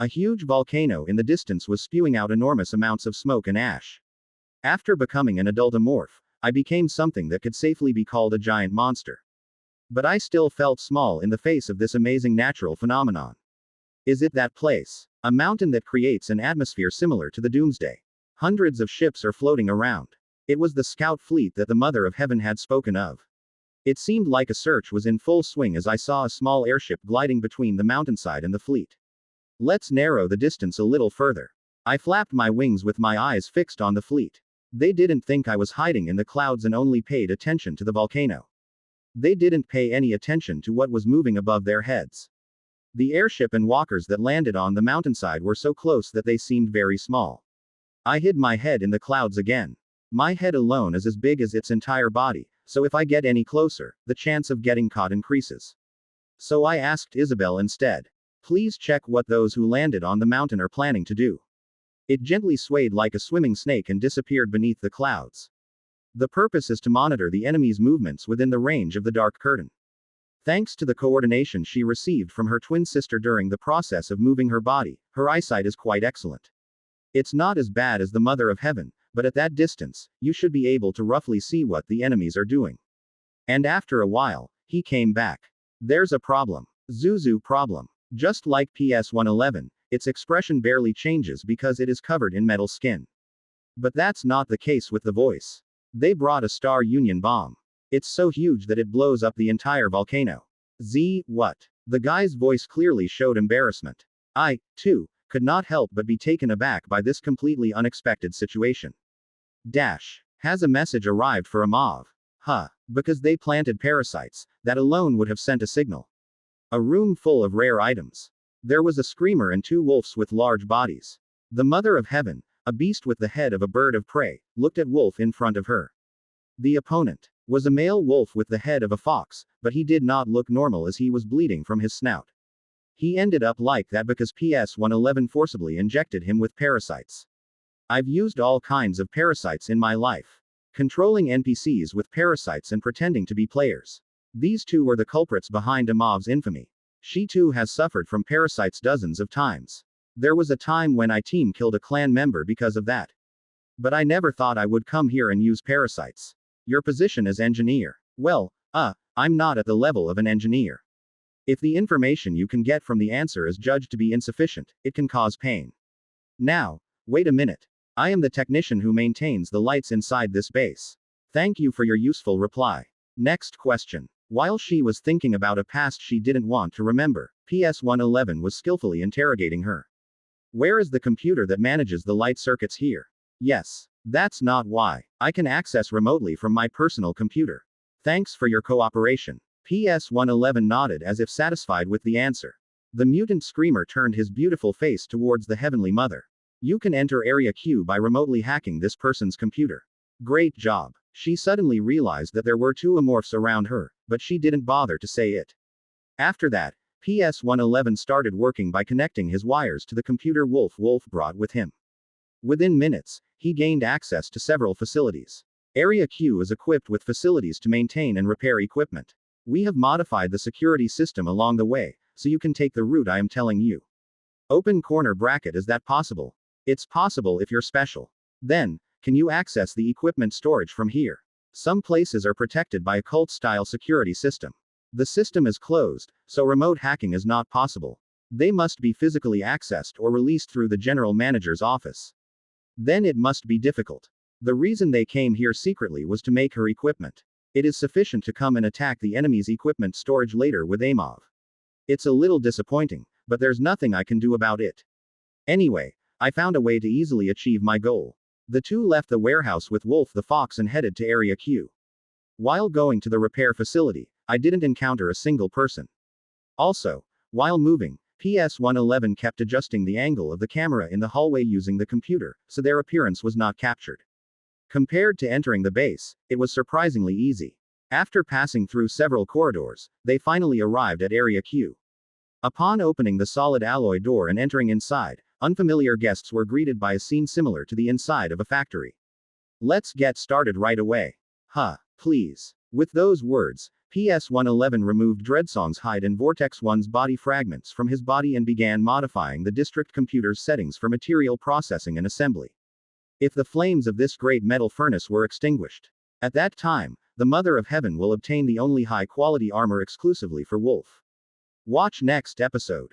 A huge volcano in the distance was spewing out enormous amounts of smoke and ash. After becoming an adultamorph, I became something that could safely be called a giant monster. But I still felt small in the face of this amazing natural phenomenon. Is it that place? A mountain that creates an atmosphere similar to the Doomsday. Hundreds of ships are floating around. It was the scout fleet that the Mother of Heaven had spoken of. It seemed like a search was in full swing as I saw a small airship gliding between the mountainside and the fleet. Let's narrow the distance a little further. I flapped my wings with my eyes fixed on the fleet. They didn't think I was hiding in the clouds and only paid attention to the volcano. They didn't pay any attention to what was moving above their heads. The airship and walkers that landed on the mountainside were so close that they seemed very small. I hid my head in the clouds again. My head alone is as big as its entire body, so if I get any closer, the chance of getting caught increases. So I asked Isabel instead. Please check what those who landed on the mountain are planning to do. It gently swayed like a swimming snake and disappeared beneath the clouds. The purpose is to monitor the enemy's movements within the range of the dark curtain. Thanks to the coordination she received from her twin sister during the process of moving her body, her eyesight is quite excellent. It's not as bad as the Mother of Heaven, but at that distance, you should be able to roughly see what the enemies are doing. And after a while, he came back. There's a problem. Zuzu problem. Just like PS111, its expression barely changes because it is covered in metal skin. But that's not the case with the voice. They brought a Star Union bomb. It's so huge that it blows up the entire volcano. What? The guy's voice clearly showed embarrassment. I, too, could not help but be taken aback by this completely unexpected situation. Has a message arrived for Amav? Because they planted parasites, that alone would have sent a signal. A room full of rare items. There was a screamer and two wolves with large bodies. The Mother of Heaven, a beast with the head of a bird of prey, looked at wolf in front of her. The opponent was a male wolf with the head of a fox, but he did not look normal as he was bleeding from his snout. He ended up like that because PS111 forcibly injected him with parasites. I've used all kinds of parasites in my life. Controlling NPCs with parasites and pretending to be players. These two were the culprits behind Amav's infamy. She too has suffered from parasites dozens of times. There was a time when I team killed a clan member because of that. But I never thought I would come here and use parasites. Your position as engineer. Well, I'm not at the level of an engineer. If the information you can get from the answer is judged to be insufficient, it can cause pain. Now, wait a minute. I am the technician who maintains the lights inside this base. Thank you for your useful reply. Next question. While she was thinking about a past she didn't want to remember, PS111 was skillfully interrogating her. Where is the computer that manages the light circuits here? Yes. That's not why. I can access remotely from my personal computer. Thanks for your cooperation. PS111 nodded as if satisfied with the answer. The mutant screamer turned his beautiful face towards the Heavenly Mother. You can enter Area Q by remotely hacking this person's computer. Great job. She suddenly realized that there were two amorphs around her, but she didn't bother to say it. After that, PS111 started working by connecting his wires to the computer Wolf brought with him. Within minutes, he gained access to several facilities. Area Q is equipped with facilities to maintain and repair equipment. We have modified the security system along the way, so you can take the route I am telling you. Open corner bracket. Is that possible? It's possible if you're special. Then, can you access the equipment storage from here? Some places are protected by a cult-style security system. The system is closed, so remote hacking is not possible. They must be physically accessed or released through the general manager's office. Then it must be difficult. The reason they came here secretly was to make her equipment. It is sufficient to come and attack the enemy's equipment storage later with Amav. It's a little disappointing, but there's nothing I can do about it. Anyway, I found a way to easily achieve my goal. The two left the warehouse with Wolf the Fox and headed to Area Q. While going to the repair facility, I didn't encounter a single person. Also, while moving, PS111 kept adjusting the angle of the camera in the hallway using the computer, so their appearance was not captured. Compared to entering the base, it was surprisingly easy. After passing through several corridors, they finally arrived at Area Q. Upon opening the solid alloy door and entering inside, unfamiliar guests were greeted by a scene similar to the inside of a factory. Let's get started right away. Please. With those words, PS111 removed Dreadsong's hide and Vortex 1's body fragments from his body and began modifying the district computer's settings for material processing and assembly. if the flames of this great metal furnace were extinguished. At that time, the Mother of Heaven will obtain the only high-quality armor exclusively for Wolf. Watch next episode.